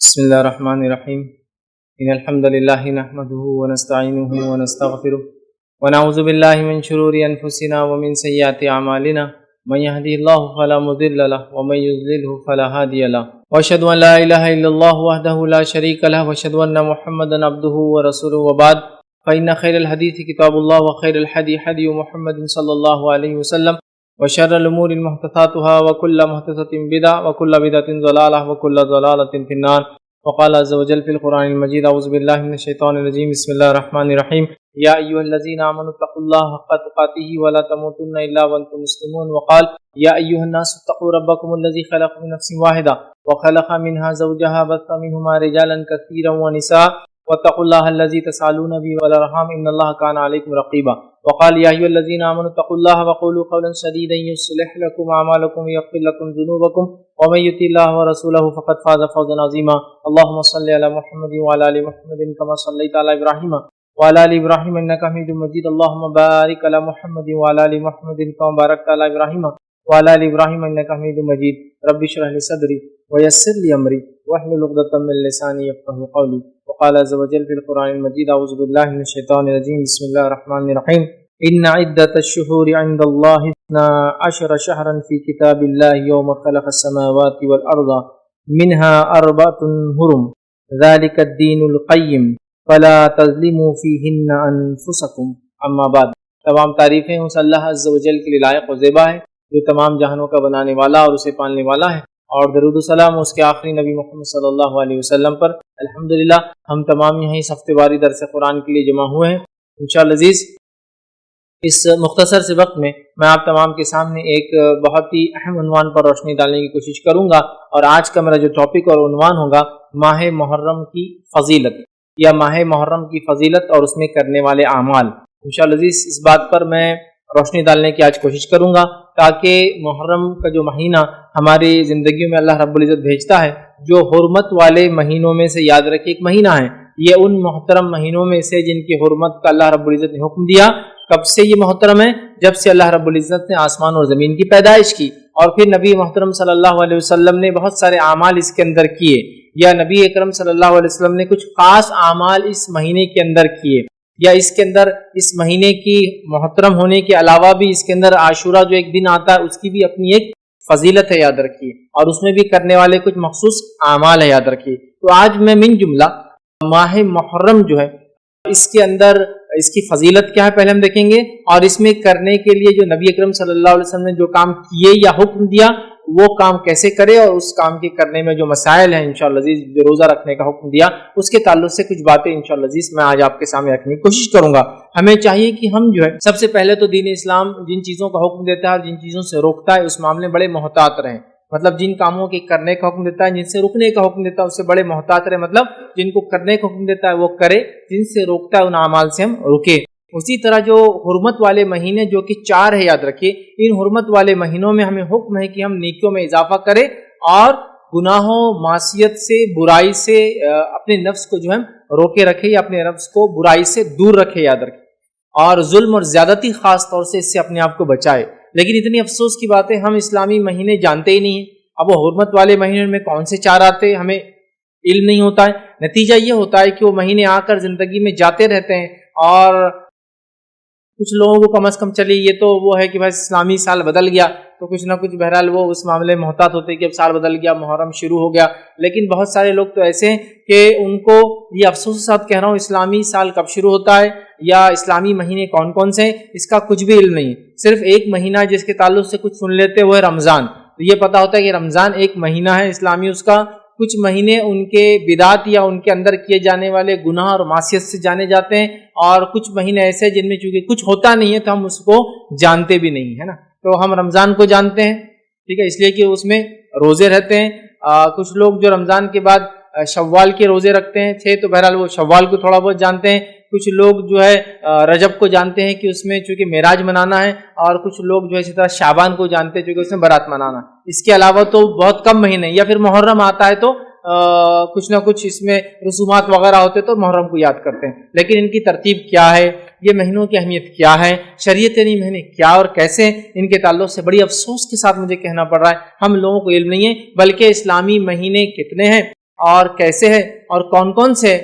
بسم الله الرحمن الرحيم إن الحمد لله نحمده ونستعينه ونستغفره ونعوذ بالله من شرور أنفسنا ومن سيئات أعمالنا من يهدي الله فلا مضل له ومن يضلله فلا هادي له وأشهد أن لا إله إلا الله وحده لا شريك له وأشهد أن محمدا عبده ورسوله وبعد فإن خير الحديث كتاب الله وخير الهدي هدي محمد صلى الله عليه وسلم وشر الأمور محدثاتها وكل محدثة بدعة وكل بدعة ضلالة وكل ضلالة في النار وقال عز وجل في القرآن المجيد أعوذ بالله من الشيطان الرجيم بسم الله الرحمن الرحيم يا أيها الذين آمنوا اتقوا الله حق تقاته ولا تموتن إلا وأنتم مسلمون وقال يا أيها الناس اتقوا ربكم الذي خلق من نفس واحدة وخلق منها زوجها بث منهما رجالا كثيرا ونساء واتقوا الله الذي تسألون به والأرحام إن الله كان عليكم رقيبا وقال يا أيها الذين آمنوا اتقوا الله وقولوا قولا سديدا يصلح لكم أعمالكم ويغفر لكم ذنوبكم ومن يطع الله ورسوله فقد فاز فوزا عظيما اللهم صل على محمد وعلى آل محمد كما صليت على إبراهيم وعلى آل إبراهيم إنك حميد مجيد اللهم بارك على محمد وعلى آل محمد كما باركت على إبراهيم وعلى آل إبراهيم إنك حميد مجيد رب اشرح لي صدري ويسر لي أمري واحلل عقدة من لساني يفقهوا قولي وقال عز وجل في القرآن المجيد أعوذ بالله من الشيطان الرجيم بسم الله الرحمن الرحيم إن عدة الشهور عند الله 12 شهرا في كتاب الله يوم خلق السماوات والأرض منها 4 حرم ذلك الدين القيم فلا تظلموا فيهن أنفسكم اما بعد تمام تعریفیں اس اللہ عز و جل کے لیے لائق و زیبا ہے جو تمام جہانوں کا بنانے والا اور اسے پالنے والا ہے اور درود و سلام اس کے آخری نبی محمد صلی اللہ علیہ وسلم پر الحمدللہ ہم تمام یہیں اس ہفتے واری درس قرآن کے لیے جمع ہوئے ہیں انشاءاللہ عزیز اس مختصر سے وقت میں آپ تمام کے سامنے ایک بہت ہی اہم عنوان پر روشنی ڈالنے کی کوشش کروں گا اور آج کا میرا جو ٹاپک اور عنوان ہوگا ماہ محرم کی فضیلت یا ماہ محرم کی فضیلت اور اس میں کرنے والے اعمال انشاءاللہ عزیز اس بات پر میں روشنی ڈالنے کی آج کوشش کروں گا تاکہ محرم کا جو مہینہ ہماری زندگیوں میں اللہ رب العزت بھیجتا ہے جو حرمت والے مہینوں میں سے یاد رکھے ایک مہینہ ہے یہ ان محترم مہینوں میں سے جن کی حرمت کا اللہ رب العزت نے حکم دیا کب سے یہ محترم ہے جب سے اللہ رب العزت نے آسمان اور زمین کی پیدائش کی اور پھر نبی محترم صلی اللہ علیہ وسلم نے بہت سارے اعمال اس کے اندر کیے یا نبی اکرم صلی اللہ علیہ وسلم نے کچھ خاص اعمال اس مہینے کے اندر کیے یا اس کے اندر اس مہینے کی محترم ہونے کے علاوہ بھی اس کے اندر عاشورہ جو ایک دن آتا ہے اس کی بھی اپنی ایک فضیلت ہے یاد رکھیے اور اس میں بھی کرنے والے کچھ مخصوص اعمال ہے یاد رکھیے تو آج میں من جملہ ماہ محرم جو ہے اس کے اندر اس کی فضیلت کیا ہے پہلے ہم دیکھیں گے اور اس میں کرنے کے لیے جو نبی اکرم صلی اللہ علیہ وسلم نے جو کام کیے یا حکم دیا وہ کام کیسے کرے اور اس کام کے کرنے میں جو مسائل ہیں انشاءاللہ عزیز جو روزہ رکھنے کا حکم دیا اس کے تعلق سے کچھ باتیں انشاءاللہ عزیز میں آج آپ کے سامنے رکھنے کی کوشش کروں گا ہمیں چاہیے کہ ہم جو ہے سب سے پہلے تو دین اسلام جن چیزوں کا حکم دیتا ہے اور جن چیزوں سے روکتا ہے اس معاملے میں بڑے محتاط رہیں مطلب جن کاموں کے کرنے کا حکم دیتا ہے جن سے رکنے کا حکم دیتا ہے اس سے بڑے محتاط رہیں مطلب جن کو کرنے کا حکم دیتا ہے وہ کرے جن سے روکتا ہے ان اعمال سے ہم رکے اسی طرح جو حرمت والے مہینے جو کہ 4 ہے یاد رکھیے ان حرمت والے مہینوں میں ہمیں حکم ہے کہ ہم نیکیوں میں اضافہ کریں اور گناہوں معصیت سے برائی سے اپنے نفس کو جو ہے روکے رکھے یا اپنے نفس کو برائی سے دور رکھے یاد رکھے اور ظلم اور زیادتی خاص طور سے اس سے اپنے آپ کو بچائے لیکن اتنی افسوس کی بات ہے ہم اسلامی مہینے جانتے ہی نہیں ہیں اب وہ حرمت والے مہینے میں کون سے 4 آتے ہیں ہمیں علم نہیں ہوتا ہے نتیجہ یہ ہوتا ہے کہ وہ مہینے آ کر زندگی میں جاتے رہتے ہیں اور کچھ لوگوں کو کم از کم چلی یہ تو وہ ہے کہ بھائی اسلامی سال بدل گیا تو کچھ نہ کچھ بہرحال وہ اس معاملے میں محتاط ہوتے ہیں کہ اب سال بدل گیا محرم شروع ہو گیا لیکن بہت سارے لوگ تو ایسے ہیں کہ ان کو یہ افسوس کے ساتھ کہہ رہا ہوں اسلامی سال کب شروع ہوتا ہے یا اسلامی مہینے کون کون سے ہیں اس کا کچھ بھی علم نہیں صرف ایک مہینہ جس کے تعلق سے کچھ سن لیتے وہ ہے رمضان تو یہ پتا ہوتا ہے کہ رمضان ایک مہینہ ہے اسلامی اس کا کچھ مہینے ان کے بدعت یا ان کے اندر کیے جانے والے گناہ اور معصیت سے جانے جاتے ہیں اور کچھ مہینے ایسے جن میں چونکہ کچھ ہوتا نہیں ہے تو ہم اس کو جانتے بھی نہیں ہے نا تو ہم رمضان کو جانتے ہیں ٹھیک ہے اس لیے کہ اس میں روزے رہتے ہیں کچھ لوگ جو رمضان کے بعد شوال کے روزے رکھتے ہیں تو بہرحال وہ شوال کو تھوڑا بہت جانتے ہیں کچھ لوگ جو ہے رجب کو جانتے ہیں کہ اس میں چونکہ معراج منانا ہے اور کچھ لوگ جو ہے اسی طرح شعبان کو جانتے ہیں چونکہ اس میں برات منانا اس کے علاوہ تو بہت کم مہینے یا پھر محرم آتا ہے تو کچھ نہ کچھ اس میں رسومات وغیرہ ہوتے تو محرم کو یاد کرتے ہیں لیکن ان کی ترتیب کیا ہے یہ مہینوں کی اہمیت کیا ہے شریعت یعنی مہینے کیا اور کیسے ان کے تعلق سے بڑی افسوس کے ساتھ مجھے کہنا پڑ رہا ہے ہم لوگوں کو علم نہیں ہے بلکہ اسلامی مہینے کتنے ہیں اور کیسے ہے اور کون کون سے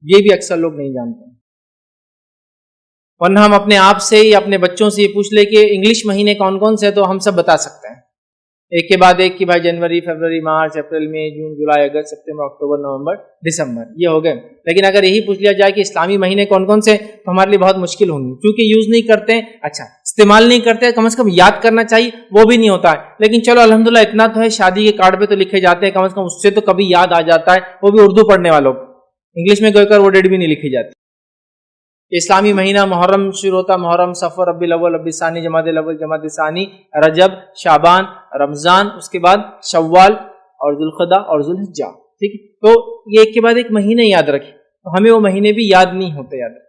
یہ بھی اکثر لوگ نہیں جانتے. ورنہ ہم اپنے آپ سے یا اپنے بچوں سے یہ پوچھ لیں کہ انگلش مہینے کون کون سے تو ہم سب بتا سکتے ہیں ایک کے بعد ایک کہ بھائی جنوری، فروری، مارچ، اپریل، مئی، جون، جولائی، اگست، سپتمبر، اکتوبر، نومبر، دسمبر، یہ ہو گئے. لیکن اگر یہی پوچھ لیا جائے کہ اسلامی مہینے کون کون سے تو ہمارے لیے بہت مشکل ہوں گی، کیونکہ یوز نہیں کرتے. اچھا استعمال نہیں کرتے، کم از کم یاد کرنا چاہیے وہ بھی نہیں ہوتا ہے. لیکن چلو الحمدللہ اتنا تو ہے، شادی کے کارڈ پہ تو لکھے جاتے ہیں، کم از کم اس سے تو کبھی یاد آ جاتا ہے، وہ بھی اردو پڑھنے والوں کو. انگلش میں کوئی کر وہ ڈیٹ بھی نہیں لکھی جاتی. اسلامی مہینہ محرم شروع ہوتا، محرم، صفر، ربیع الاول، ربیع الثانی، جمادی الاول، جمادی الثانی، رجب، شعبان، رمضان، اس کے بعد شوال اور ذوالقعدہ اور ذوالحجہ. ٹھیک ہے، تو یہ ایک کے بعد ایک مہینے یاد رکھیں. تو ہمیں وہ مہینے بھی یاد نہیں ہوتے یاد رکھیں.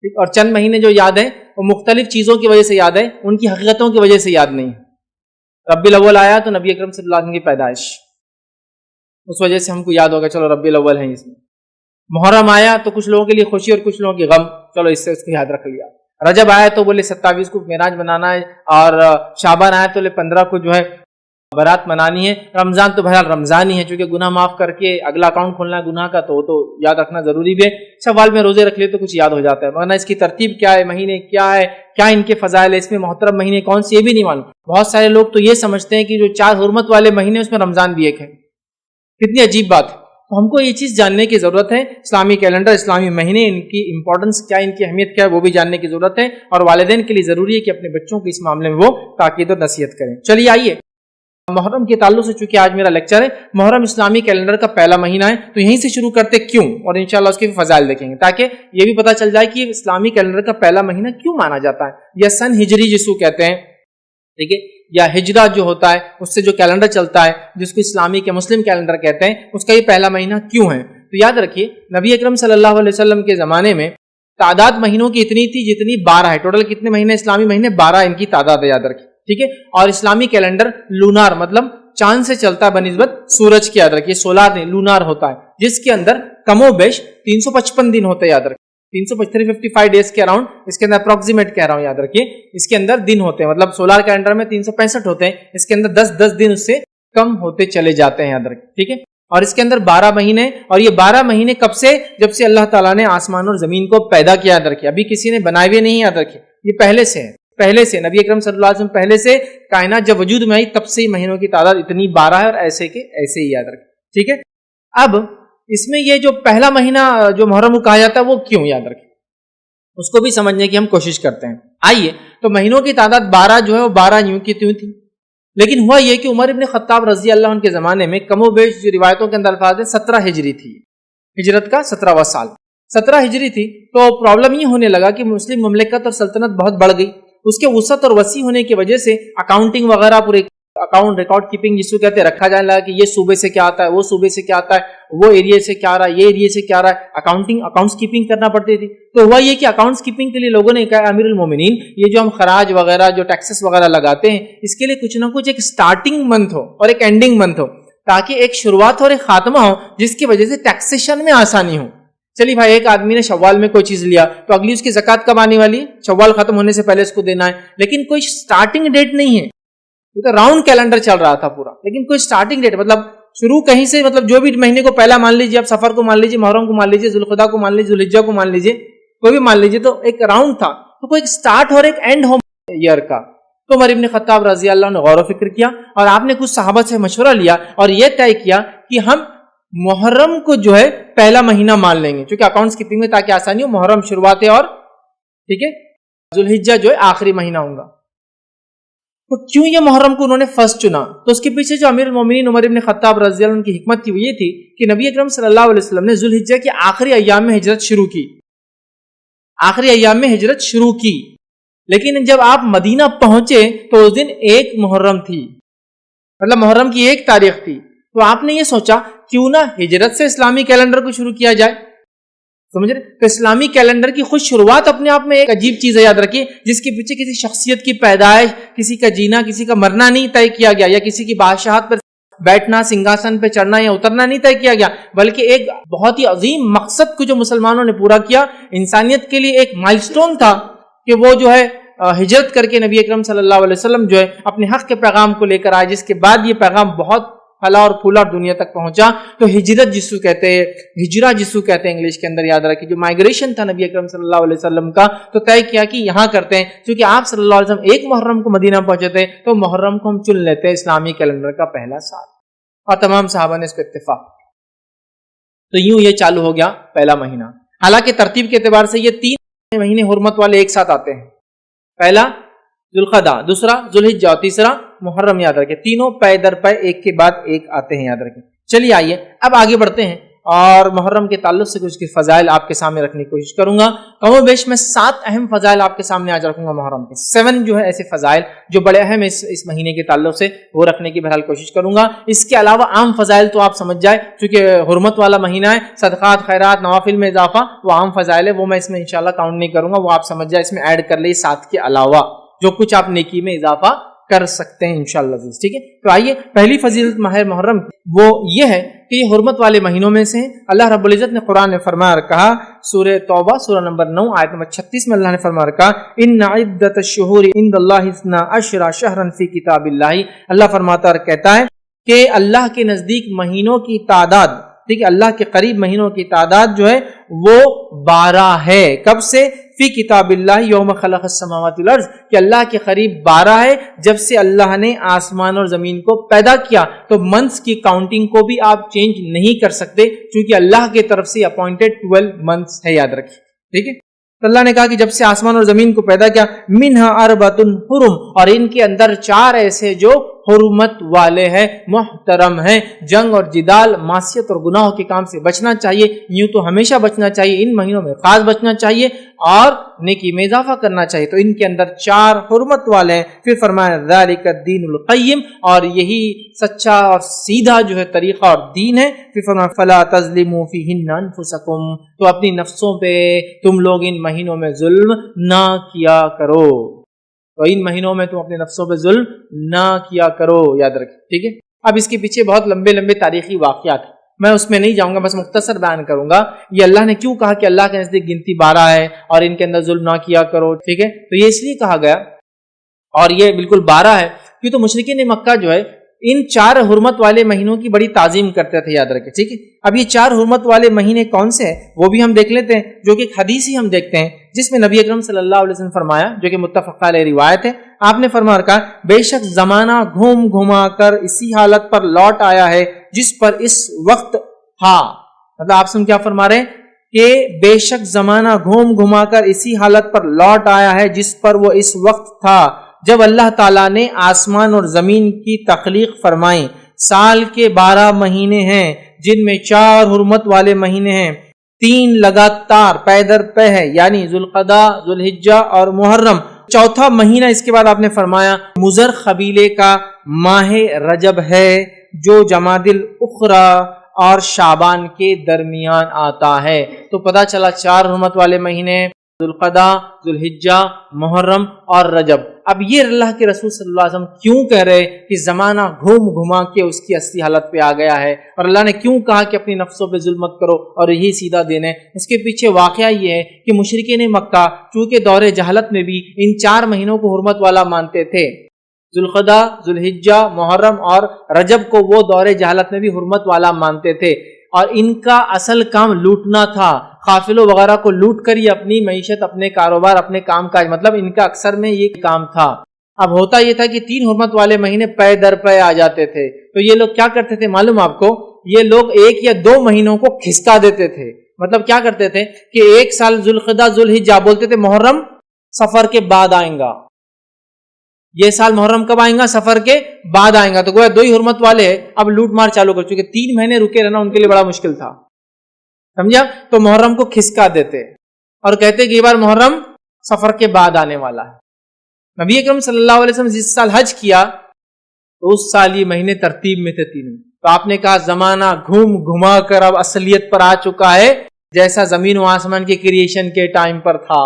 ٹھیک، اور چند مہینے جو یاد ہیں وہ مختلف چیزوں کی وجہ سے یاد ہے، ان کی حقیقتوں کی وجہ سے یاد نہیں ہے. ربیع الاول آیا تو نبی اکرم صلی اللہ علیہ وسلم کی پیدائش، اس وجہ سے ہم کو یاد ہوگا چلو ربیع الاول ہے اس میں. محرم آیا تو کچھ لوگوں کے لیے خوشی اور کچھ لوگوں کی غم، چلو اس سے اس کو یاد رکھ لیا. رجب آیا تو بولے 27 کو معراج منانا ہے، اور شعبان آیا تو 15 کو جو ہے برات منانی ہے. رمضان تو بہرحال رمضان ہی ہے، چونکہ گناہ معاف کر کے اگلا اکاؤنٹ کھولنا ہے گناہ کا، تو وہ تو یاد رکھنا ضروری بھی ہے. شوال میں روزے رکھ لیے تو کچھ یاد ہو جاتا ہے، ورنہ اس کی ترتیب کیا ہے، مہینے کیا ہے، کیا ان کے فضائل ہے، اس میں محترم مہینے کون سے یہ بھی نہیں معلوم. بہت سارے لوگ تو یہ سمجھتے ہیں کہ جو 4 حرمت والے مہینے اس میں رمضان بھی ایک ہے. کتنی عجیب بات ہے. تو ہم کو یہ چیز جاننے کی ضرورت ہے، اسلامی کیلنڈر، اسلامی مہینے، ان کی امپورٹنس کیا ہے، ان کی اہمیت کیا ہے، وہ بھی جاننے کی ضرورت ہے. اور والدین کے لیے ضروری ہے کہ اپنے بچوں کو اس معاملے میں وہ تاکید اور نصیحت کریں. چلیے آئیے محرم کے تعلق سے، چونکہ آج میرا لیکچر ہے محرم اسلامی کیلنڈر کا پہلا مہینہ ہے، تو یہیں سے شروع کرتے کیوں، اور انشاءاللہ اس کے فضائل دیکھیں گے تاکہ یہ بھی پتہ چل جائے کہ اسلامی کیلنڈر کا پہلا مہینہ کیوں مانا جاتا ہے، یا سن ہجری جس کو کہتے ہیں، ٹھیک ہے، یا ہجرہ جو ہوتا ہے اس سے جو کیلنڈر چلتا ہے جس کو اسلامی کے مسلم کیلنڈر کہتے ہیں، اس کا یہ پہلا مہینہ کیوں ہے. تو یاد رکھیے نبی اکرم صلی اللہ علیہ وسلم کے زمانے میں تعداد مہینوں کی اتنی تھی جتنی 12 ہے. ٹوٹل کتنے مہینے اسلامی مہینے؟ 12 ان کی تعداد ہے، یاد رکھیے. ٹھیک ہے، اور اسلامی کیلنڈر لونار مطلب چاند سے چلتا ہے بنسبت سورج کی، یاد رکھیے. سولار نہیں، لونار ہوتا ہے، جس کے اندر کم و بیش 355 دن ہوتے ہیں، یاد رکھیے. 355 ڈیز کے اراؤنڈ اس کے اندر اپروکسیمیٹ کہہ رہا ہوں، یاد رکھیے اس کے اندر دن ہوتے ہیں. مطلب سولار کیلنڈر میں 365 ہوتے ہیں، اس کے اندر 10 دن اس سے کم ہوتے چلے جاتے ہیں، یاد رکھیے. ٹھیک ہے، اور اس کے اندر 12 مہینے، اور یہ 12 مہینے کب سے؟ جب سے اللہ تعالیٰ نے آسمان اور زمین کو پیدا کیا، یاد رکھیے. ابھی کسی نے بنائے ہوئے نہیں، یاد رکھیے، یہ پہلے سے ہے. پہلے سے نبی اکرم صلی اللہ علیہ وسلم پہلے سے کائنات جب وجود میں آئی تب سے ہی مہینوں کی تعداد اتنی 12 ہے، اور ایسے کے ایسے ہی، یاد رکھیں. ٹھیک ہے، اب اس میں یہ جو پہلا مہینہ جو محرم کو کہا جاتا ہے وہ کیوں، یاد رکھیں، اس کو بھی سمجھنے کی ہم کوشش کرتے ہیں. آئیے تو مہینوں کی تعداد 12 جو ہے وہ 12 یوں کی تیوں تھی. لیکن ہوا یہ کہ عمر ابن خطاب رضی اللہ عنہ کے زمانے میں کم و بیش جو روایتوں کے اندر الفاظ ہیں 17 ہجری تھی، ہجرت کا 17واں سال 17 ہجری تھی. تو پرابلم یہ ہونے لگا کہ مسلم مملکت اور سلطنت بہت بڑھ گئی. اس کے وسعت اور وسیع ہونے کی وجہ سے اکاؤنٹنگ وغیرہ پورے اکاؤنٹ ریکارڈ کیپنگ جس کو کہتے ہیں رکھا جانے لگا کہ یہ صوبے سے کیا آتا ہے، وہ صوبے سے کیا آتا ہے، وہ ایریا سے کیا آ رہا ہے، یہ ایریا سے کیا آ رہا ہے. اکاؤنٹس کیپنگ کرنا پڑتی تھی. تو ہوا یہ کہ اکاؤنٹس کیپنگ کے لیے لوگوں نے کہا امیر المومنین یہ جو ہم خراج وغیرہ جو ٹیکسز وغیرہ لگاتے ہیں اس کے لیے کچھ نہ کچھ ایک سٹارٹنگ منتھ ہو اور ایک اینڈنگ منتھ ہو، تاکہ ایک شروعات اور ایک خاتمہ ہو جس کی وجہ سے ٹیکسیشن میں آسانی ہو. چلیے بھائی ایک آدمی نے شوال میں کوئی چیز لیا تو اگلی اس کی زکات کب آنے والی؟ شوال ختم ہونے سے پہلے اس کو دینا ہے. لیکن کوئی سٹارٹنگ ڈیٹ نہیں ہے، تو راؤنڈ کیلنڈر چل رہا تھا پورا، لیکن کوئی سٹارٹنگ ڈیٹ مطلب شروع کہیں سے، مطلب جو بھی مہینے کو پہلا مان لیجیے، آپ سفر کو مان لیجیے، محرم کو مان لیجیے، ذوالقعدہ کو مان لیجیے، ذوالحجہ کو مان لیجیے، کوئی بھی مان لیجیے، تو ایک راؤنڈ تھا. تو کوئی ایک سٹارٹ اور ایک اینڈ ہو ایئر کا. تو عمر ابن خطاب رضی اللہ عنہ نے غور و فکر کیا اور آپ نے کچھ صحابہ سے مشورہ لیا اور یہ طے کیا کہ ہم محرم کو جو ہے پہلا مہینہ مان لیں گے، چونکہ اکاؤنٹس کیپنگ میں تاکہ آسانی ہو، محرم شروعات ہے اور ٹھیک ہے ذوالحجہ جو ہے آخری مہینہ ہوگا. تو کیوں یہ محرم کو انہوں نے فرسٹ چنا؟ تو اس کے پیچھے جو امیر المومنین عمر ابن خطاب رضی اللہ عنہ کی حکمت تھی وہ یہ تھی کہ نبی اکرم صلی اللہ علیہ وسلم نے ذوالحجہ کے آخری ایام میں ہجرت شروع کی، آخری ایام میں ہجرت شروع کی. لیکن جب آپ مدینہ پہنچے تو اس دن 1 محرم تھی، مطلب محرم کی 1 تاریخ تھی. تو آپ نے یہ سوچا کیوں نہ ہجرت سے اسلامی کیلنڈر کو شروع کیا جائے. سمجھ رہے؟ تو اسلامی کیلنڈر کی خود شروعات اپنے آپ میں ایک عجیب چیز ہے، یاد رکھیے، جس کے پیچھے کسی شخصیت کی پیدائش، کسی کا جینا، کسی کا مرنا نہیں طے کیا گیا، یا کسی کی بادشاہت پر بیٹھنا، سنگھاسن پہ چڑھنا یا اترنا نہیں طے کیا گیا، بلکہ ایک بہت ہی عظیم مقصد کو جو مسلمانوں نے پورا کیا، انسانیت کے لیے ایک مائلسٹون تھا کہ وہ جو ہے ہجرت کر کے نبی اکرم صلی اللہ علیہ وسلم جو ہے اپنے حق کے پیغام کو لے کر آئے، جس کے بعد یہ پیغام بہت پھلا اور پھولا اور دنیا تک پہنچا. تو ہجرت جسو کہتے ہیں, ہجرہ جسو کہتے ہیں انگلش کے اندر, یاد رکھیں جو مائگریشن تھا نبی اکرم صلی اللہ علیہ وسلم کا, تو طے کیا کہ یہاں کرتے ہیں. کیونکہ آپ صلی اللہ علیہ وسلم ایک محرم کو مدینہ پہنچے تھے, تو محرم کو ہم چن لیتے ہیں اسلامی کیلنڈر کا پہلا سال, اور تمام صحابہ نے اس پہ اتفاق. تو یوں یہ چالو ہو گیا پہلا مہینہ. حالانکہ ترتیب کے اعتبار سے یہ 3 مہینے حرمت والے ایک ساتھ آتے ہیں. پہلا ذوالقعدہ, دوسرا ذوالحجہ اور تیسرا محرم, یاد رکھیں تینوں پے در پے ایک کے بعد ایک آتے ہیں, یاد رکھیں. چلیے آئیے اب آگے بڑھتے ہیں اور محرم کے تعلق سے کچھ فضائل آپ کے سامنے رکھنے کی کوشش کروں گا. کم و بیش میں 7 اہم فضائل آپ کے سامنے آج رکھوں گا محرم کے. 7 جو ہے ایسے فضائل جو بڑے اہم اس مہینے کے تعلق سے وہ رکھنے کی بہرحال کوشش کروں گا. اس کے علاوہ عام فضائل تو آپ سمجھ جائے, چونکہ حرمت والا مہینہ ہے, صدقات خیرات نوافل میں اضافہ وہ عام فضائل ہے, وہ میں اس میں انشاءاللہ کاؤنٹ نہیں کروں گا, وہ آپ سمجھ جائے اس میں ایڈ کر لیں 7 کے علاوہ جو کچھ آپ نیکی میں اضافہ کر سکتے ہیں انشاءاللہ. ٹھیک ہے, تو آئیے پہلی فضیلت ماہ محرم وہ یہ ہے کہ یہ حرمت والے مہینوں میں سے ہیں. اللہ رب العزت نے قرآن میں فرمایا کہا, سورہ توبہ سورہ نمبر 9 آیت نمبر 36 میں اللہ نے فرمایا کہا, ان عدت الشہور عند اللہ 12 شہرا فی کتاب اللہ. اللہ فرماتا اور کہتا ہے کہ اللہ کے نزدیک مہینوں کی تعداد, ٹھیک ہے, اللہ کے قریب مہینوں کی تعداد جو ہے وہ 12 ہے. کب سے؟ فی کتاب اللہ یوم خلق السماوات والارض, کہ اللہ کے قریب 12 ہے جب سے اللہ نے آسمان اور زمین کو پیدا کیا. تو منتھس کی کاؤنٹنگ کو بھی آپ چینج نہیں کر سکتے, کیونکہ اللہ کی طرف سے اپوائنٹڈ 12 منتھس ہے, یاد رکھیں. ٹھیک ہے, تو اللہ نے کہا کہ جب سے آسمان اور زمین کو پیدا کیا, منہا اربعۃ حرم, اور ان کے اندر 4 ایسے جو حرمت والے ہیں, محترم ہیں. جنگ اور جدال, معصیت اور گناہوں کے کام سے بچنا چاہیے, یوں تو ہمیشہ بچنا چاہیے, ان مہینوں میں خاص بچنا چاہیے, اور نیکی میں اضافہ کرنا چاہیے. تو ان کے اندر 4 حرمت والے ہیں. پھر فرمایا ذالک الدین القیم, اور یہی سچا اور سیدھا جو ہے طریقہ اور دین ہے. پھر فرمایا فلا تظلموا فیہن انفسکم, تو اپنی نفسوں پہ تم لوگ ان مہینوں میں ظلم نہ کیا کرو. تو ان مہینوں میں تم اپنے نفسوں پہ ظلم نہ کیا کرو, یاد رکھیں. ٹھیک ہے, اب اس کے پیچھے بہت لمبے لمبے تاریخی واقعات ہیں, میں اس میں نہیں جاؤں گا, بس مختصر بیان کروں گا. یہ اللہ نے کیوں کہا کہ اللہ کے نزدیک گنتی 12 ہے اور ان کے اندر ظلم نہ کیا کرو. ٹھیک ہے, تو یہ اس لیے کہا گیا, اور یہ بالکل 12 ہے کیوں, تو مشرکین مکہ جو ہے ان 4 حرمت والے مہینوں کی بڑی تعظیم کرتے تھے, یاد رکھیں. ٹھیک ہے, اب یہ 4 حرمت والے مہینے کون سے ہیں وہ بھی ہم دیکھ لیتے ہیں, جو کہ ایک حدیث ہی ہم دیکھتے ہیں جس میں نبی اکرم صلی اللہ علیہ وسلم فرمایا, جو کہ متفق علیہ روایت ہے. آپ نے فرمایا کہا, بے شک زمانہ گھوم گھما کر اسی حالت پر لوٹ آیا ہے جس پر اس وقت تھا. مطلب آپ سے کیا فرما رہے ہیں کہ بے شک زمانہ گھوم گھما کر اسی حالت پر لوٹ آیا ہے جس پر وہ اس وقت تھا جب اللہ تعالیٰ نے آسمان اور زمین کی تخلیق فرمائی. سال کے 12 مہینے ہیں جن میں 4 حرمت والے مہینے ہیں, 3 لگاتار پے در پے ہے, یعنی ذوالقعدہ, ذوالحجہ اور محرم. چوتھا مہینہ اس کے بعد آپ نے فرمایا مضر قبیلے کا ماہ رجب ہے, جو جمادی الاخری اور شعبان کے درمیان آتا ہے. تو پتہ چلا 4 حرمت والے مہینے, ذوالقعدہ, ذوالحجہ, محرم اور رجب. اب یہ اللہ کے رسول صلی اللہ علیہ وسلم کیوں کہہ رہے کہ زمانہ گھوم گھما کے اس کی اصلی حالت پہ آ گیا ہے, اور اللہ نے کیوں کہا کہ اپنی نفسوں پہ ظلم مت کرو اور یہی سیدھا دین ہے. اس کے پیچھے واقعہ یہ ہے کہ مشرکین مکہ چونکہ دور جہالت میں بھی ان 4 مہینوں کو حرمت والا مانتے تھے, ذوالقعدہ, ذوالحجہ, محرم اور رجب کو وہ دور جہالت میں بھی حرمت والا مانتے تھے, اور ان کا اصل کام لوٹنا تھا, قافلوں وغیرہ کو لوٹ کر یہ اپنی معیشت, اپنے کاروبار, اپنے کام کاج, مطلب ان کا اکثر میں یہ کام تھا. اب ہوتا یہ تھا کہ 3 حرمت والے مہینے پے در پے آ جاتے تھے, تو یہ لوگ کیا کرتے تھے معلوم آپ کو, یہ لوگ 1 یا 2 مہینوں کو کھسکا دیتے تھے. مطلب کیا کرتے تھے کہ ایک سال ذوالقعدہ, ذوالحجہ بولتے تھے محرم سفر کے بعد آئیں گا, یہ سال محرم کب آئیں گا, سفر کے بعد آئیں گا. تو گویا 2 ہی حرمت والے اب لوٹ مار چالو کر چکے, 3 مہینے رکے رہنا ان کے لیے بڑا مشکل تھا, سمجھا. تو محرم کو کھسکا دیتے اور کہتے کہ یہ بار محرم سفر کے بعد آنے والا ہے. نبی اکرم صلی اللہ علیہ وسلم جس سال حج کیا تو اس سال یہ مہینے ترتیب میں تھے 3. تو آپ نے کہا زمانہ گھوم گھما کر اب اصلیت پر آ چکا ہے جیسا زمین و آسمان کے کریشن کے ٹائم پر تھا.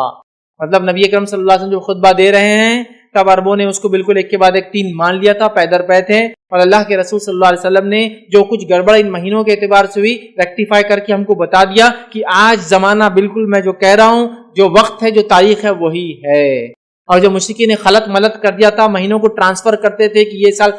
مطلب نبی اکرم صلی اللہ علیہ وسلم جو خطبہ دے رہے ہیں تب عربوں نے اس کو بالکل ایک کے بعد ایک 3 مان لیا تھا, پے در پے تھے, اور اللہ کے رسول صلی اللہ علیہ وسلم نے جو کچھ گڑبڑ ان مہینوں کے اعتبار سے ہوئی ریکٹیفائی کر کے ہم کو بتا دیا کہ آج زمانہ بالکل میں جو کہہ رہا ہوں, جو وقت ہے, جو تاریخ ہے وہی ہے. اور جو مشرکین نے خلط ملط کر دیا تھا، مہینوں کو ٹرانسفر کرتے تھے کہ یہ سال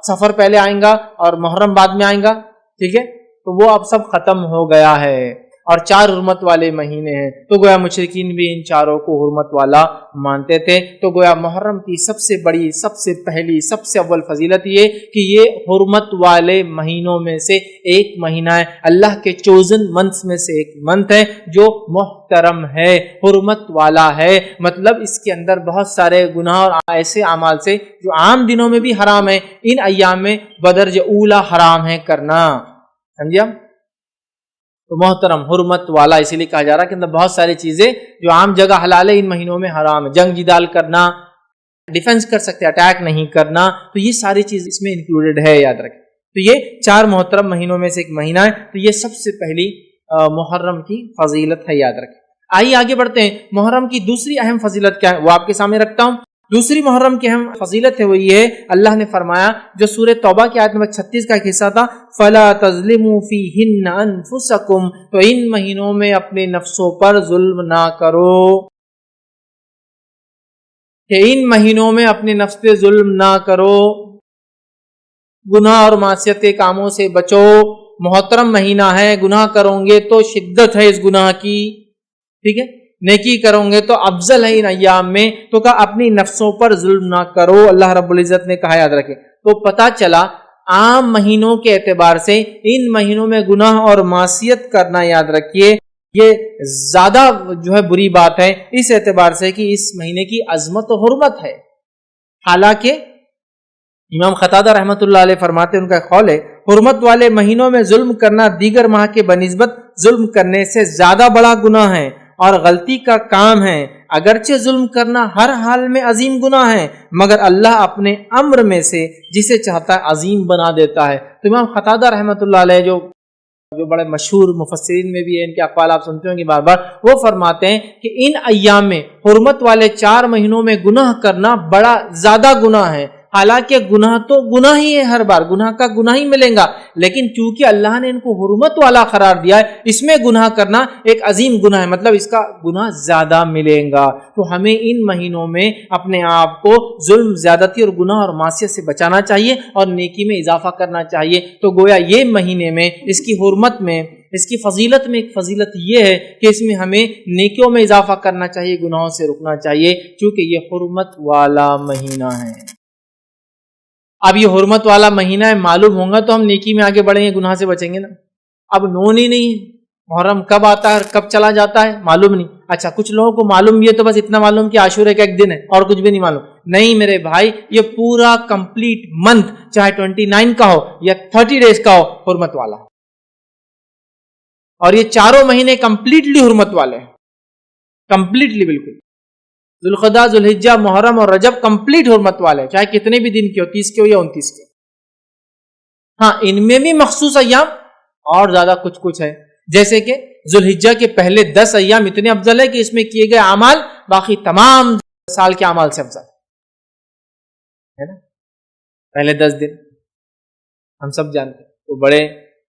سفر پہلے آئیں گا اور محرم بعد میں آئیں گا، ٹھیک ہے، تو وہ اب سب ختم ہو گیا ہے، اور 4 حرمت والے مہینے ہیں، تو گویا مشرکین بھی ان چاروں کو حرمت والا مانتے تھے۔ تو گویا محرم کی سب سے بڑی، سب سے پہلی، سب سے اول فضیلت یہ کہ یہ حرمت والے مہینوں میں سے ایک مہینہ ہے، اللہ کے چوزن منتھس میں سے ایک منتھ ہے جو محترم ہے، حرمت والا ہے، مطلب اس کے اندر بہت سارے گناہ اور ایسے اعمال سے جو عام دنوں میں بھی حرام ہے، ان ایام میں بدرجہ اولا حرام ہے کرنا، سمجھا؟ تو محترم، حرمت والا اسی لیے کہا جا رہا ہے کہ اندر بہت ساری چیزیں جو عام جگہ حلال ہے ان مہینوں میں حرام ہے، جنگ جدال کرنا، ڈیفنس کر سکتے، اٹیک نہیں کرنا، تو یہ ساری چیز اس میں انکلوڈڈ ہے، یاد رکھیں۔ تو یہ 4 محترم مہینوں میں سے ایک مہینہ ہے، تو یہ سب سے پہلی محرم کی فضیلت ہے، یاد رکھیں۔ آئیے آگے بڑھتے ہیں، محرم کی دوسری اہم فضیلت کیا ہے وہ آپ کے سامنے رکھتا ہوں۔ دوسری محرم کی اہم فضیلت ہے وہ یہ ہے، اللہ نے فرمایا جو سورہ توبہ کی آیت نمبر 36 کا ایک حصہ تھا، فَلَا تَظْلِمُوا فِيهِنَّ أَنفُسَكُمْ، تو ان مہینوں میں اپنے نفسوں پر ظلم نہ کرو، کہ ان مہینوں میں اپنے نفس پہ ظلم نہ کرو، گناہ اور معصیت کے کاموں سے بچو، محترم مہینہ ہے، گناہ کرو گے تو شدت ہے اس گناہ کی، ٹھیک ہے، نیکی کرو گے تو افضل ہے ان ایام میں، تو کہا اپنی نفسوں پر ظلم نہ کرو، اللہ رب العزت نے کہا، یاد رکھیں۔ تو پتہ چلا عام مہینوں کے اعتبار سے ان مہینوں میں گناہ اور معصیت کرنا، یاد رکھیے، یہ زیادہ جو ہے بری بات ہے، اس اعتبار سے کہ اس مہینے کی عظمت و حرمت ہے۔ حالانکہ امام قتادہ رحمۃ اللہ علیہ فرماتے ہیں، ان کا قول ہے، حرمت والے مہینوں میں ظلم کرنا دیگر ماہ کے بنسبت ظلم کرنے سے زیادہ بڑا گناہ ہے اور غلطی کا کام ہے، اگرچہ ظلم کرنا ہر حال میں عظیم گناہ ہے، مگر اللہ اپنے امر میں سے جسے چاہتا ہے عظیم بنا دیتا ہے۔ تو امام قتادہ رحمۃ اللہ علیہ جو بڑے مشہور مفسرین میں بھی ہیں، ان کے اقوال آپ سنتے ہوں گے بار بار، وہ فرماتے ہیں کہ ان ایام میں حرمت والے 4 مہینوں میں گناہ کرنا بڑا زیادہ گناہ ہے، حالانکہ گناہ تو گناہ ہی ہے، ہر بار گناہ کا گناہ ہی ملیں گا، لیکن چونکہ اللہ نے ان کو حرمت والا قرار دیا ہے، اس میں گناہ کرنا ایک عظیم گناہ ہے، مطلب اس کا گناہ زیادہ ملیں گا۔ تو ہمیں ان مہینوں میں اپنے آپ کو ظلم، زیادتی اور گناہ اور معصیت سے بچانا چاہیے اور نیکی میں اضافہ کرنا چاہیے۔ تو گویا یہ مہینے میں اس کی حرمت میں، اس کی فضیلت میں ایک فضیلت یہ ہے کہ اس میں ہمیں نیکیوں میں اضافہ کرنا چاہیے، گناہوں سے رکنا چاہیے، کیونکہ یہ حرمت والا مہینہ ہے۔ اب یہ حرمت والا مہینہ ہے، معلوم ہوگا تو ہم نیکی میں آگے بڑھیں گے، گناہ سے بچیں گے نا۔ اب نون ہی نہیں، محرم کب آتا ہے کب چلا جاتا ہے معلوم نہیں۔ اچھا کچھ لوگوں کو معلوم بھی ہے تو بس اتنا معلوم کہ عاشورے کا ایک دن ہے اور کچھ بھی نہیں معلوم۔ نہیں میرے بھائی، یہ پورا کمپلیٹ منتھ، چاہے 29 کا ہو یا 30 ڈیز کا ہو، حرمت والا ہے، اور یہ 4 مہینے کمپلیٹلی حرمت والے ہیں، کمپلیٹلی، بالکل۔ ذوالقعدہ، ذوالحجہ، محرم اور رجب کمپلیٹ حرمت والے، چاہے کتنے بھی دن کے ہو، 30 کے ہو یا 29 کے۔ ہاں ان میں بھی مخصوص ایام اور زیادہ کچھ ہے، جیسے کہ ذوالحجہ کے پہلے 10 ایام اتنے افضل ہے کہ اس میں کیے گئے اعمال باقی تمام سال کے اعمال سے افضل ہے نا۔ پہلے 10 دن ہم سب جانتے ہیں، تو بڑے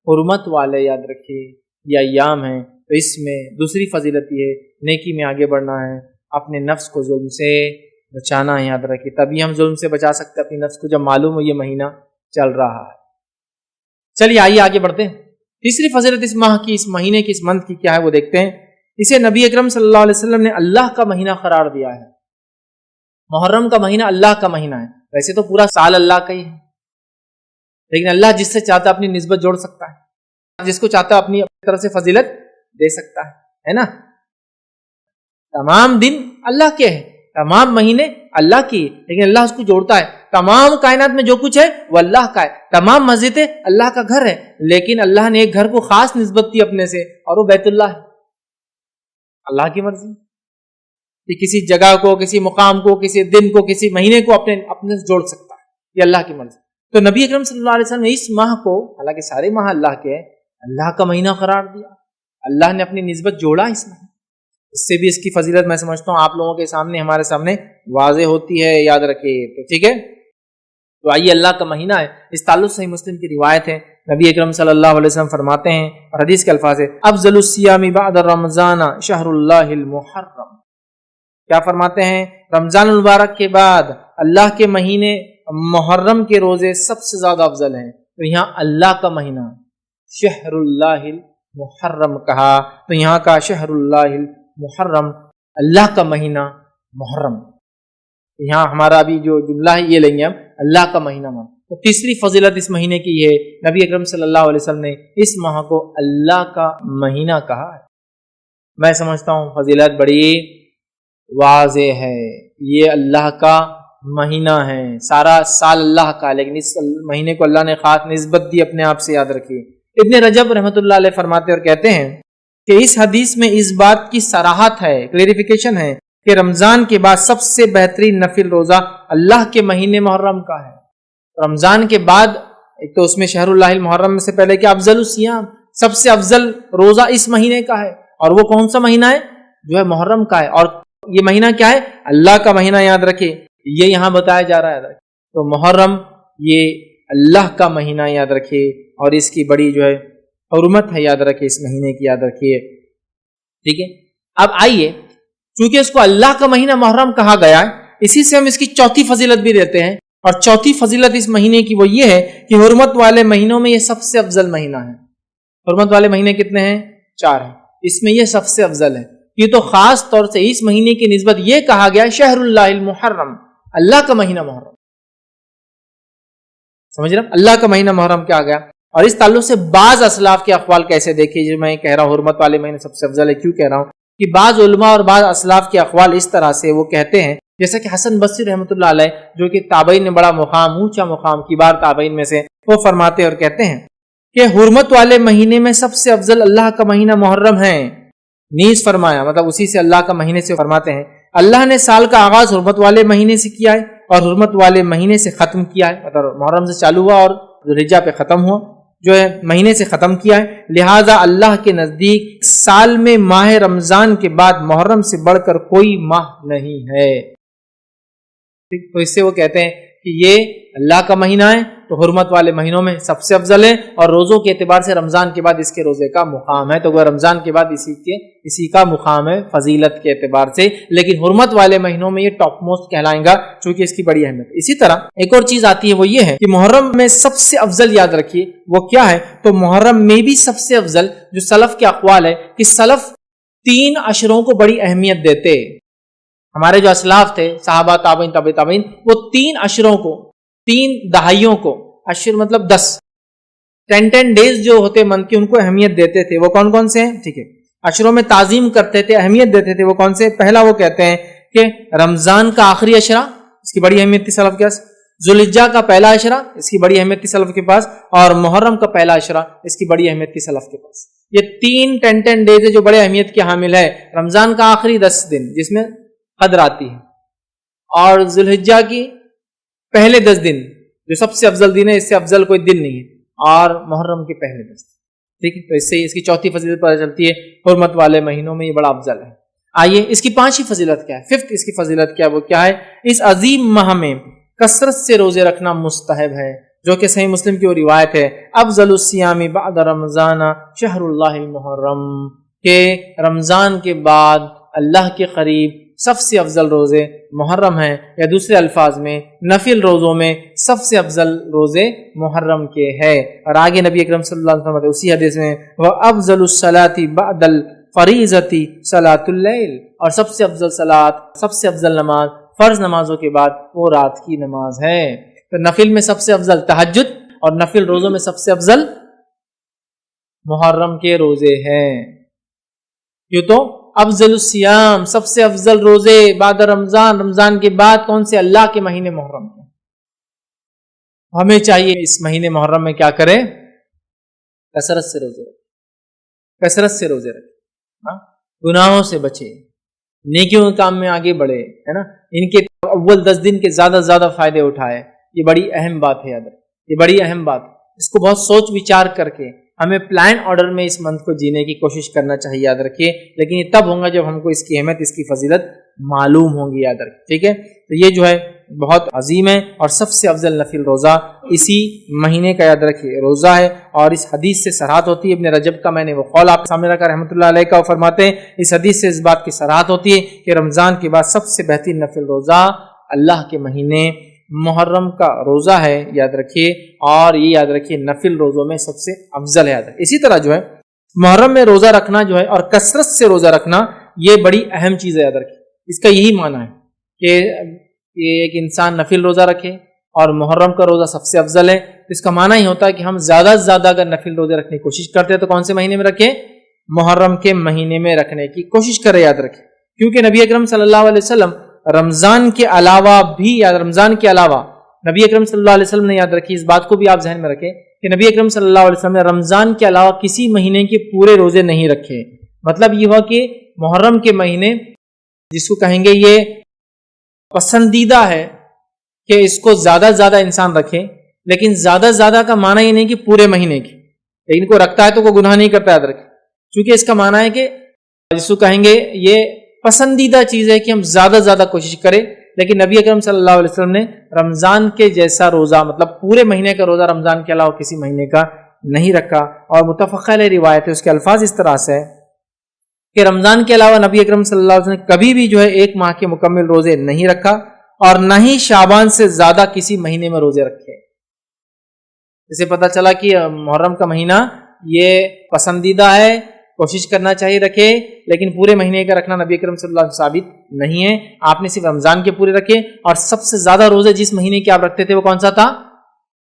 حرمت والے، یاد رکھیے یہ ایام ہیں۔ تو اس میں دوسری فضیلت یہ ہے، نیکی میں آگے بڑھنا ہے، اپنے نفس کو ظلم سے بچانا ہے، یاد رکھیے، تبھی ہم ظلم سے بچا سکتے ہیں اپنی نفس کو جب معلوم ہو یہ مہینہ چل رہا ہے۔ چلیے آئیے آگے بڑھتے ہیں۔ تیسری فضیلت اس ماہ کی، اس مہینے کی، اس منتھ کی کیا ہے وہ دیکھتے ہیں۔ اسے نبی اکرم صلی اللہ علیہ وسلم نے اللہ کا مہینہ قرار دیا ہے۔ محرم کا مہینہ اللہ کا مہینہ ہے، ویسے تو پورا سال اللہ کا ہی ہے، لیکن اللہ جس سے چاہتا اپنی نسبت جوڑ سکتا ہے، جس کو چاہتا اپنی طرف سے فضیلت دے سکتا ہے نا۔ تمام دن اللہ کے ہیں، تمام مہینے اللہ کی، لیکن اللہ اس کو جوڑتا ہے۔ تمام کائنات میں جو کچھ ہے وہ اللہ کا ہے، تمام مسجدیں اللہ کا گھر ہے، لیکن اللہ نے ایک گھر کو خاص نسبت دی اپنے سے، اور وہ بیت اللہ ہے۔ اللہ کی مرضی کہ کسی جگہ کو، کسی مقام کو، کسی دن کو، کسی مہینے کو اپنے سے جوڑ سکتا ہے، یہ اللہ کی مرضی۔ تو نبی اکرم صلی اللہ علیہ وسلم نے اس ماہ کو، حالانکہ سارے ماہ اللہ کے ہیں، اللہ کا مہینہ قرار دیا، اللہ نے اپنی نسبت جوڑا اس میں۔ اس سے بھی اس کی فضیلت میں سمجھتا ہوں آپ لوگوں کے سامنے، ہمارے سامنے واضح ہوتی ہے، یاد رکھیے، تو ٹھیک ہے۔ تو آئیے، اللہ کا مہینہ ہے، اس تعلق صحیح مسلم کی روایت ہے، نبی اکرم صلی اللہ علیہ وسلم فرماتے ہیں، اور حدیث کے الفاظ ہے، افضل الصیام بعد رمضان شہر اللہ المحرم، کیا فرماتے ہیں؟ رمضان المبارک کے بعد اللہ کے مہینے محرم کے روزے سب سے زیادہ افضل ہیں. تو یہاں اللہ کا مہینہ شہر اللہ المحرم کہا، تو یہاں کا شہر اللہ المحرم اللہ کا مہینہ محرم. یہاں ہمارا ابھی جو جملہ ہے یہ لیں گے ہم، اللہ کا مہینہ محرم. تو تیسری فضیلت اس مہینے کی ہے، نبی اکرم صلی اللہ علیہ وسلم نے اس ماہ کو اللہ کا مہینہ کہا ہے. میں سمجھتا ہوں فضیلت بڑی واضح ہے. یہ اللہ کا مہینہ ہے، سارا سال اللہ کا، لیکن اس مہینے کو اللہ نے خاص نسبت دی اپنے آپ سے، یاد رکھیے. ابن رجب رحمۃ اللہ علیہ فرماتے اور کہتے ہیں کہ اس حدیث میں اس بات کی صراحت ہے، کلیریفیکیشن ہے کہ رمضان کے بعد سب سے بہترین نفل روزہ اللہ کے مہینے محرم کا ہے. رمضان کے بعد ایک تو اس میں شہر اللہ المحرم میں سے پہلے کہ افضل الصیام، سب سے افضل روزہ اس مہینے کا ہے. اور وہ کون سا مہینہ ہے؟ جو ہے محرم کا ہے. اور یہ مہینہ کیا ہے؟ اللہ کا مہینہ، یاد رکھے یہ یہاں بتایا جا رہا ہے. تو محرم یہ اللہ کا مہینہ، یاد رکھیے، اور اس کی بڑی جو ہے حرمت ہے، یاد رکھیے اس مہینے کی، یاد رکھیے. ٹھیک ہے، اب آئیے، چونکہ اس کو اللہ کا مہینہ محرم کہا گیا ہے، اسی سے ہم اس کی چوتھی فضیلت بھی دیتے ہیں. اور چوتھی فضیلت اس مہینے کی وہ یہ ہے کہ حرمت والے مہینوں میں یہ سب سے افضل مہینہ ہے. حرمت والے مہینے کتنے ہیں؟ 4 ہیں. اس میں یہ سب سے افضل ہے. یہ تو خاص طور سے اس مہینے کی نسبت یہ کہا گیا شہر اللہ المحرم، اللہ کا مہینہ محرم. سمجھ رہے ہیں؟ اللہ کا مہینہ محرم کیا گیا. اور اس تعلق سے بعض اسلاف کے اقوال کیسے دیکھیے، جو میں کہہ رہا ہوں حرمت والے مہینے سب سے افضل ہے، کیوں کہہ رہا ہوں کہ بعض علماء اور بعض اسلاف کے اقوال اس طرح سے وہ کہتے ہیں، جیسا کہ حسن بصری رحمۃ اللہ علیہ جو کہ تابعین نے بڑا مقام، اونچا مقام، کبار تابعین میں سے، وہ فرماتے اور کہتے ہیں کہ حرمت والے مہینے میں سب سے افضل اللہ کا مہینہ محرم ہے. نیز فرمایا، مطلب اسی سے اللہ کا مہینے سے فرماتے ہیں اللہ نے سال کا آغاز حرمت والے مہینے سے کیا ہے اور حرمت والے مہینے سے ختم کیا ہے. مطلب محرم سے چالو ہوا اور ذوالحجہ پہ ختم ہوا، جو ہے مہینے سے ختم کیا ہے. لہذا اللہ کے نزدیک سال میں ماہ رمضان کے بعد محرم سے بڑھ کر کوئی ماہ نہیں ہے. تو اس سے وہ کہتے ہیں کہ یہ اللہ کا مہینہ ہے تو حرمت والے مہینوں میں سب سے افضل ہے، اور روزوں کے اعتبار سے رمضان کے بعد اس کے روزے کا مقام ہے. تو وہ رمضان کے بعد اسی کا مقام ہے فضیلت کے اعتبار سے، لیکن حرمت والے مہینوں میں یہ ٹاپ موسٹ کہلائیں گا چونکہ اس کی بڑی اہمیت. اسی طرح ایک اور چیز آتی ہے، وہ یہ ہے کہ محرم میں سب سے افضل، یاد رکھیے وہ کیا ہے. تو محرم میں بھی سب سے افضل جو سلف کے اقوال ہے کہ سلف 3 عشروں کو بڑی اہمیت دیتے. ہمارے جو اسلاف تھے صحابہ، تابعین، تبع تابعین، وہ 3 عشروں کو، 3 دہائیوں کو، عشر مطلب 10 ڈیز جو ہوتے منتھ کے، ان کو اہمیت دیتے تھے. وہ کون کون سے ہیں؟ ٹھیک ہے، عشروں میں تعظیم کرتے تھے، اہمیت دیتے تھے. وہ کون سے؟ پہلا وہ کہتے ہیں کہ رمضان کا آخری عشرہ، اس کی بڑی اہمیت تھی سلف کے پاس. ذوالحجہ کا پہلا عشرہ، اس کی بڑی اہمیت تھی سلف کے پاس. اور محرم کا پہلا عشرہ، اس کی بڑی اہمیت تھی سلف کے پاس. یہ 10 ڈیز جو بڑے اہمیت کے حامل ہے. رمضان کا آخری 10 دن جس میں قدر آتی ہے، اور ذوالحجہ کی پہلے 10 دن جو سب سے افضل دن ہے، اس سے افضل کوئی دن نہیں ہے، اور محرم کے پہلے 10 دن. ٹھیک ہے، تو اس سے اس کی چوتھی فضیلت پتہ چلتی ہے، حرمت والے مہینوں میں یہ بڑا افضل ہے. آئیے اس کی 5ویں فضیلت کیا ہے، 5th اس کی فضیلت کیا ہے، وہ کیا ہے؟ اس عظیم ماہ میں کثرت سے روزے رکھنا مستحب ہے، جو کہ صحیح مسلم کی وہ روایت ہے، افضل الصیام بعد رمضان شہر اللہ المحرم، کہ رمضان کے بعد اللہ کے قریب سب سے افضل روزے محرم ہیں، یا دوسرے الفاظ میں نفل روزوں میں سب سے افضل روزے محرم کے ہیں. اور آگے نبی اکرم صلی اللہ علیہ وسلم اسی حدیث میں وَأَفْضَلُ الصَّلَاةِ بَعْدَ الْفَرِيضَةِ صَلَاةُ اللَّيْلِ، اور سب سے افضل صلاۃ، سب سے افضل نماز فرض نمازوں کے بعد وہ رات کی نماز ہے. تو نفل میں سب سے افضل تہجد، اور نفل روزوں میں سب سے افضل محرم کے روزے ہیں. کیوں؟ تو افضل الصیام، سب سے افضل روزے بعد رمضان، رمضان کے بعد کون سے؟ اللہ کے مہینے محرم کے. ہمیں چاہیے اس مہینے محرم میں کیا کریں؟ کثرت سے روزے رکھیں، کثرت سے روزے رکھیں، گناہوں سے بچے، نیکیوں کے کام میں آگے بڑھے، ہے نا. ان کے اول 10 دن کے زیادہ سے زیادہ فائدے اٹھائے. یہ بڑی اہم بات ہے، یاد رکھیں، یہ بڑی اہم بات. اس کو بہت سوچ وچار کر کے ہمیں پلان آرڈر میں اس منتھ کو جینے کی کوشش کرنا چاہیے، یاد رکھیے. لیکن یہ تب ہوگا جب ہم کو اس کی اہمیت، اس کی فضیلت معلوم ہوں گی، یاد رکھیے. ٹھیک ہے، تو یہ جو ہے بہت عظیم ہے، اور سب سے افضل نفل روزہ اسی مہینے کا یاد رکھیے روزہ ہے، اور اس حدیث سے صراحت ہوتی ہے۔ ابن رجب کا میں نے وہ قول آپ سامنے رکھا رحمۃ اللہ علیہ کا، وہ فرماتے ہیں اس حدیث سے اس بات کی صراحت ہوتی ہے کہ رمضان کے بعد سب سے بہترین نفل روزہ اللہ کے مہینے محرم کا روزہ ہے، یاد رکھیے، اور یہ یاد رکھیے نفل روزوں میں سب سے افضل ہے، یاد رکھیے۔ اسی طرح جو ہے محرم میں روزہ رکھنا جو ہے اور کثرت سے روزہ رکھنا یہ بڑی اہم چیز ہے، یاد رکھیے۔ اس کا یہی معنی ہے کہ ایک انسان نفل روزہ رکھے اور محرم کا روزہ سب سے افضل ہے، اس کا معنی ہی ہوتا ہے کہ ہم زیادہ سے زیادہ اگر نفل روزے رکھنے کی کوشش کرتے ہیں تو کون سے مہینے میں رکھیں؟ محرم کے مہینے میں رکھنے کی کوشش کریں، یاد رکھیں، کیونکہ نبی اکرم صلی اللہ علیہ وسلم رمضان کے علاوہ بھی رمضان کے علاوہ نبی اکرم صلی اللہ علیہ وسلم نے، یاد رکھیے اس بات کو بھی آپ ذہن میں رکھیں کہ نبی اکرم صلی اللہ علیہ وسلم نے رمضان کے علاوہ کسی مہینے کے پورے روزے نہیں رکھے۔ مطلب یہ ہوا کہ محرم کے مہینے جس کو کہیں گے یہ پسندیدہ ہے کہ اس کو زیادہ سے زیادہ انسان رکھے، لیکن زیادہ سے زیادہ کا معنی یہ نہیں کہ پورے مہینے کی، لیکن کو رکھتا ہے تو کوئی گناہ نہیں کرتا، یاد رکھے، چونکہ اس کا معنی ہے کہ جس کو کہیں گے یہ پسندیدہ چیز ہے کہ ہم زیادہ سے زیادہ کوشش کریں، لیکن نبی اکرم صلی اللہ علیہ وسلم نے رمضان کے جیسا روزہ مطلب پورے مہینے کا روزہ رمضان کے علاوہ کسی مہینے کا نہیں رکھا۔ اور متفق علیہ روایت ہے، اس کے الفاظ اس طرح سے ہے کہ رمضان کے علاوہ نبی اکرم صلی اللہ علیہ وسلم نے کبھی بھی جو ہے ایک ماہ کے مکمل روزے نہیں رکھا، اور نہ ہی شعبان سے زیادہ کسی مہینے میں روزے رکھے۔ اسے پتہ چلا کہ محرم کا مہینہ یہ پسندیدہ ہے، کوشش کرنا چاہیے رکھے، لیکن پورے مہینے کا رکھنا نبی اکرم صلی اللہ علیہ وسلم ثابت نہیں ہے، آپ نے صرف رمضان کے پورے رکھے، اور سب سے زیادہ روزے جس مہینے کے آپ رکھتے تھے وہ کون سا تھا؟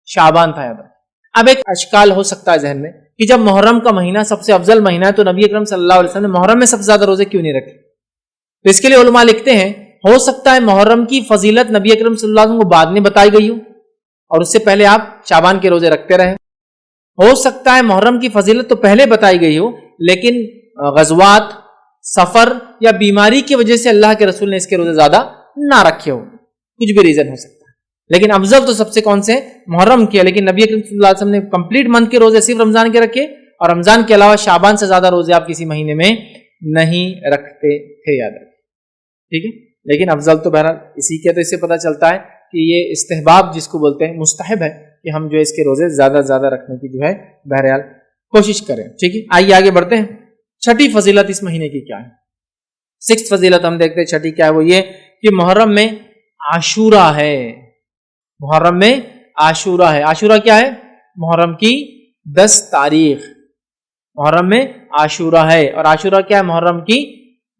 شعبان تھا، یاد رکھیں۔ اب ایک اشکال ہو سکتا ہے ذہن میں کہ جب محرم کا مہینہ سب سے افضل مہینہ ہے تو نبی اکرم صلی اللہ علیہ وسلم نے محرم میں سب سے زیادہ روزے کیوں نہیں رکھے؟ تو اس کے لیے علماء لکھتے ہیں ہو سکتا ہے محرم کی فضیلت نبی اکرم صلی اللہ علیہ وسلم کو بعد میں بتائی گئی ہو اور اس سے پہلے آپ شعبان کے روزے رکھتے رہے۔ ہو سکتا ہے محرم کی فضیلت تو پہلے بتائی گئی ہو، لیکن غزوات، سفر یا بیماری کی وجہ سے اللہ کے رسول نے اس کے روزے زیادہ نہ رکھے ہو، کچھ بھی ریزن ہو سکتا ہے، لیکن افضل تو سب سے کون سے؟ محرم کے۔ لیکن نبی اکرم صلی اللہ علیہ وسلم نے کمپلیٹ منتھ کے روزے صرف رمضان کے رکھے، اور رمضان کے علاوہ شعبان سے زیادہ روزے آپ کسی مہینے میں نہیں رکھتے تھے، یاد رکھیں، ٹھیک ہے۔ لیکن افضل تو بہرحال اسی کے، تو اس سے پتہ چلتا ہے کہ یہ استحباب جس کو بولتے ہیں مستحب ہے کہ ہم جو اس کے روزے زیادہ سے زیادہ رکھنے کی جو ہے بہرحال کوشش کریں، ٹھیک ہے۔ آئیے آگے بڑھتے ہیں۔ چھٹی فضیلت اس مہینے کی کیا ہے؟ سکس فضیلت ہم دیکھتے ہیں، چھٹی کیا ہے؟ وہ یہ کہ محرم میں عاشورہ ہے۔ محرم میں عاشورہ ہے۔ عاشورہ کیا ہے؟ محرم کی 10 تاریخ محرم میں عاشورہ ہے، اور عاشورہ کیا ہے؟ محرم کی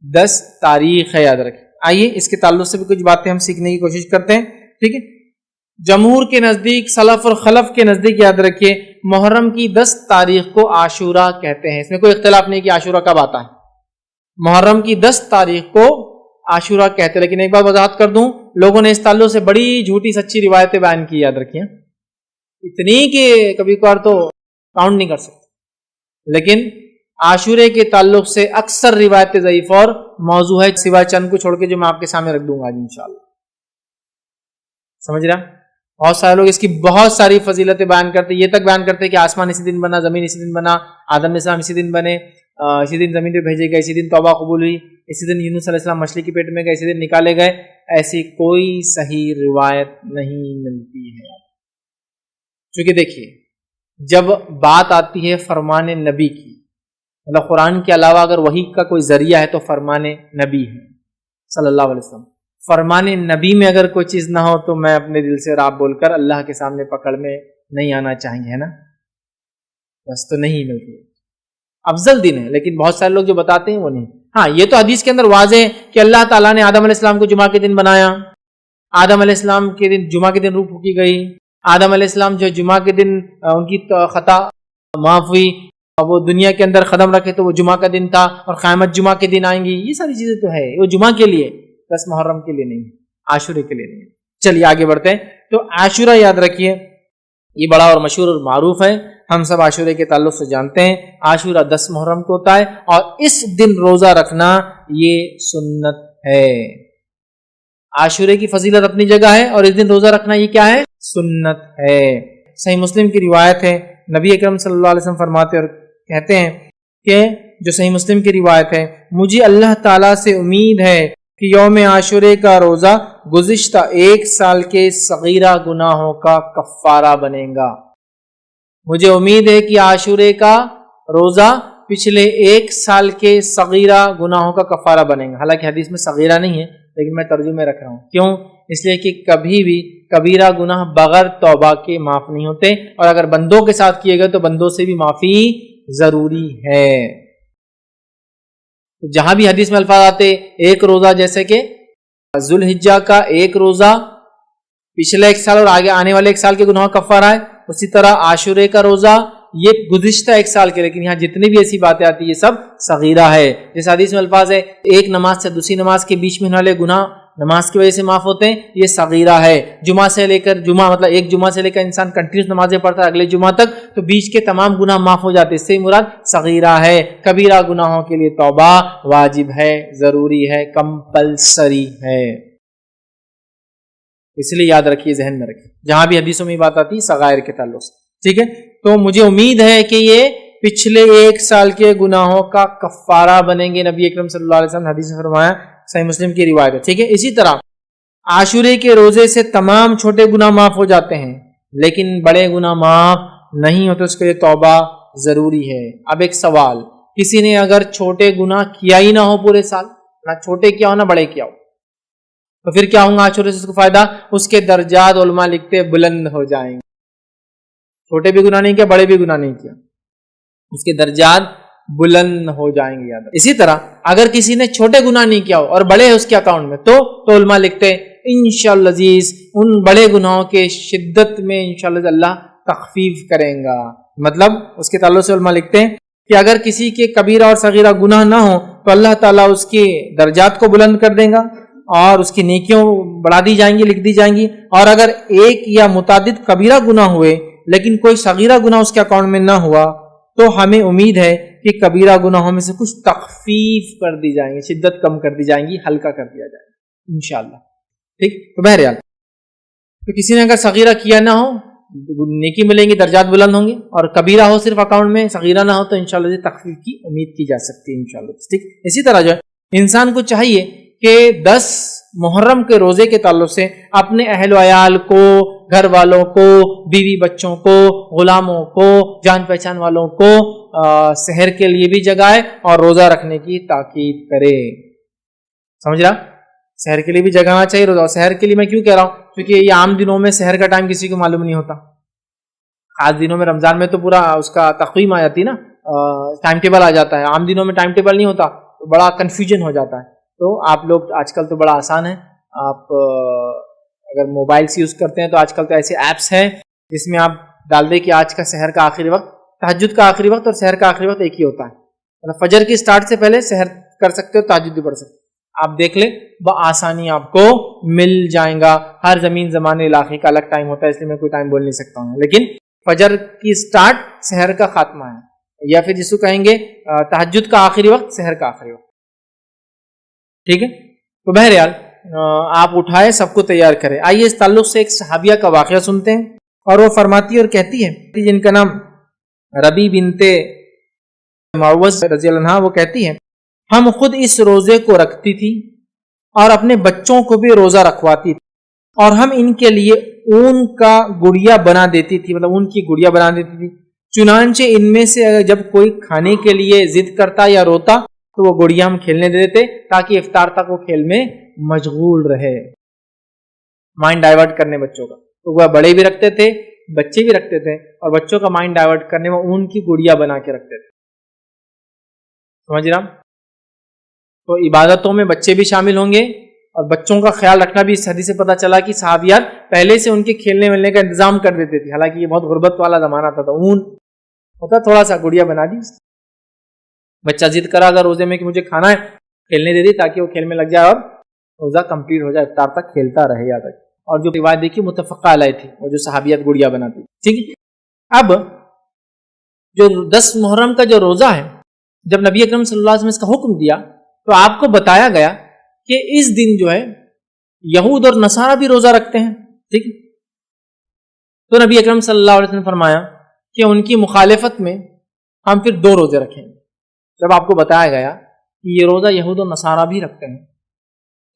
10 تاریخ ہے، یاد رکھیں۔ آئیے اس کے تعلق سے بھی کچھ باتیں ہم سیکھنے کی کوشش کرتے ہیں، ٹھیک ہے۔ جمہور کے نزدیک، سلف اور خلف کے نزدیک یاد رکھیے محرم کی 10 تاریخ کو عاشورہ کہتے ہیں، اس میں کوئی اختلاف نہیں کہ عاشورہ کب آتا ہے۔ محرم کی 10 تاریخ کو عاشورہ کہتے ہیں، لیکن ایک بات وضاحت کر دوں، لوگوں نے اس تعلق سے بڑی جھوٹی سچی روایتیں بیان کی، یاد رکھیے، اتنی کہ کبھی کبھار تو کاؤنٹ نہیں کر سکتے، لیکن عاشورے کے تعلق سے اکثر روایت ضعیف اور موضوع ہے، سوائے چند کو چھوڑ کے جو میں آپ کے سامنے رکھ دوں گا آج انشاءاللہ۔ سمجھ رہا؟ بہت سارے لوگ اس کی بہت ساری فضیلتیں بیان کرتے، یہ تک بیان کرتے کہ آسمان اسی دن بنا، زمین اسی دن بنا، آدم علیہ السلام اسی دن بنے، اسی دن زمین پہ بھیجے گئے، اسی دن توبہ قبول ہوئی، اسی دن یونس علیہ السلام مچھلی کے پیٹ میں گئے، اسی دن نکالے گئے۔ ایسی کوئی صحیح روایت نہیں ملتی ہے، کیونکہ دیکھیے جب بات آتی ہے فرمان نبی کی، مطلب قرآن کے علاوہ اگر وحی کا کوئی ذریعہ ہے تو فرمان نبی ہے صلی اللہ علیہ وسلم۔ فرمان نبی میں اگر کوئی چیز نہ ہو تو میں اپنے دل سے راب بول کر اللہ کے سامنے پکڑ میں نہیں آنا چاہیے، ہے نا، بس تو نہیں ملتی۔ افضل دن ہے، لیکن بہت سارے لوگ جو بتاتے ہیں وہ نہیں۔ ہاں یہ تو حدیث کے اندر واضح ہے کہ اللہ تعالیٰ نے آدم علیہ السلام کو جمعہ کے دن بنایا، آدم علیہ السلام کے دن جمعہ کے دن روح پھونکی گئی، آدم علیہ السلام جو جمعہ کے دن ان کی خطا معاف ہوئی، وہ دنیا کے اندر قدم رکھے تو وہ جمعہ کا دن تھا، اور قیامت جمعہ کے دن آئیں گی۔ یہ ساری چیزیں تو ہے، وہ جمعہ کے لیے، بس محرم کے لیے نہیں، عاشورے کے لیے نہیں۔ چلیے آگے بڑھتے ہیں۔ تو عاشورہ یاد رکھیے یہ بڑا اور مشہور اور معروف ہے، ہم سب عاشورے کے تعلق سے جانتے ہیں۔ عاشورہ 10 محرم کو ہوتا ہے، اور اس دن روزہ رکھنا یہ سنت ہے۔ عاشورے کی فضیلت اپنی جگہ ہے، اور اس دن روزہ رکھنا یہ کیا ہے؟ سنت ہے۔ صحیح مسلم کی روایت ہے، نبی اکرم صلی اللہ علیہ وسلم فرماتے اور کہتے ہیں کہ جو صحیح مسلم کی روایت ہے، مجھے اللہ تعالیٰ سے امید ہے کہ یوم عاشورے کا روزہ گزشتہ 1 سال کے صغیرہ گناہوں کا کفارہ بنے گا۔ مجھے امید ہے کہ عاشورے کا روزہ پچھلے 1 سال کے صغیرہ گناہوں کا کفارہ بنے گا۔ حالانکہ حدیث میں صغیرہ نہیں ہے، لیکن میں ترجمے رکھ رہا ہوں۔ کیوں؟ اس لیے کہ کبھی بھی کبیرہ گناہ بغیر توبہ کے معاف نہیں ہوتے، اور اگر بندوں کے ساتھ کیے گئے تو بندوں سے بھی معافی ضروری ہے۔ جہاں بھی حدیث میں الفاظ آتے ایک روزہ، جیسے کہ ذوالحجہ کا 1 روزہ پچھلے 1 سال اور آگے آنے والے 1 سال کے گناہوں کا کفارہ ہے، اسی طرح عاشورے کا روزہ یہ گزشتہ 1 سال کے، لیکن یہاں جتنی بھی ایسی باتیں آتی یہ سب صغیرہ ہے۔ جس حدیث میں الفاظ ہے ایک نماز سے دوسری نماز کے بیچ میں ہونے والے گناہ نماز کی وجہ سے معاف ہوتے ہیں، یہ صغیرہ ہے۔ جمعہ سے لے کر جمعہ، مطلب ایک جمعہ سے لے کر انسان کنٹینیوس نمازیں پڑھتا ہے اگلے جمعہ تک، تو بیچ کے تمام گناہ معاف ہو جاتے ہیں، اس سے مراد صغیرہ ہے۔ کبیرہ گناہوں کے لیے توبہ واجب ہے، ضروری ہے، کمپلسری ہے۔ اس لیے یاد رکھیے، ذہن میں رکھیے جہاں بھی حدیثوں میں یہ بات آتی ہے صغائر کے تعلق سے، ٹھیک ہے؟ تو مجھے امید ہے کہ یہ پچھلے 1 سال کے گناہوں کا کفارہ بنیں گے۔ نبی اکرم صلی اللہ علیہ وسلم نے حدیث میں فرمایا، صحیح مسلم کی روایت ہے، ٹھیک ہے؟ اسی طرح عاشورے کے روزے سے تمام چھوٹے گناہ معاف ہو جاتے ہیں، لیکن بڑے گناہ معاف نہیں ہوتے، اس کے لیے توبہ ضروری ہے۔ اب ایک سوال، کسی نے اگر چھوٹے گناہ کیا ہی نہ ہو پورے سال، نہ چھوٹے کیا ہو نہ بڑے کیا ہو، تو پھر کیا ہوگا عاشورے سے اس کو فائدہ؟ اس کے درجات علماء لکھتے بلند ہو جائیں گے۔ چھوٹے بھی گناہ نہیں کیا، بڑے بھی گناہ نہیں کیا، اس کے درجات بلند ہو جائیں گے، یاد۔ اسی طرح اگر کسی نے چھوٹے گناہ نہیں کیا ہو اور بڑے ہے اس کے اکاؤنٹ میں، تو علماء لکھتے ہیں انشاءاللہ عزیز ان بڑے گناہوں کے شدت میں انشاءاللہ اللہ تخفیف کریں گا۔ مطلب اس کے تعلق سے علماء لکھتے ہیں کہ اگر کسی کے کبیرہ اور صغیرہ گناہ نہ ہو تو اللہ تعالیٰ اس کے درجات کو بلند کر دے گا اور اس کی نیکیوں بڑھا دی جائیں گی، لکھ دی جائیں گی۔ اور اگر ایک یا متعدد کبیرہ گناہ ہوئے لیکن کوئی صغیرہ گناہ اس کے اکاؤنٹ میں نہ ہوا، تو ہمیں امید ہے کہ کبیرہ گناہوں میں سے کچھ تخفیف کر دی جائیں گی، شدت کم کر دی جائیں گی، ہلکا کر دیا جائے گا انشاءاللہ، ٹھیک؟ تو بہرحال تو کسی نے اگر صغیرہ کیا نہ ہو نیکی ملیں گی، درجات بلند ہوں گے، اور کبیرہ ہو صرف اکاؤنٹ میں، صغیرہ نہ ہو تو انشاءاللہ تخفیف کی امید کی جا سکتی ہے انشاءاللہ، ٹھیک؟ اسی طرح جو ہے انسان کو چاہیے کہ 10 محرم کے روزے کے تعلق سے اپنے اہل و عیال کو، گھر والوں کو، بیوی بچوں کو، غلاموں کو، جان پہچان والوں کو سحر کے لیے بھی جگائے اور روزہ رکھنے کی تاکید کرے۔ سمجھ رہا؟ سحر کے لیے بھی جگانا چاہیے روزہ۔ سحر کے لیے میں کیوں کہہ رہا ہوں؟ کیونکہ یہ عام دنوں میں سحر کا ٹائم کسی کو معلوم نہیں ہوتا، خاص دنوں میں رمضان میں تو پورا اس کا تقویم آ جاتی نا، ٹائم ٹیبل آ جاتا ہے۔ عام دنوں میں ٹائم ٹیبل نہیں ہوتا تو بڑا کنفیوژن ہو جاتا ہے۔ تو آپ لوگ آج کل تو بڑا آسان ہے، آپ اگر موبائلس یوز کرتے ہیں تو آج کل تو ایسے ایپس ہیں جس میں آپ ڈال دیں کہ آج کا سحر کا آخری وقت، تہجد کا آخری وقت اور سحر کا آخری وقت ایک ہی ہوتا ہے، مطلب فجر کی سٹارٹ سے پہلے سحر کر سکتے ہو، تہجد بھی پڑھ سکتے ہو، آپ دیکھ لیں بآسانی آپ کو مل جائیں گا۔ ہر زمین زمانے علاقے کا الگ ٹائم ہوتا ہے، اس لیے میں کوئی ٹائم بول نہیں سکتا ہوں، لیکن فجر کی سٹارٹ سحر کا خاتمہ ہے، یا پھر جس کو کہیں گے تہجد کا آخری وقت، سحر کا آخری وقت، ٹھیک ہے؟ تو بہرحال آپ اٹھائے، سب کو تیار کرے۔ آئیے اس تعلق سے ایک صحابیہ کا واقعہ سنتے ہیں، اور وہ فرماتی اور کہتی ہے، جن کا نام ربی بنت معوذ رضی اللہ عنہ، وہ کہتی ہے ہم خود اس روزے کو رکھتی تھی اور اپنے بچوں کو بھی روزہ رکھواتی تھی، اور ہم ان کے لیے اون کا گڑیا بنا دیتی تھی، مطلب اون کی گڑیا بنا دیتی تھی۔ چنانچہ ان میں سے جب کوئی کھانے کے لیے ضد کرتا یا روتا تو وہ گڑیا ہم کھیلنے دے دیتے تاکہ افطار تک وہ کھیل میں مشغول رہے، مائنڈ ڈائیورٹ کرنے بچوں کا۔ تو وہ بڑے بھی رکھتے تھے، بچے بھی رکھتے تھے، اور بچوں کا مائنڈ ڈائیورٹ کرنے میں اون کی گڑیا بنا کے رکھتے تھے۔ سمجھ رہا؟ تو عبادتوں میں بچے بھی شامل ہوں گے، اور بچوں کا خیال رکھنا بھی اس حدیث سے پتہ چلا کہ صحابیات پہلے سے ان کے کھیلنے ملنے کا انتظام کر دیتے تھے، حالانکہ یہ بہت غربت والا زمانہ تھا، تو اون ہوتا تھوڑا سا گڑیا بنا دی، بچہ ضد کرا اگر روزے میں کہ مجھے کھانا ہے، کھیلنے دے دی تاکہ وہ کھیل میں لگ جائے اور روزہ کمپلیٹ ہو جائے، افطار تک کھیلتا رہے یاد رکھے۔ اور جو روایت دیکھی متفقہ علیہ تھی، وہ جو صحابیات گڑیا بناتی، ٹھیک ہے؟ اب جو 10 محرم کا جو روزہ ہے، جب نبی اکرم صلی اللہ علیہ وسلم نے اس کا حکم دیا تو آپ کو بتایا گیا کہ اس دن جو ہے یہود اور نصارہ بھی روزہ رکھتے ہیں، ٹھیک ہے؟ تو نبی اکرم صلی اللہ علیہ وسلم نے فرمایا کہ ان کی مخالفت میں ہم پھر 2 روزے رکھیں گے۔ جب آپ کو بتایا گیا کہ یہ روزہ یہود اور نصارہ بھی رکھتے ہیں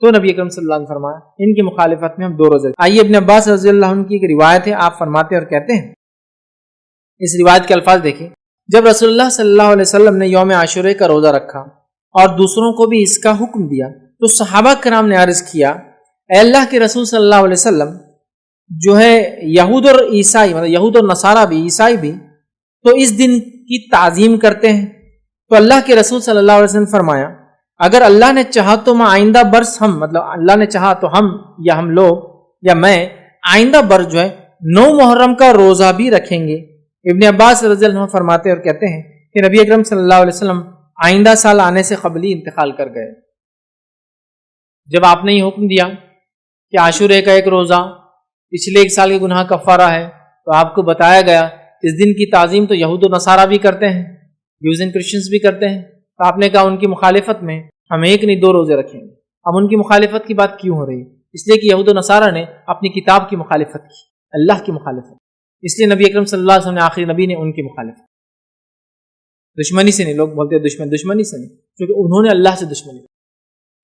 تو نبی اکرم صلی اللہ علیہ وسلم نے فرمایا ان کی مخالفت میں ہم 2 روزے. آئیے ابن عباس رضی اللہ عنہ کی ایک روایت ہے، آپ فرماتے اور کہتے ہیں، اس روایت کے الفاظ دیکھیں، جب رسول اللہ صلی اللہ علیہ وسلم نے یوم عاشورے کا روزہ رکھا اور دوسروں کو بھی اس کا حکم دیا تو صحابہ کرام نے عرض کیا، اے اللہ کے رسول صلی اللہ علیہ وسلم، جو ہے یہود اور عیسائی، مطلب یہود اور نصارہ بھی، عیسائی بھی تو اس دن کی تعظیم کرتے ہیں. تو اللہ کے رسول صلی اللہ علیہ وسلم نے فرمایا، اگر اللہ نے چاہا تو میں آئندہ برس ہم، مطلب اللہ نے چاہا تو ہم لوگ یا میں آئندہ برس جو ہے 9 محرم کا روزہ بھی رکھیں گے. ابن عباس رضی اللہ عنہ فرماتے اور کہتے ہیں کہ نبی اکرم صلی اللہ علیہ وسلم آئندہ سال آنے سے قبل ہی انتقال کر گئے. جب آپ نے یہ حکم دیا کہ عاشورے کا ایک روزہ پچھلے 1 سال کے گناہ کفارہ ہے، تو آپ کو بتایا گیا اس دن کی تعظیم تو یہود و نصارہ بھی کرتے ہیں، جوز اینڈ کرسچنز بھی کرتے ہیں. تو آپ نے کہا ان کی مخالفت میں ہم 1 نہیں 2 روزے رکھیں گے. اب ان کی مخالفت کی بات کیوں ہو رہی ہے؟ اس لیے کہ یہود و نصارہ نے اپنی کتاب کی مخالفت کی، اللہ کی مخالفت. اس لیے نبی اکرم صلی اللہ علیہ وسلم نے آخری نبی نے ان کی مخالفت. دشمنی سے نہیں، لوگ بولتے ہیں دشمنی سے نہیں، کیونکہ انہوں نے اللہ سے دشمنی،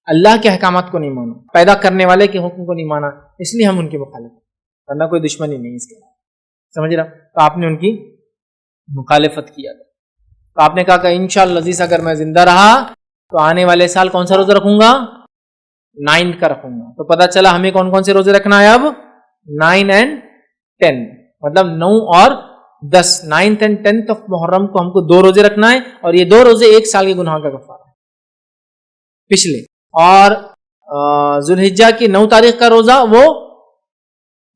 اللہ کے احکامات کو نہیں مانا، پیدا کرنے والے کے حکم کو نہیں مانا، اس لیے ہم ان کی مخالفت، ورنہ کوئی دشمنی نہیں اس کے بعد. سمجھ رہا؟ تو آپ نے ان کی مخالفت کیا. تو آپ نے کہا کہ انشاءاللہ عزیز اگر میں زندہ رہا تو آنے والے سال کون سا روزہ رکھوں گا؟ 9 کا رکھوں گا. تو پتہ چلا ہمیں کون کون سے روزے رکھنا ہے اب؟ 9 اور 10، مطلب 9 اور 10، 9th and 10th of محرم کو ہم کو 2 روزے رکھنا ہے، اور یہ 2 روزے 1 سال کے گناہ کا کفارہ ہے پچھلے. اور ذوالحجہ کی 9 تاریخ کا روزہ وہ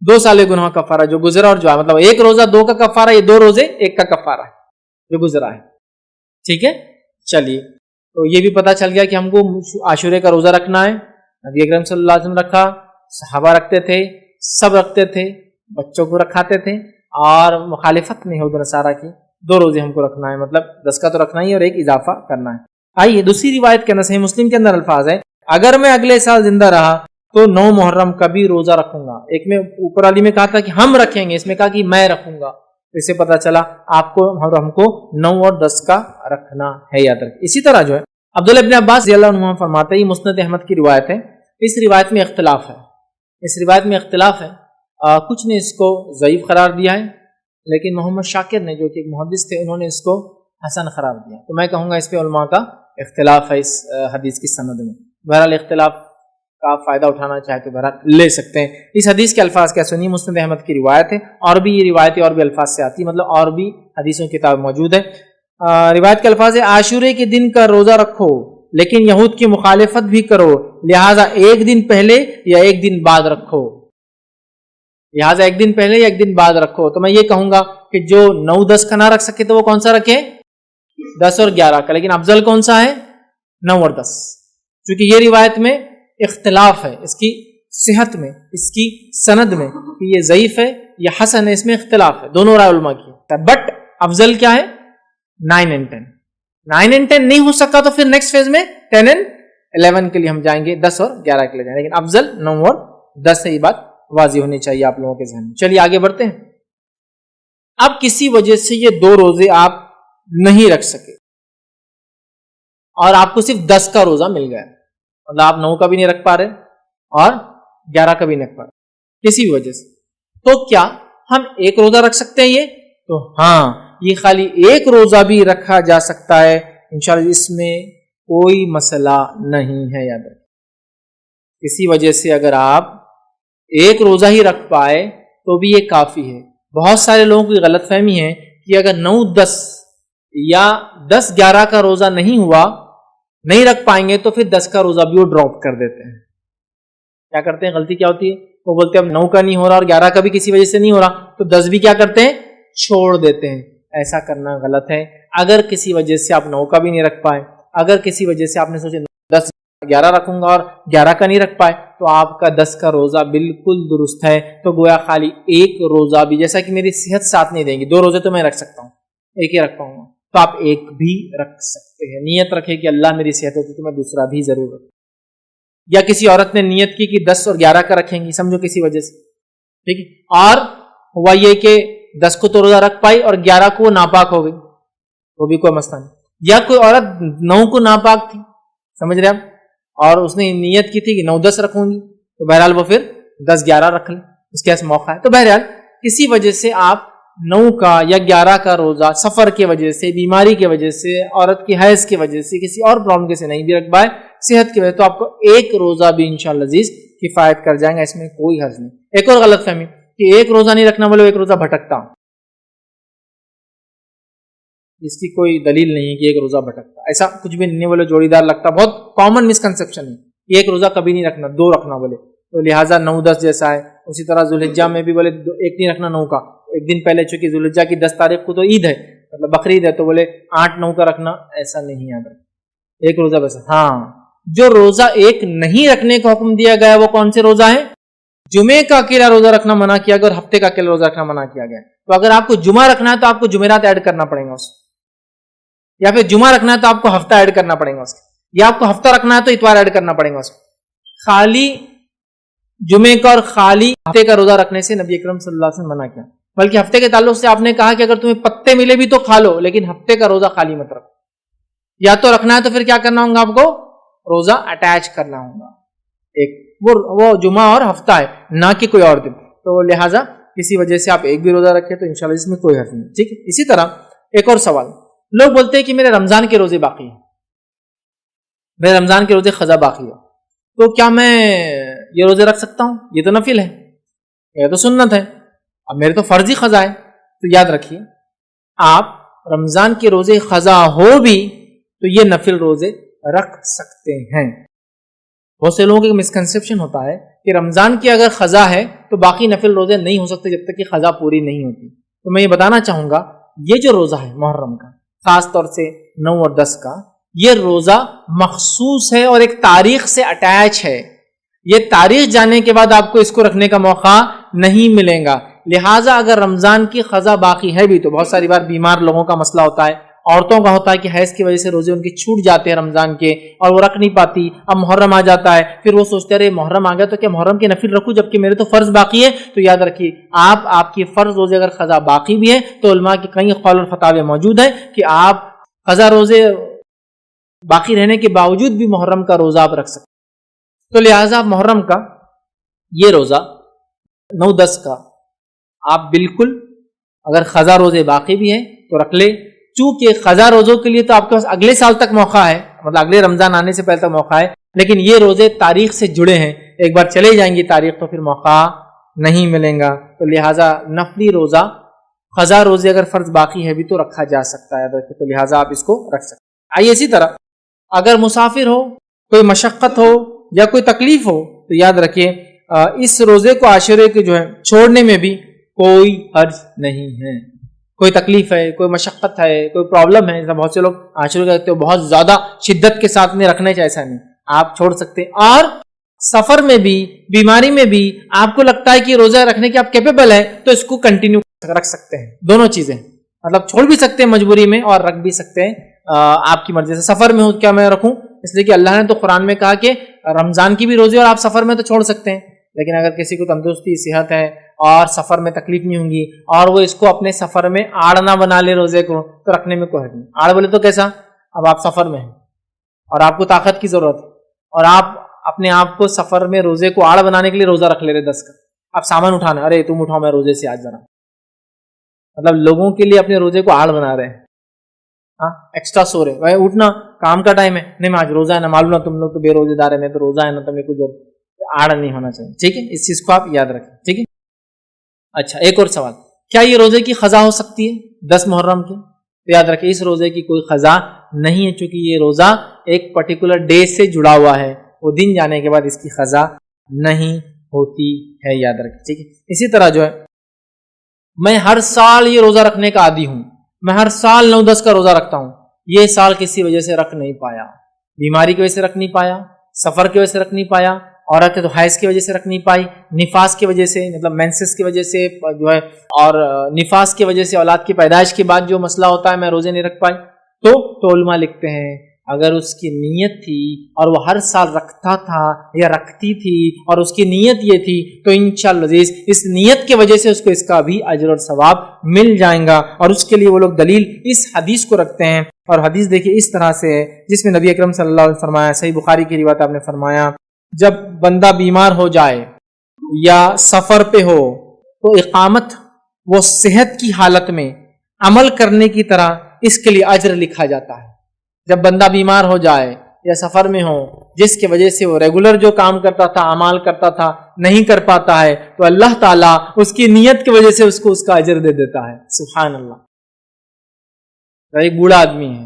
2 سال کے گناہ کا کفارہ جو گزرا، اور جو ہے مطلب 1 روزہ 2 کا کفارہ، یہ 2 روزے 1 کا کفارہ ہے جو گزرا ہے. ٹھیک ہے، چلیے. تو یہ بھی پتہ چل گیا کہ ہم کو عاشورے کا روزہ رکھنا ہے. نبی اکرم صلی اللہ علیہ وسلم رکھا، صحابہ رکھتے تھے، سب رکھتے تھے، بچوں کو رکھاتے تھے، اور مخالفت میں یہود و نصارہ کی 2 روزے ہم کو رکھنا ہے، مطلب 10 کا تو رکھنا ہی اور 1 اضافہ کرنا ہے. آئیے دوسری روایت کے اندر صحیح مسلم کے اندر الفاظ ہے، اگر میں اگلے سال زندہ رہا تو 9 محرم کا بھی روزہ رکھوں گا. ایک میں اوپر والی میں کہا تھا کہ ہم رکھیں گے، اس میں کہا کہ میں رکھوں گا. اس سے پتہ چلا آپ کو اور ہم کو 9 اور 10 کا رکھنا ہے، یاد رکھ. اسی طرح جو ہے عبداللہ ابن عباس رضی اللہ عنہ فرماتے ہیں، مسند احمد کی روایت ہے، اس روایت میں اختلاف ہے. کچھ نے اس کو ضعیف قرار دیا ہے، لیکن محمد شاکر نے جو کہ ایک محدث تھے انہوں نے اس کو حسن قرار دیا. تو میں کہوں گا اس پہ علماء کا اختلاف ہے اس حدیث کی سند میں. بہرحال اختلاف کا آپ فائدہ اٹھانا چاہے تو بہرحال لے سکتے ہیں. اس حدیث کے الفاظ کیا سنی؟ مسند احمد کی روایت ہے، اور بھی یہ روایتیں اور بھی الفاظ سے آتی، مطلب اور بھی حدیثوں کی کتاب موجود ہے. روایت کے الفاظ ہے، عاشورے کے دن کا روزہ رکھو لیکن یہود کی مخالفت بھی کرو، لہٰذا 1 دن پہلے یا 1 دن بعد رکھو. لہٰذا 1 دن پہلے یا 1 دن بعد رکھو. تو میں یہ کہوں گا کہ جو 9-10 کا نہ رکھ سکے تو وہ کون سا رکھے؟ 10 اور 11 کا. لیکن افضل کون سا ہے؟ 9 اور 10. کیونکہ یہ روایت میں اختلاف ہے، اس کی صحت میں، اس کی سند میں، کہ یہ ضعیف ہے یا حسن ہے، اس میں اختلاف ہے، دونوں رائے علماء کی. بٹ افضل کیا ہے؟ 9 اور 10. 9 اور 10 نہیں ہو سکا تو پھر نیکسٹ فیز میں 10 اور 11 کے لیے ہم جائیں گے، 10 اور 11 کے لیے جائیں گے. لیکن افضل 9 اور 10 سے، یہ بات واضح ہونی چاہیے آپ لوگوں کے ذہن میں. چلیے آگے بڑھتے ہیں. اب کسی وجہ سے یہ 2 روزے آپ نہیں رکھ سکے اور آپ کو صرف 10 کا روزہ مل گیا، مطلب آپ 9 کا بھی نہیں رکھ پا رہے اور 11 کا بھی نہیں رکھ پا رہے کسی بھی وجہ سے، تو کیا ہم 1 روزہ رکھ سکتے ہیں؟ یہ تو ہاں، یہ خالی 1 روزہ بھی رکھا جا سکتا ہے انشاءاللہ، اس میں کوئی مسئلہ نہیں ہے. یاد رکھیں، کسی وجہ سے اگر آپ 1 روزہ ہی رکھ پائے تو بھی یہ کافی ہے. بہت سارے لوگوں کی غلط فہمی ہے کہ اگر 9-10 یا 10-11 کا روزہ نہیں ہوا، نہیں رکھ پائیں گے تو پھر 10 کا روزہ بھی وہ ڈراپ کر دیتے ہیں. کیا کرتے ہیں؟ غلطی کیا ہوتی ہے؟ وہ بولتے ہیں اب 9 کا نہیں ہو رہا اور 11 کا بھی کسی وجہ سے نہیں ہو رہا تو 10 بھی کیا کرتے ہیں؟ چھوڑ دیتے ہیں. ایسا کرنا غلط ہے. اگر کسی وجہ سے آپ 9 کا بھی نہیں رکھ پائے، اگر کسی وجہ سے آپ نے سوچے 10-11 رکھوں گا اور 11 کا نہیں رکھ پائے، تو آپ کا 10 کا روزہ بالکل درست ہے. تو گویا خالی 1 روزہ بھی، جیسا کہ میری صحت ساتھ نہیں دیں گی، 2 روزے تو میں رکھ سکتا ہوں، 1 ہی رکھ پاؤں گا، تو آپ 1 بھی رکھ سکتے ہیں. نیت رکھے کہ اللہ میری صحت ہوتی تو میں دوسرا بھی ضرور رکھوں. یا کسی عورت نے نیت کی کہ 10 اور 11 کا رکھیں گی، سمجھو کسی وجہ سے، ٹھیک ہے، اور ہوا یہ کہ 10 کو تو روزہ رکھ پائی اور 11 کو وہ ناپاک ہو گئی، وہ بھی کوئی مسئلہ نہیں. یا کوئی عورت 9 کو ناپاک تھی، سمجھ رہے آپ، اور اس نے نیت کی تھی کہ 9-10 رکھوں گی، تو بہرحال وہ پھر 10-11 رکھ لیں، اس کے پاس موقع ہے۔ تو بہرحال کسی وجہ سے آپ 9 کا یا 11 کا روزہ سفر کی وجہ سے، بیماری کی وجہ سے، عورت کی حیض کی وجہ سے، کسی اور پرابلم کی سے نہیں بھی رکھ پائے، صحت کی وجہ سے، تو آپ کو ایک روزہ بھی انشاءاللہ عزیز کفایت کر جائیں گا، اس میں کوئی حرج نہیں۔ ایک اور غلط فہمی کہ ایک روزہ نہیں رکھنا بولے ایک روزہ بھٹکتا، اس کی کوئی دلیل نہیں ہے کہ ایک روزہ بھٹکتا، ایسا کچھ بھی نہیں بولے جوڑی دار لگتا، بہت کامن مسکنسیپشن ہے کہ ایک روزہ کبھی نہیں رکھنا، 2 رکھنا بولے، تو لہٰذا 9-10 جیسا ہے۔ اسی طرح ذوالحجہ میں بھی بولے ایک نہیں رکھنا 9 کا، ایک دن پہلے، چونکہ ذوالحجہ کی 10 تاریخ کو تو عید ہے، مطلب بقرعید ہے، تو بولے 8-9 کا رکھنا، ایسا نہیں یاد رکھنا، ایک روزہ بس۔ ہاں، جو روزہ ایک نہیں رکھنے کا حکم دیا گیا ہے وہ کون سے روزہ ہے؟ جمعے کا اکیلا روزہ رکھنا منع کیا گیا اور ہفتے کا اکیلا روزہ رکھنا منع کیا گیا۔ تو اگر آپ کو جمعہ رکھنا ہے تو آپ کو جمعرات ایڈ کرنا پڑے گا اس، یا پھر جمعہ رکھنا ہے تو آپ کو ہفتہ ایڈ کرنا پڑے گا اس، یا آپ کو ہفتہ رکھنا ہے تو اتوار ایڈ کرنا پڑے گا اس۔ خالی جمعے کا اور خالی ہفتے کا روزہ رکھنے سے نبی اکرم صلی اللہ علیہ وسلم منع کیا، بلکہ ہفتے کے تعلق سے آپ نے کہا کہ اگر تمہیں پتے ملے بھی تو کھا لو، لیکن ہفتے کا روزہ خالی مت رکھو۔ یا تو رکھنا ہے تو پھر کیا کرنا ہوگا آپ کو؟ روزہ اٹیچ کرنا ہوگا، ایک وہ جمعہ اور ہفتہ ہے، نہ کہ کوئی اور دن، تو لہٰذا کسی وجہ سے آپ ایک بھی روزہ رکھیں تو انشاءاللہ اس میں کوئی حرج نہیں، ٹھیک ہے۔ اسی طرح ایک اور سوال، لوگ بولتے ہیں کہ میرے رمضان کے روزے باقی ہیں، میرے رمضان کے روزے قضا باقی ہے، تو کیا میں یہ روزے رکھ سکتا ہوں؟ یہ تو نفل ہے، یہ تو سنت ہے، اب میرے تو فرض ہی قضا ہے۔ تو یاد رکھیے، آپ رمضان کے روزے قضا ہو بھی تو یہ نفل روزے رکھ سکتے ہیں۔ بہت سے لوگوں کا مسکنسیپشن ہوتا ہے کہ رمضان کی اگر قضا ہے تو باقی نفل روزے نہیں ہو سکتے جب تک کہ قضا پوری نہیں ہوتی۔ تو میں یہ بتانا چاہوں گا، یہ جو روزہ ہے محرم کا، خاص طور سے 9 اور 10 کا، یہ روزہ مخصوص ہے اور ایک تاریخ سے اٹیچ ہے، یہ تاریخ جاننے کے بعد آپ کو اس کو رکھنے کا موقع نہیں ملے گا۔ لہٰذا اگر رمضان کی قضا باقی ہے بھی، تو بہت ساری بار بیمار لوگوں کا مسئلہ ہوتا ہے، عورتوں کا ہوتا ہے کہ حیض کی وجہ سے روزے ان کے چھوٹ جاتے ہیں رمضان کے اور وہ رکھ نہیں پاتی، اب محرم آ جاتا ہے، پھر وہ سوچتے رہے محرم آ گیا تو کیا محرم کے نفل رکھوں جبکہ میرے تو فرض باقی ہے۔ تو یاد رکھیے، آپ کی فرض روزے اگر قضا باقی بھی ہے تو علماء کی کئی قول اور فتاوی موجود ہیں کہ آپ قضا روزے باقی رہنے کے باوجود بھی محرم کا روزہ آپ رکھ سکتے۔ تو لہٰذا محرم کا یہ روزہ 9-10 کا آپ بالکل، اگر قضا روزے باقی بھی ہیں تو رکھ لے، چونکہ قضا روزوں کے لیے تو آپ کے پاس اگلے سال تک موقع ہے، مطلب اگلے رمضان آنے سے پہلے تک موقع ہے، لیکن یہ روزے تاریخ سے جڑے ہیں، ایک بار چلے جائیں گی تاریخ تو پھر موقع نہیں ملیں گا۔ تو لہٰذا نفلی روزہ، قضا روزے اگر فرض باقی ہے بھی تو رکھا جا سکتا ہے، تو لہٰذا آپ اس کو رکھ سکتے ہیں۔ آئیے اسی طرح اگر مسافر ہو، کوئی مشقت ہو یا کوئی تکلیف ہو تو یاد رکھیے اس روزے کو عاشورے کے جو ہے چھوڑنے میں بھی کوئی حرج نہیں ہے۔ کوئی تکلیف ہے، کوئی مشقت ہے، کوئی پرابلم ہے، بہت سے لوگ عاشورے کرتے ہو بہت زیادہ شدت کے ساتھ میں رکھنے چاہے، ایسا نہیں، آپ چھوڑ سکتے۔ اور سفر میں بھی، بیماری میں بھی آپ کو لگتا ہے کہ روزہ رکھنے کے آپ کیپیبل ہے تو اس کو کنٹینیو رکھ سکتے ہیں، دونوں چیزیں، مطلب چھوڑ بھی سکتے ہیں مجبوری میں اور رکھ بھی سکتے ہیں آپ کی مرضی سے۔ سفر میں ہو کیا میں رکھوں؟ اس لیے کہ اللہ نے تو قرآن میں کہا کہ رمضان کی بھی روزے اور آپ سفر میں تو چھوڑ سکتے ہیں، لیکن اگر کسی کو تندرستی، صحت ہے اور سفر میں تکلیف نہیں ہوں گی اور وہ اس کو اپنے سفر میں آڑ نہ بنا لے روزے کو، تو رکھنے میں کوئی حرج نہیں۔ آڑ بولے تو کیسا؟ اب آپ سفر میں ہیں اور آپ کو طاقت کی ضرورت ہے اور آپ اپنے آپ کو سفر میں روزے کو آڑ بنانے کے لیے روزہ رکھ لے رہے 10 کا، آپ سامان اٹھانا، ارے تم اٹھاؤ میں روزے سے آج ذرا، مطلب لوگوں کے لیے اپنے روزے کو آڑ بنا رہے ہیں، ہاں ایکسٹرا سو رہے، بھائی اٹھنا کام کا ٹائم ہے، نہیں میں آج روزہ ہے نا، معلوم نا تم لوگ تو بے روزے دار ہے، میں تو روزہ ہے نا، تمہیں کوئی آڑ نہیں ہونا چاہیے، ٹھیک ہے، اس چیز کو آپ یاد رکھیں، ٹھیک ہے۔ اچھا ایک اور سوال، کیا یہ روزے کی قضا ہو سکتی ہے 10 محرم کی؟ تو یاد رکھیں اس روزے کی کوئی قضا نہیں ہے، چونکہ یہ روزہ ایک پرٹیکولر ڈے سے جڑا ہوا ہے، وہ دن جانے کے بعد اس کی قضا نہیں ہوتی ہے، یاد رکھیں، ٹھیک ہے۔ اسی طرح جو ہے میں ہر سال یہ روزہ رکھنے کا عادی ہوں، میں ہر سال 9-10 کا روزہ رکھتا ہوں، یہ سال کسی وجہ سے رکھ نہیں پایا، بیماری کی وجہ سے رکھ نہیں پایا، سفر کی وجہ سے رکھ نہیں پایا، عورت ہے تو حیض کی وجہ سے رکھ نہیں پائی، نفاس کی وجہ سے، مطلب مینسس کی وجہ سے جو ہے، اور نفاس کی وجہ سے اولاد کی پیدائش کے بعد جو مسئلہ ہوتا ہے میں روزے نہیں رکھ پائی، تو علماء لکھتے ہیں اگر اس کی نیت تھی اور وہ ہر سال رکھتا تھا یا رکھتی تھی اور اس کی نیت یہ تھی تو انشاءاللہ عزیز اس نیت کی وجہ سے اس کو اس کا بھی اجر اور ثواب مل جائیں گا. اور اس کے لیے وہ لوگ دلیل اس حدیث کو رکھتے ہیں. اور حدیث دیکھیے اس طرح سے ہے جس میں نبی اکرم صلی اللہ علیہ وسلم فرمایا, صحیح بخاری کی روایت آپ نے فرمایا, جب بندہ بیمار ہو جائے یا سفر پہ ہو تو اقامت وہ صحت کی حالت میں عمل کرنے کی طرح اس کے لیے اجر لکھا جاتا ہے. جب بندہ بیمار ہو جائے یا سفر میں ہو جس کی وجہ سے وہ ریگولر جو کام کرتا تھا اعمال کرتا تھا نہیں کر پاتا ہے تو اللہ تعالیٰ اس کی نیت کی وجہ سے اس کو اس کا اجر دے دیتا ہے. سبحان اللہ. ایک بوڑھا آدمی ہے,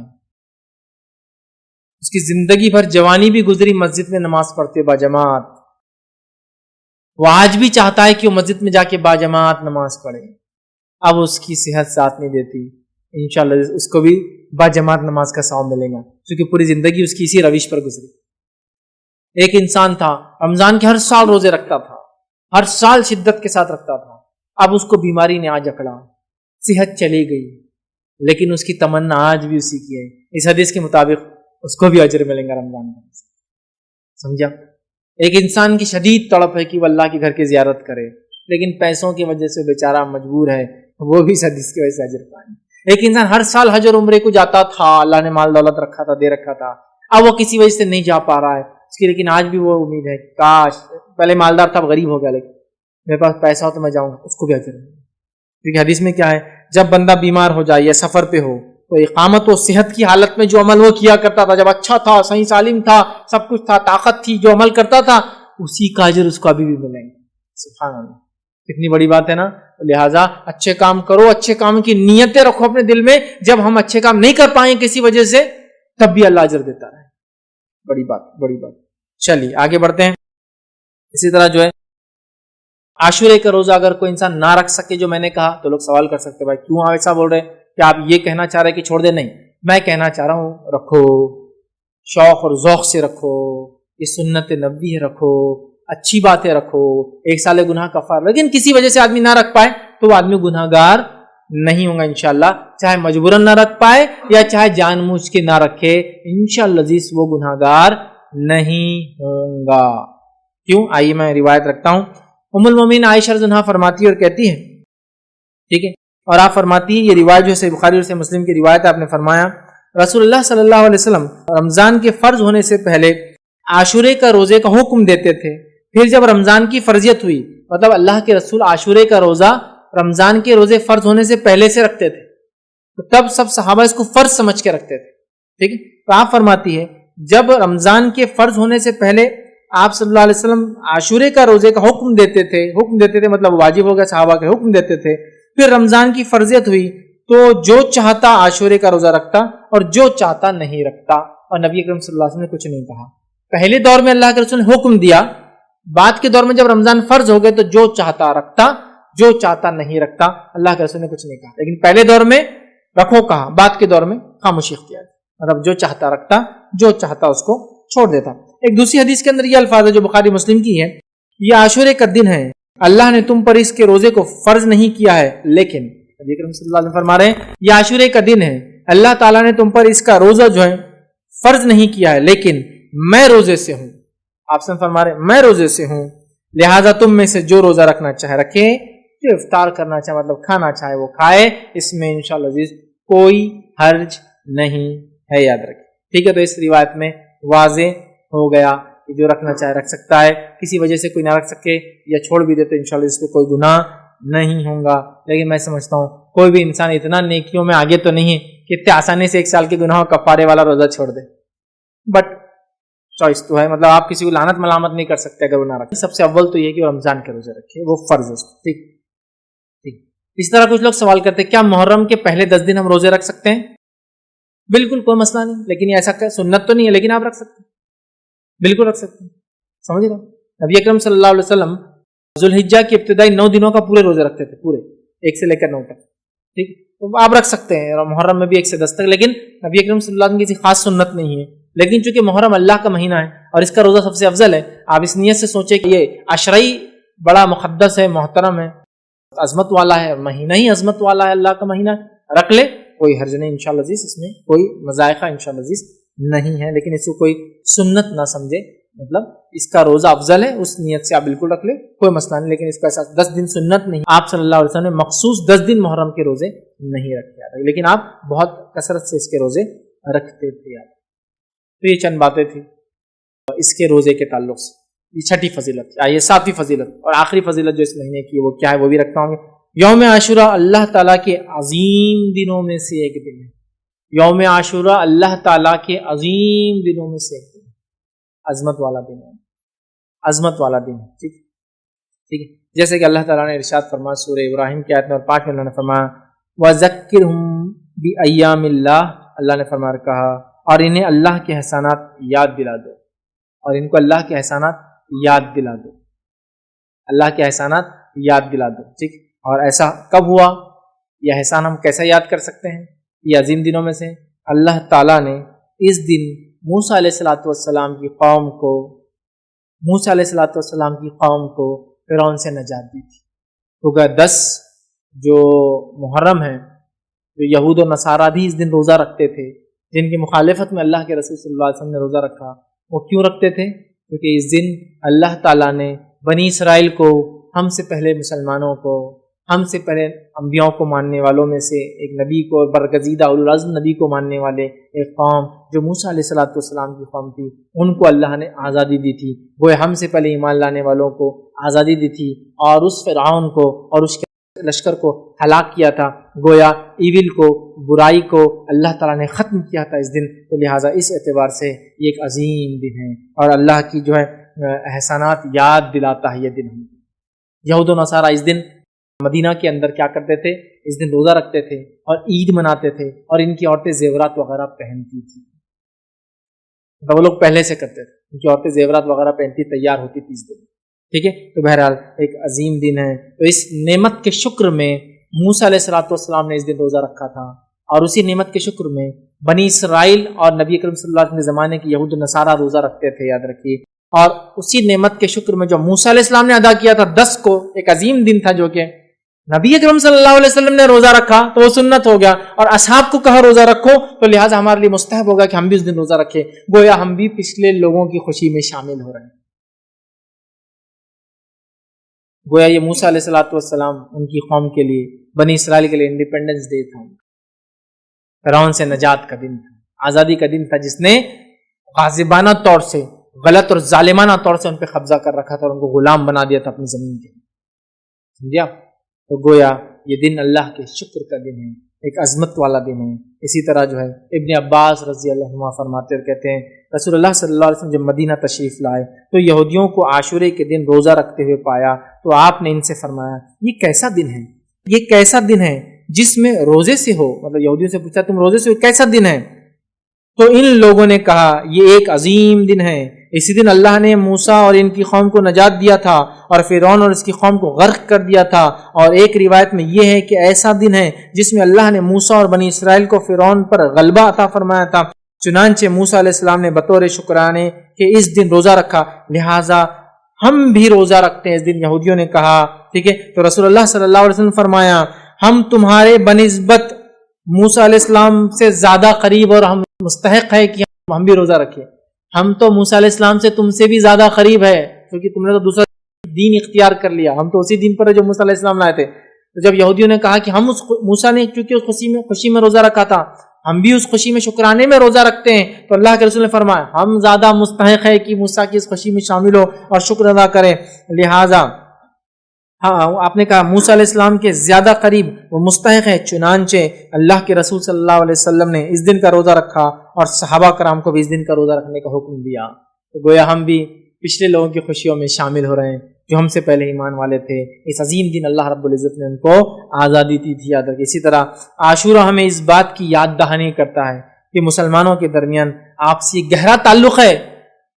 اس کی زندگی بھر جوانی بھی گزری مسجد میں نماز پڑھتے باجماعت, وہ آج بھی چاہتا ہے کہ وہ مسجد میں جا کے باجماعت نماز پڑھے. اب اس کی صحت ساتھ نہیں دیتی, انشاءاللہ اس کو بھی باجماعت نماز کا ثواب ملے گا کیونکہ پوری زندگی اس کی اسی روش پر گزری. ایک انسان تھا رمضان کے ہر سال روزے رکھتا تھا, ہر سال شدت کے ساتھ رکھتا تھا. اب اس کو بیماری نے آج جکڑا, صحت چلی گئی, لیکن اس کی تمنا آج بھی اسی کی ہے. اس حدیث کے مطابق اس کو بھی اجر ملیں گا رمضان میں. سمجھا؟ ایک انسان کی شدید تڑپ ہے کہ وہ اللہ کے گھر کی زیارت کرے, لیکن پیسوں کی وجہ سے بیچارہ مجبور ہے, وہ بھی اس حدیث کی وجہ سے اجر پائیں. ایک انسان ہر سال حج اور عمرے کو جاتا تھا, اللہ نے مال دولت رکھا تھا, دے رکھا تھا, اب وہ کسی وجہ سے نہیں جا پا رہا ہے اس کی, لیکن آج بھی وہ امید ہے کاش پہلے مالدار تھا غریب ہو گیا لیکن میرے پاس پیسہ ہو تو میں جاؤں گا, اس کو بھی اجر ملے گا. کیونکہ حدیث میں کیا ہے, جب بندہ بیمار ہو جائے یا سفر پہ ہو تو اقامت و صحت کی حالت میں جو عمل وہ کیا کرتا تھا, جب اچھا تھا, صحیح سالم تھا, سب کچھ تھا, طاقت تھی, جو عمل کرتا تھا اسی کا اجر اس کو ابھی بھی ملے گا. سبحان اللہ, کتنی بڑی بات ہے نا. لہٰذا اچھے کام کرو, اچھے کام کی نیتیں رکھو اپنے دل میں, جب ہم اچھے کام نہیں کر پائیں کسی وجہ سے تب بھی اللہ اجر دیتا رہے. بڑی بات, بڑی بات. چلیے آگے بڑھتے ہیں. اسی طرح جو ہے عاشورے کا روزہ اگر کوئی انسان نہ رکھ سکے, جو میں نے کہا, تو لوگ سوال کر سکتے بھائی کیوں ایسا بول رہے ہیں, کہ آپ یہ کہنا چاہ رہے کہ چھوڑ دیں؟ نہیں, میں کہنا چاہ رہا ہوں رکھو, شوق اور ذوق سے رکھو, یہ سنت نبوی ہے, رکھو, اچھی باتیں رکھو, ایک سال گناہ کفار. لیکن کسی وجہ سے آدمی نہ رکھ پائے تو وہ آدمی گناہ گار نہیں ہوگا انشاءاللہ, چاہے مجبوراً نہ رکھ پائے یا چاہے جان بوجھ کے نہ رکھے, انشاءاللہ عزیز وہ گناہ گار نہیں ہوگا. کیوں؟ آئیے میں روایت رکھتا ہوں. ام المومنین عائشہ رضی اللہ عنہا فرماتی ہے اور کہتی ہے, ٹھیک ہے, اور آپ فرماتی ہے, یہ روایت جو ہے بخاری اور صحیح مسلم کی روایت ہے, آپ نے فرمایا رسول اللہ صلی اللہ علیہ وسلم رمضان کے فرض ہونے سے پہلے عاشورے کا روزے کا حکم دیتے تھے. پھر جب رمضان کی فرضیت ہوئی, مطلب اللہ کے رسول عاشورے کا روزہ رمضان کے روزے فرض ہونے سے پہلے سے رکھتے تھے, تو تب سب صحابہ اس کو فرض سمجھ کے رکھتے تھے. ٹھیک ہے, تو آپ فرماتی ہے جب رمضان کے فرض ہونے سے پہلے آپ صلی اللہ علیہ وسلم عاشورے کا روزے کا حکم دیتے تھے مطلب واجب ہو گیا, صحابہ کے حکم دیتے تھے. پھر رمضان کی فرضیت ہوئی تو جو چاہتا عاشورے کا روزہ رکھتا اور جو چاہتا نہیں رکھتا, اور نبی اکرم صلی اللہ علیہ وسلم نے کچھ نہیں کہا. پہلے دور میں اللہ کے رسول نے حکم دیا, بعد کے دور میں جب رمضان فرض ہو گئے تو جو چاہتا رکھتا, جو چاہتا نہیں رکھتا, اللہ کے رسول نے کچھ نہیں کہا. لیکن پہلے دور میں رکھو کہا, بعد کے دور میں خاموشی اختیار, مطلب جو چاہتا رکھتا, جو چاہتا اس کو چھوڑ دیتا. ایک دوسری حدیث کے اندر یہ الفاظ ہے جو بخاری مسلم کی ہے, یہ عاشورے کا دن ہے, اللہ نے تم پر اس کے روزے کو فرض نہیں کیا ہے, لیکن نبی اکرم صلی اللہ علیہ وسلم فرما رہے ہیں یہ عاشورے کا دن ہے, اللہ تعالیٰ نے تم پر اس کا روزہ جو ہے فرض نہیں کیا ہے, لیکن میں روزے سے ہوں. آپ سے فرما رہے ہیں میں روزے سے ہوں, لہٰذا تم میں سے جو روزہ رکھنا چاہے رکھے, جو افطار کرنا چاہے مطلب کھانا چاہے وہ کھائے, اس میں انشاءاللہ عزیز کوئی حرج نہیں ہے, یاد رکھیں. ٹھیک ہے, تو اس روایت میں واضح ہو گیا کہ جو رکھنا چاہے رکھ سکتا ہے, کسی وجہ سے کوئی نہ رکھ سکے یا چھوڑ بھی دے تو انشاءاللہ اس پہ کوئی گناہ نہیں ہوگا. لیکن میں سمجھتا ہوں کوئی بھی انسان اتنا نیکیوں میں آگے تو نہیں ہے کہ اتنے آسانی سے ایک سال کے گناہوں کفارے والا روزہ چھوڑ دے, بٹ چوائس تو ہے, مطلب آپ کسی کو لعنت ملامت نہیں کر سکتے اگر وہ نہ رکھے. سب سے اول تو یہ کہ وہ رمضان کے روزے رکھے, وہ فرض ہے. ٹھیک ٹھیک. اس طرح کچھ لوگ سوال کرتے ہیں کیا محرم کے پہلے 10 دن ہم روزے رکھ سکتے ہیں؟ بالکل کوئی مسئلہ نہیں, لیکن یہ ایسا سنت تو نہیں ہے, لیکن آپ رکھ سکتے ہیں, بالکل رکھ سکتے ہیں. سمجھ رہے, نبی اکرم صلی اللہ علیہ وسلم ذوالحجہ کی ابتدائی 9 دنوں کا پورے روزے رکھتے تھے, پورے 1 سے لے کر 9 تک. ٹھیک, تو آپ رکھ سکتے ہیں, اور محرم میں بھی 1 سے 10 تک, لیکن نبی اکرم صلی اللہ علیہ وسلم کی کسی خاص سنت نہیں ہے. لیکن چونکہ محرم اللہ کا مہینہ ہے اور اس کا روزہ سب سے افضل ہے, آپ اس نیت سے سوچیں کہ یہ عشرئی بڑا مقدس ہے, محترم ہے, عظمت والا ہے, مہینہ ہی عظمت والا ہے, اللہ کا مہینہ, رکھ لے, کوئی حرج نہیں انشاءاللہ عزیز, اس میں کوئی مذائقہ انشاءاللہ عزیز نہیں ہے، لیکن اس کو کوئی سنت نہ سمجھے، مطلب اس کا روزہ افضل ہے، اس نیت سے آپ بالکل رکھ لیں، کوئی مسئلہ نہیں، لیکن اس کا ایسا 10 دن سنت نہیں، آپ صلی اللہ علیہ وسلم نے مخصوص 10 دن محرم کے روزے نہیں رکھے، لیکن آپ بہت کثرت سے اس کے روزے رکھتے تھے۔ تو یہ چند باتیں تھیں اس کے روزے کے تعلق سے۔ یہ چھٹی فضیلت، آئیے ساتویں فضیلت اور آخری فضیلت جو اس مہینے کی وہ کیا ہے وہ بھی رکھتا ہوں۔ یوم عاشورہ اللہ تعالیٰ کے عظیم دنوں میں سے ایک دن ہے۔ یوم عاشورہ اللہ تعالیٰ کے عظیم دنوں میں سے ایک دن، عظمت والا دن ہے، عظمت والا دن ہے، ٹھیک ہے۔ جیسے کہ اللہ تعالیٰ نے ارشاد فرمایا سورہ ابراہیم کی آیت نمبر 5 میں اللہ نے فرمایا وَذَكِّرْهُمْ بِأَيَّامِ اللَّهِ، اللہ نے فرمایا کہا اور انہیں اللہ کے احسانات یاد دلا دو، اور ان کو اللہ کے احسانات یاد دلا دو، اللہ کے احسانات یاد دلا دو، ٹھیک۔ اور ایسا کب ہوا؟ یہ احسان ہم کیسے یاد کر سکتے ہیں؟ یہ عظیم دنوں میں سے اللہ تعالیٰ نے اس دن موسیٰ علیہ السلام کی قوم کو فرعون سے نجات دی تھی۔ تو 10 جو محرم ہے، جو یہود و نصارہ بھی اس دن روزہ رکھتے تھے، جن کی مخالفت میں اللہ کے رسول صلی اللہ علیہ وسلم نے روزہ رکھا، وہ کیوں رکھتے تھے؟ کیونکہ اس دن اللہ تعالیٰ نے بنی اسرائیل کو، ہم سے پہلے مسلمانوں کو، ہم سے پہلے انبیاء کو ماننے والوں میں سے ایک نبی کو، برگزیدہ اولو العزم نبی کو ماننے والے ایک قوم جو موسیٰ علیہ السلام کی قوم تھی، ان کو اللہ نے آزادی دی تھی۔ وہ ہم سے پہلے ایمان لانے والوں کو آزادی دی تھی، اور اس فرعون کو اور اس کے لشکر کو ہلاک کیا تھا، گویا ایول کو، برائی کو اللہ تعالیٰ نے ختم کیا تھا اس دن۔ تو لہٰذا اس اعتبار سے یہ ایک عظیم دن ہے، اور اللہ کی جو ہے احسانات یاد دلاتا ہے یہ دن۔ یہود و نصارہ اس دن مدینہ کے اندر کیا کرتے تھے؟ اس دن روزہ رکھتے تھے اور عید مناتے تھے، اور ان کی عورتیں زیورات وغیرہ پہنتی تھی، تو وہ لوگ پہلے سے کرتے تھے، ان کی عورتیں زیورات وغیرہ پہنتی تیار ہوتی تھی اس دن، ٹھیک ہے۔ تو بہرحال ایک عظیم دن ہے۔ تو اس نعمت کے شکر میں موسیٰ علیہ السلام نے اس دن روزہ رکھا تھا، اور اسی نعمت کے شکر میں بنی اسرائیل اور نبی کریم صلی اللہ علیہ وسلم کے زمانے کے یہود و نصارہ روزہ رکھتے تھے، یاد رکھیے۔ اور اسی نعمت کے شکر میں جو موسیٰ علیہ السلام نے ادا کیا تھا 10 کو، ایک عظیم دن تھا جو کہ نبی اکرم صلی اللہ علیہ وسلم نے روزہ رکھا تو وہ سنت ہو گیا، اور اصحاب کو کہا روزہ رکھو، تو لہٰذا ہمارے لیے مستحب ہوگا کہ ہم بھی اس دن روزہ رکھیں، گویا ہم بھی پچھلے لوگوں کی خوشی میں شامل ہو رہے ہیں۔ گویا یہ موسیٰ علیہ السلام ان کی قوم کے لیے، بنی اسرائیل کے لیے انڈیپینڈنس ڈے تھا، فرعون سے نجات کا دن تھا، آزادی کا دن تھا، جس نے غاصبانہ طور سے، غلط اور ظالمانہ طور سے ان پہ قبضہ کر رکھا تھا اور ان کو غلام بنا دیا تھا اپنی زمین کے، سمجھا؟ تو گویا یہ دن اللہ کے شکر کا دن ہے، ایک عظمت والا دن ہے۔ اسی طرح جو ہے ابن عباس رضی اللہ عنہ فرماتے اور کہتے ہیں رسول اللہ صلی اللہ علیہ وسلم جب مدینہ تشریف لائے تو یہودیوں کو عاشورے کے دن روزہ رکھتے ہوئے پایا، تو آپ نے ان سے فرمایا یہ کیسا دن ہے، یہ کیسا دن ہے جس میں روزے سے ہو، مطلب یہودیوں سے پوچھا تم روزے سے ہو، کیسا دن ہے؟ تو ان لوگوں نے کہا یہ ایک عظیم دن ہے، اسی دن اللہ نے موسیٰ اور ان کی قوم کو نجات دیا تھا، اور فرعون اور اس کی قوم کو غرق کر دیا تھا، اور ایک روایت میں یہ ہے کہ ایسا دن ہے جس میں اللہ نے موسیٰ اور بنی اسرائیل کو فرعون پر غلبہ عطا فرمایا تھا، چنانچہ موسیٰ علیہ السلام نے بطور شکرانے کہ اس دن روزہ رکھا، لہٰذا ہم بھی روزہ رکھتے ہیں اس دن۔ یہودیوں نے کہا ٹھیک ہے، تو رسول اللہ صلی اللہ علیہ وسلم فرمایا ہم تمہارے بنسبت موسیٰ علیہ السلام سے زیادہ قریب اور ہم مستحق ہے کہ ہم بھی روزہ رکھیں، ہم تو موسیٰ علیہ السلام سے تم سے بھی زیادہ قریب ہے، کیونکہ تم نے تو دوسرا دین اختیار کر لیا، ہم تو اسی دین پر جو موسیٰ علیہ السلام لائے تھے۔ تو جب یہودیوں نے کہا کہ ہم اس موسیٰ نے چونکہ اس خوشی میں روزہ رکھا تھا، ہم بھی اس خوشی میں شکرانے میں روزہ رکھتے ہیں، تو اللہ کے رسول نے فرمایا ہم زیادہ مستحق ہے کہ موسیٰ کی اس خوشی میں شامل ہو اور شکر ادا کریں، لہٰذا آپ نے کہا موسیٰ علیہ السلام کے زیادہ قریب وہ مستحق ہے، چنانچہ اللہ کے رسول صلی اللہ علیہ وسلم نے اس دن کا روزہ رکھا اور صحابہ کرام کو بھی اس دن کا روزہ رکھنے کا حکم دیا۔ تو گویا ہم بھی پچھلے لوگوں کی خوشیوں میں شامل ہو رہے ہیں جو ہم سے پہلے ایمان والے تھے۔ اس عظیم دن اللہ رب العزت نے ان کو آزادی دی تھی، یاد رکھیں۔ اسی طرح عاشورہ ہمیں اس بات کی یاد دہانی کرتا ہے کہ مسلمانوں کے درمیان آپسی گہرا تعلق ہے،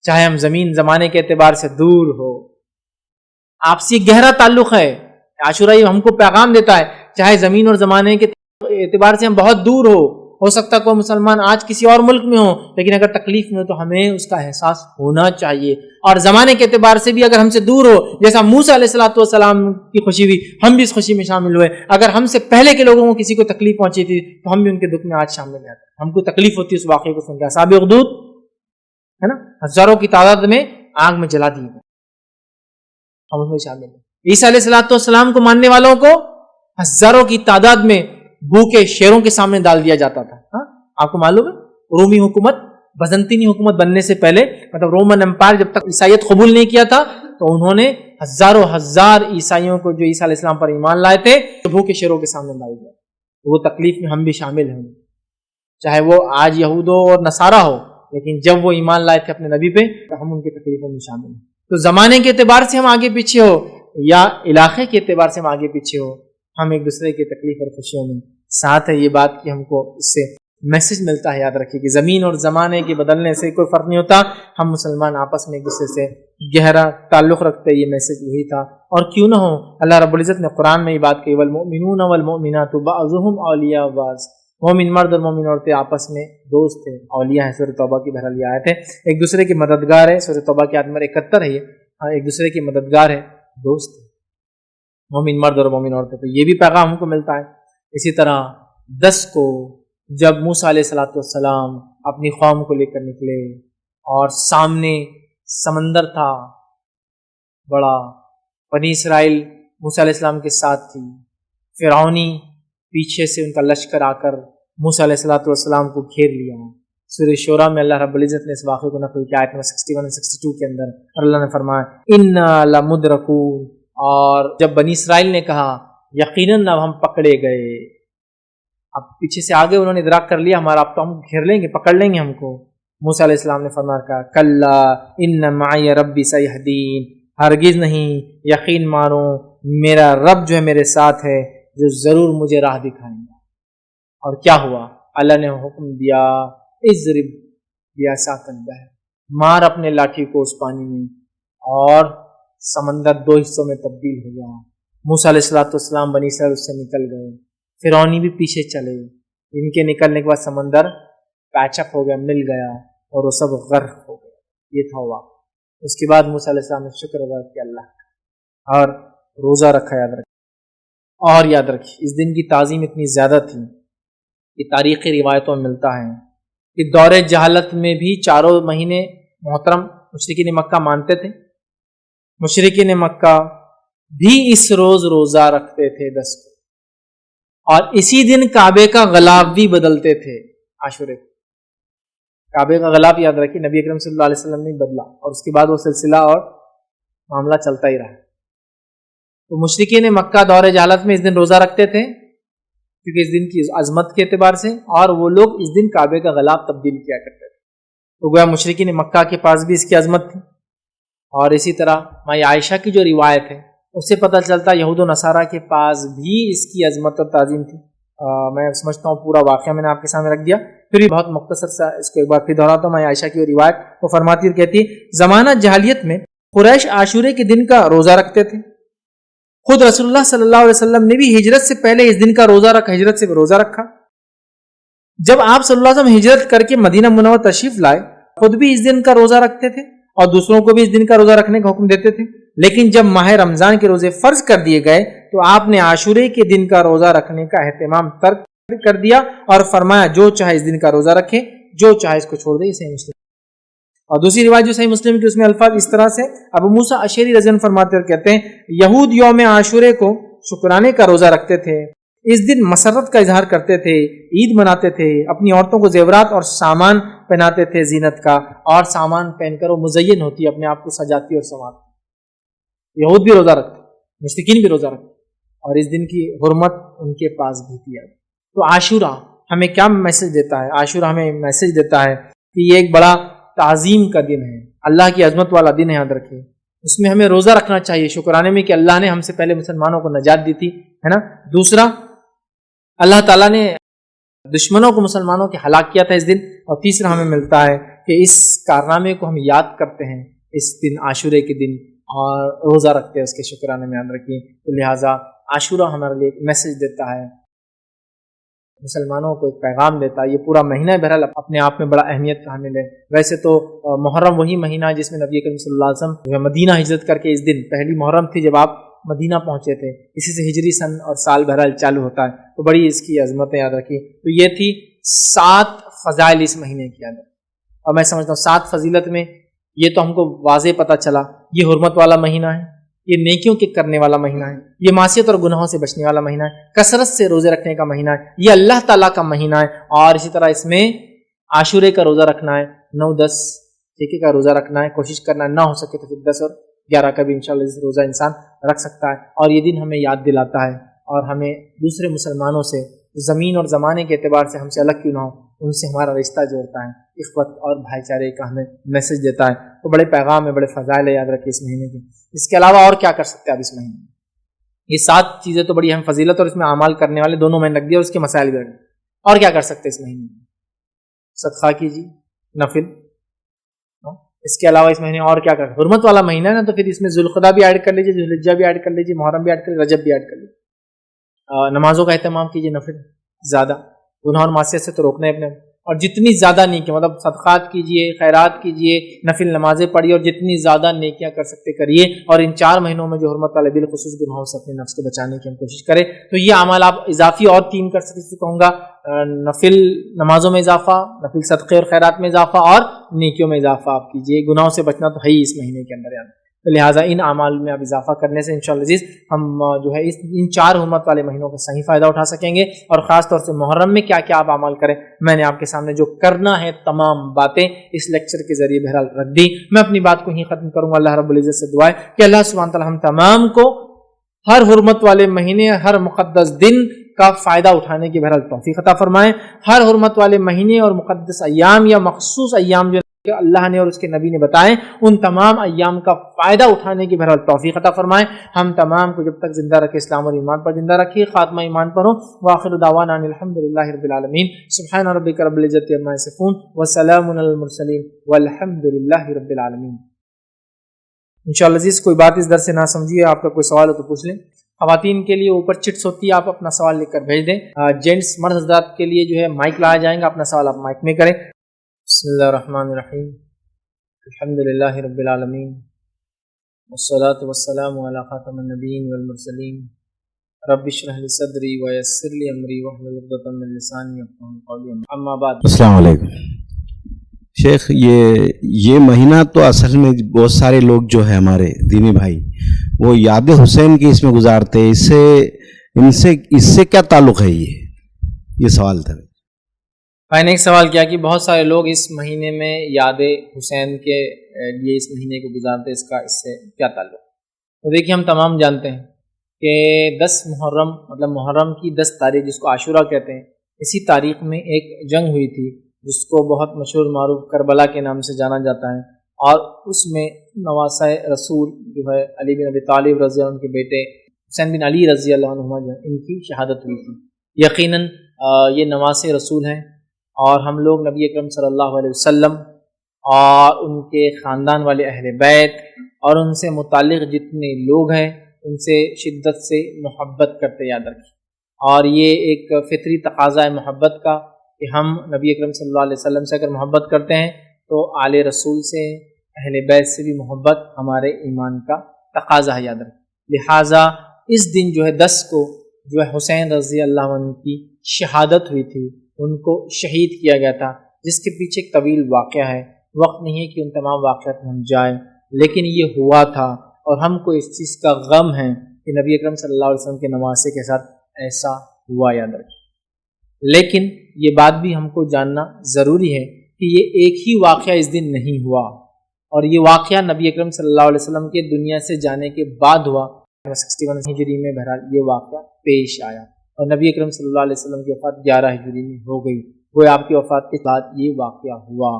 چاہے ہم زمین زمانے کے اعتبار سے دور ہو، آپسی گہرا تعلق ہے۔ عاشورہ ہم کو پیغام دیتا ہے چاہے زمین اور زمانے کے اعتبار سے ہم بہت دور ہو، ہو سکتا ہے کوئی مسلمان آج کسی اور ملک میں ہو، لیکن اگر تکلیف میں ہو تو ہمیں اس کا احساس ہونا چاہیے، اور زمانے کے اعتبار سے بھی اگر ہم سے دور ہو، جیسا موسیٰ علیہ السلام کی خوشی ہوئی، ہم بھی اس خوشی میں شامل ہوئے۔ اگر ہم سے پہلے کے لوگوں کو کسی کو تکلیف پہنچی تھی تو ہم بھی ان کے دکھ میں آج شامل ہیں، ہم کو تکلیف ہوتی ہے اس واقعے کو سن کے۔ اصحاب اخدود ہے نا، ہزاروں کی تعداد میں آگ میں جلا دیے گئے، ہم اس میں شامل ہیں۔ عیسیٰ علیہ السلام کو ماننے والوں کو ہزاروں کی تعداد میں بھوکے شیروں کے سامنے ڈال دیا جاتا تھا۔ ہاں آپ کو معلوم ہے رومی حکومت، بزنطینی حکومت بننے سے پہلے، مطلب رومن امپائر جب تک عیسائیت قبول نہیں کیا تھا تو انہوں نے ہزاروں ہزار عیسائیوں کو جو عیسیٰ علیہ السلام پر ایمان لائے تھے بھوکے شیروں کے سامنے ڈال دیا۔ وہ تکلیف میں ہم بھی شامل ہیں، چاہے وہ آج یہود ہو اور نصارہ ہو، لیکن جب وہ ایمان لائے تھے اپنے نبی پہ تو ہم ان کی تکلیفوں میں شامل ہیں۔ تو زمانے کے اعتبار سے ہم آگے پیچھے ہو یا علاقے کے اعتبار سے ہم آگے پیچھے ہو، ہم ایک دوسرے کی تکلیف اور خوشیوں میں ساتھ ہے۔ یہ بات کہ ہم کو اس سے میسج ملتا ہے، یاد رکھیے کہ زمین اور زمانے کے بدلنے سے کوئی فرق نہیں ہوتا، ہم مسلمان آپس میں ایک دوسرے سے گہرا تعلق رکھتے، یہ میسج وہی تھا۔ اور کیوں نہ ہو، اللہ رب العزت نے قرآن میں یہ بات کہی، والمؤمنون والمؤمنات بعضهم اولیاء بعض، مومن مرد اور مومن عورتیں آپس میں دوست ہیں، اولیاء ہیں۔ سورۃ توبہ کی بہرحال یہ آیت ہے، ایک دوسرے کے مددگار ہے۔ سورۃ توبہ کی آیت نمبر 71 ہے یہ، ایک دوسرے کے مددگار ہے، دوست ہے، مومن مرد اور مومن عورتیں۔ تو یہ بھی پیغام ہم کو ملتا ہے۔ اسی طرح 10 کو جب موسیٰ علیہ السلام اپنی قوم کو لے کر نکلے اور سامنے سمندر تھا بڑا، بنی اسرائیل موسیٰ علیہ السلام کے ساتھ تھی، فرعونی پیچھے سے ان کا لشکر آ کر موسیٰ علیہ السلام کو گھیر لیا۔ سورہ شورى میں اللہ رب العزت نے اس واقعے کو نقل کیا، آیت نمبر 61 اور 62 کے اندر، اور اللہ نے فرمایا انا لمدرکون، اور جب بنی اسرائیل نے کہا یقیناً اب ہم پکڑے گئے، اب پیچھے سے آگے انہوں نے ادراک کر لیا ہمارا، اب تو ہم گھیر لیں گے، پکڑ لیں گے ہم کو۔ موسیٰ علیہ السلام نے فرمایا کہا کلا ان معی ربی سیہدین، ہرگز نہیں، یقین مانو میرا رب جو ہے میرے ساتھ ہے، جو ضرور مجھے راہ دکھائیں گا۔ اور کیا ہوا؟ اللہ نے حکم دیا اضرب بعصاک البحر، مار اپنے لاٹھی کو اس پانی میں، اور سمندر 2 حصوں میں تبدیل ہو گیا۔ موسیٰ علیہ السلام بنی اسرائیل اس سے نکل گئے، فرعونی بھی پیچھے چلے، ان کے نکلنے کے بعد سمندر پیچ اپ ہو گیا، مل گیا، اور وہ سب غرق ہو گئے۔ یہ تھا ہوا۔ اس کے بعد موسیٰ علیہ السلام نے شکر ادا کیا اللہ کا، اور روزہ رکھا۔ یاد رکھیں، اور یاد رکھیں اس دن کی تعظیم اتنی زیادہ تھی کہ تاریخی روایتوں میں ملتا ہے کہ دور جہالت میں بھی 4 مہینے محترم مشرکین مکہ مانتے تھے، مشرکین مکہ بھی اس روز روزہ رکھتے تھے 10 کو، اور اسی دن کعبے کا غلاف بھی بدلتے تھے۔ عاشورے کعبے کا غلاف یاد رکھیے نبی اکرم صلی اللہ علیہ وسلم نے بدلا، اور اس کے بعد وہ سلسلہ اور معاملہ چلتا ہی رہا۔ تو مشرکین مکہ دور جہالت میں اس دن روزہ رکھتے تھے کیونکہ اس دن کی عظمت کے اعتبار سے، اور وہ لوگ اس دن کعبے کا غلاف تبدیل کیا کرتے تھے۔ تو گویا مشرکین مکہ کے پاس بھی اس کی عظمت تھی، اور اسی طرح ماں عائشہ کی جو روایت ہے اس سے پتہ چلتا یہود و نصارہ کے پاس بھی اس کی عظمت اور تعظیم تھی۔ میں سمجھتا ہوں پورا واقعہ میں نے آپ کے سامنے رکھ دیا، پھر بھی بہت مختصر سا اس کو ایک بار پھر دہراتا ہوں۔ ماں عائشہ کی روایت وہ فرماتی اور کہتی زمانہ جاہلیت میں قریش عاشورے کے دن کا روزہ رکھتے تھے، خود رسول اللہ صلی اللہ علیہ وسلم نے بھی ہجرت سے پہلے اس دن کا روزہ رکھا، ہجرت سے روزہ رکھا۔ جب آپ صلی اللہ علیہ وسلم ہجرت کر کے مدینہ منورہ تشریف لائے، خود بھی اس دن کا روزہ رکھتے تھے اور دوسروں کو بھی اس دن کا روزہ رکھنے کا حکم دیتے تھے، لیکن جب ماہ رمضان کے روزے فرض کر دیے گئے تو آپ نے عاشورے کے دن کا روزہ رکھنے کا اہتمام ترک کر دیا اور فرمایا جو چاہے اس دن کا روزہ رکھے، جو چاہے اس کو چھوڑ دے۔ صحیح مسلم اور دوسری روایت جو صحیح مسلم کی اس میں الفاظ اس طرح سے ابو موسیٰ اشعری رضی اللہ عنہ فرماتے اور کہتے ہیں یہود یوم عاشورے کو شکرانے کا روزہ رکھتے تھے، اس دن مسرت کا اظہار کرتے تھے، عید مناتے تھے، اپنی عورتوں کو زیورات اور سامان پہناتے تھے زینت کا، اور سامان پہن کر وہ مزین ہوتی، اپنے آپ کو سجاتی اور سنوارتی۔ یہود بھی روزہ رکھتے، مشرکین بھی روزہ رکھتے، اور اس دن کی حرمت ان کے پاس بھی تھی۔ تو عاشورہ ہمیں کیا میسج دیتا ہے؟ عاشورہ ہمیں میسج دیتا ہے کہ یہ ایک بڑا تعظیم کا دن ہے، اللہ کی عظمت والا دن ہے، یاد رکھیں۔ اس میں ہمیں روزہ رکھنا چاہیے شکرانے میں کہ اللہ نے ہم سے پہلے مسلمانوں کو نجات دی تھی، ہے نا۔ دوسرا، اللہ تعالیٰ نے دشمنوں کو مسلمانوں کے ہلاک کیا تھا اس دن۔ اور تیسرا ہمیں ملتا ہے کہ اس کارنامے کو ہم یاد کرتے ہیں اس دن عاشورے کے دن، اور روزہ رکھتے ہیں اس کے شکرانے میں، یاد رکھیں۔ تو لہٰذا عاشورہ ہمارے لیے ایک میسج دیتا ہے مسلمانوں کو ایک پیغام دیتا ہے۔ یہ پورا مہینہ بہرحال اپنے آپ میں بڑا اہمیت کا حامل ہے۔ ویسے تو محرم وہی مہینہ ہے جس میں نبی کریم صلی اللہ علیہ وسلم مدینہ ہجرت کر کے اس دن پہلی محرم تھی جب آپ مدینہ پہنچے تھے، اسی سے ہجری سن اور سال بہرحال چالو ہوتا ہے، تو بڑی اس کی عظمتیں یاد رکھی۔ تو یہ تھی 7 فضائل اس مہینے کی عادت، اور میں سمجھتا ہوں 7 فضیلت میں یہ تو ہم کو واضح پتہ چلا، یہ حرمت والا مہینہ ہے، یہ نیکیوں کے کرنے والا مہینہ ہے، یہ معصیت اور گناہوں سے بچنے والا مہینہ ہے، کثرت سے روزے رکھنے کا مہینہ ہے، یہ اللہ تعالیٰ کا مہینہ ہے، اور اسی طرح اس میں عاشورے کا روزہ رکھنا ہے، 9-10 ٹھیکے کا روزہ رکھنا ہے، کوشش کرنا ہے، نہ ہو سکے تو پھر 10 اور 11 کا بھی انشاءاللہ روزہ انسان رکھ سکتا ہے۔ اور یہ دن ہمیں یاد دلاتا ہے اور ہمیں دوسرے مسلمانوں سے زمین اور زمانے کے اعتبار سے ہم سے الگ کیوں نہ ہو، ان سے ہمارا رشتہ جوڑتا ہے، اخوت اور بھائی چارے کا ہمیں میسج دیتا ہے۔ تو بڑے پیغام ہے، بڑے فضائل ہے، یاد رکھیے اس مہینے کے۔ اس کے علاوہ اور کیا کر سکتے ہیں آپ اس مہینے میں؟ یہ 7 چیزیں تو بڑی اہم فضیلت اور اس میں اعمال کرنے والے دونوں میں رکھ دیا، اور اس کے مسائل بھی رکھ دیا۔ اور کیا کر سکتے ہیں اس مہینے میں؟ صدقہ کیجیے، نفل۔ اس کے علاوہ اس مہینے اور کیا کر، حرمت والا مہینہ ہے نا، تو پھر اس میں ذوالقعدہ بھی ایڈ کر لیجیے، ذوالحجہ بھی ایڈ کر لیجیے، محرم بھی ایڈ کر لیجیے، رجب بھی ایڈ کر لیجیے۔ نمازوں کا اہتمام کیجیے، نفل زیادہ، گناہ اور معصیت سے تو روکنا ہے اپنے، اور جتنی زیادہ نیکیاں، مطلب صدقات کیجیے، خیرات کیجیے، نفل نمازیں پڑھیے، اور جتنی زیادہ نیکیاں کر سکتے کریے۔ اور ان 4 مہینوں میں جو حرمت والے بالخصوص گناہوں سے اپنے نفس کو بچانے کی ہم کوشش کریں۔ تو یہ اعمال آپ اضافی اور 3 کر سکتے، کہوں گا نفل نمازوں میں اضافہ، نفل صدقے اور خیرات میں اضافہ، اور نیکیوں میں اضافہ آپ کیجیے۔ گناہوں سے بچنا تو ہے ہی اس مہینے کے اندر، یاد، تو لہٰذا ان اعمال میں آپ اضافہ کرنے سے انشاءاللہ عزیز ہم جو ہے ان 4 حرمت والے مہینوں کا صحیح فائدہ اٹھا سکیں گے۔ اور خاص طور سے محرم میں کیا کیا آپ اعمال کریں، میں نے آپ کے سامنے جو کرنا ہے تمام باتیں اس لیکچر کے ذریعے بہرحال رکھ دی۔ میں اپنی بات کو ہی ختم کروں گا۔ اللہ رب العزت سے دعا ہے کہ اللہ سبحانہ تعالیٰ ہم تمام کو ہر حرمت والے مہینے، ہر مقدس دن کا فائدہ اٹھانے کی بہرحال توفیق عطا فرمائیں۔ ہر حرمت والے مہینے اور مقدس ایام یا مخصوص ایام جو اللہ نے اور اس کے نبی نے بتائے، ان تمام ایام کا فائدہ اٹھانے کی بہرحال توفیق عطا فرمائیں۔ ہم تمام کو جب تک زندہ رکھے اسلام اور ایمان پر زندہ رکھیے، خاتمہ ایمان پر ہو۔ وآخر دعوانا ان الحمدللہ رب العالمین، سبحان ربک رب العزۃ عما یصفون، وسلام علی المرسلین، والحمدللہ رب العالمین۔ انشاءاللہ عزیز کوئی بات اس درس سے نہ سمجھیے، آپ کا کوئی سوال ہو تو پوچھ لیں۔ خواتین کے لیے اوپر چٹس ہوتی ہے، آپ اپنا سوال لکھ کر بھیج دیں۔ جینٹس مرد حضرات کے لیے جو ہے مائک لایا جائیں گا، اپنا سوال آپ مائک میں کریں۔ بسم اللہ الرحمن الرحیم، الحمدللہ رب العالمین، والصلاة والسلام علی خاتم النبیین والمرسلین، رب اشرح لی صدری ویسر لی امری واحلل عقدۃ من لسانی یفقہوا قولی، اما بعد۔ السلام علیکم شیخ، یہ مہینہ تو اصل میں بہت سارے لوگ جو ہے ہمارے دینی بھائی وہ یاد حسین کی اس میں گزارتے ہیں، اس سے کیا تعلق ہے؟ یہ سوال تھا۔ میں نے ایک سوال کیا کہ بہت سارے لوگ اس مہینے میں یاد حسین کے لیے اس مہینے کو گزارتے، اس سے کیا تعلق؟ تو دیکھیے ہم تمام جانتے ہیں کہ 10 محرم، مطلب محرم کی 10 تاریخ جس کو عاشورہ کہتے ہیں، اسی تاریخ میں ایک جنگ ہوئی تھی جس کو بہت مشہور معروف کربلا کے نام سے جانا جاتا ہے، اور اس میں نواسہ رسول جو ہے علی بن ابی طالب رضی اللہ عنہ کے بیٹے حسین بن علی رضی اللہ عنہ جو ان کی شہادت ہوئی تھی۔ یقیناً یہ نواسہ رسول ہیں، اور ہم لوگ نبی اکرم صلی اللہ علیہ وسلم اور ان کے خاندان والے اہل بیت اور ان سے متعلق جتنے لوگ ہیں ان سے شدت سے محبت کرتے، یاد رکھیں۔ اور یہ ایک فطری تقاضا ہے محبت کا کہ ہم نبی اکرم صلی اللہ علیہ وسلم سے اگر محبت کرتے ہیں تو آل رسول سے، اہل بیت سے بھی محبت ہمارے ایمان کا تقاضا ہے، یاد رکھیں۔ لہٰذا اس دن جو ہے 10 کو جو ہے حسین رضی اللہ عنہ کی شہادت ہوئی تھی، ان کو شہید کیا گیا تھا، جس کے پیچھے ایک طویل واقعہ ہے۔ وقت نہیں ہے کہ ان تمام واقعات میں ہم جائیں، لیکن یہ ہوا تھا اور ہم کو اس چیز کا غم ہے کہ نبی اکرم صلی اللہ علیہ وسلم کے نواسے کے ساتھ ایسا ہوا، یاد رکھیں۔ لیکن یہ بات بھی ہم کو جاننا ضروری ہے کہ یہ ایک ہی واقعہ اس دن نہیں ہوا، اور یہ واقعہ نبی اکرم صلی اللہ علیہ وسلم کے دنیا سے جانے کے بعد ہوا۔ 61 ہجری میں بہرحال یہ واقعہ پیش آیا، اور نبی اکرم صلی اللہ علیہ وسلم کی وفات 11 ہجری میں ہو گئی، وہ آپ کی وفات کے بعد یہ واقعہ ہوا۔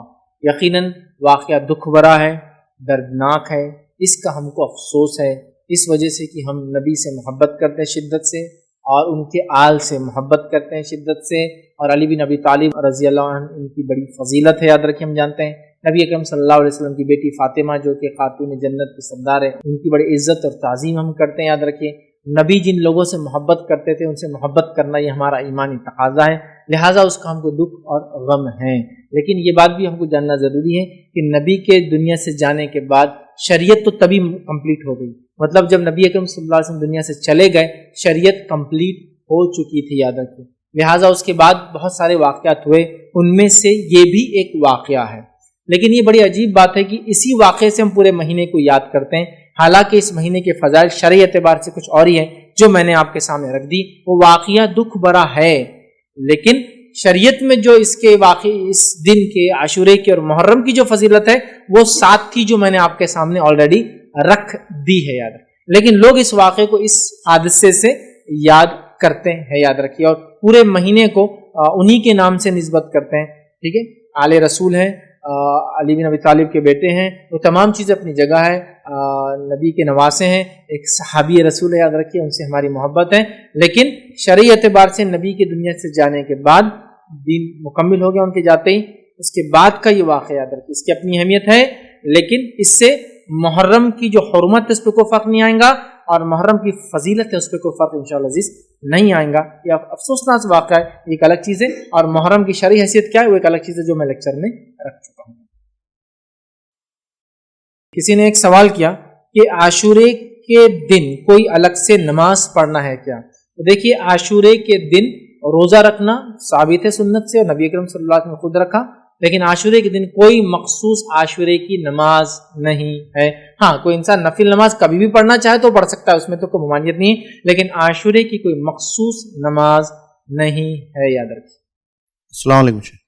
یقیناً واقعہ دکھ بھرا ہے، دردناک ہے، اس کا ہم کو افسوس ہے، اس وجہ سے کہ ہم نبی سے محبت کرتے ہیں شدت سے، اور ان کے آل سے محبت کرتے ہیں شدت سے، اور علی بن ابی طالب رضی اللہ عنہ ان کی بڑی فضیلت ہے، یاد رکھیں۔ ہم جانتے ہیں نبی اکرم صلی اللہ علیہ وسلم کی بیٹی فاطمہ جو کہ خاتون جنت کی سردار ہے، ان کی بڑی عزت اور تعظیم ہم کرتے ہیں، یاد رکھیں۔ نبی جن لوگوں سے محبت کرتے تھے ان سے محبت کرنا یہ ہمارا ایمانی تقاضا ہے، لہٰذا اس کا ہم کو دکھ اور غم ہے۔ لیکن یہ بات بھی ہم کو جاننا ضروری ہے کہ نبی کے دنیا سے جانے کے بعد شریعت تو تبھی کمپلیٹ ہو گئی، مطلب جب نبی اکرم صلی اللہ علیہ وسلم دنیا سے چلے گئے شریعت کمپلیٹ ہو چکی تھی، یاد رکھیں۔ لہٰذا اس کے بعد بہت سارے واقعات ہوئے، ان میں سے یہ بھی ایک واقعہ ہے۔ لیکن یہ بڑی عجیب بات ہے کہ اسی واقعے سے ہم پورے مہینے کو یاد کرتے ہیں، حالانکہ اس مہینے کے فضائل شرعی اعتبار سے کچھ اور ہی ہے جو میں نے آپ کے سامنے رکھ دی۔ وہ واقعہ دکھ بھرا ہے، لیکن شریعت میں جو اس کے اس دن کے عاشورے کے اور محرم کی جو فضیلت ہے وہ 7 تھی جو میں نے آپ کے سامنے آلریڈی رکھ دی ہے، یاد رکھ۔ لیکن لوگ اس واقعے کو اس حادثے سے یاد کرتے ہیں، یاد رکھیے، اور پورے مہینے کو انہی کے نام سے نسبت کرتے ہیں، ٹھیک ہے۔ آل رسول ہیں، علی بن ابی طالب کے بیٹے ہیں، وہ تمام چیزیں اپنی جگہ ہے، نبی کے نواسے ہیں، ایک صحابی رسول ہے، یاد رکھیے، ان سے ہماری محبت ہے۔ لیکن شرعی اعتبار سے نبی کی دنیا سے جانے کے بعد دین مکمل ہو گیا ان کے جاتے ہی، اس کے بعد کا یہ واقعہ یاد رکھیے، اس کی اپنی اہمیت ہے، لیکن اس سے محرم کی جو حرمت ہے اس پہ کوئی فرق نہیں آئے گا، اور محرم کی فضیلت ہے اس پہ کوئی فرق انشاءاللہ عزیز نہیں آئے گا۔ یہ افسوسناک واقعہ ہے، یہ ایک الگ چیز ہے، اور محرم کی شرعی حیثیت کیا ہے وہ ایک الگ چیز ہے جو میں لیکچر میں رکھ چکا ہوں۔ کسی نے ایک سوال کیا کہ عاشورے کے دن کوئی الگ سے نماز پڑھنا ہے کیا؟ تو دیکھیے، عاشورے کے دن روزہ رکھنا ثابت ہے سنت سے، اور نبی اکرم صلی اللہ علیہ وسلم نے خود رکھا، لیکن عاشورے کے دن کوئی مخصوص عاشورے کی نماز نہیں ہے۔ ہاں، کوئی انسان نفل نماز کبھی بھی پڑھنا چاہے تو پڑھ سکتا ہے، اس میں تو کوئی ممانعت نہیں ہے، لیکن عاشورے کی کوئی مخصوص نماز نہیں ہے، یاد رکھیے۔ السلام علیکم۔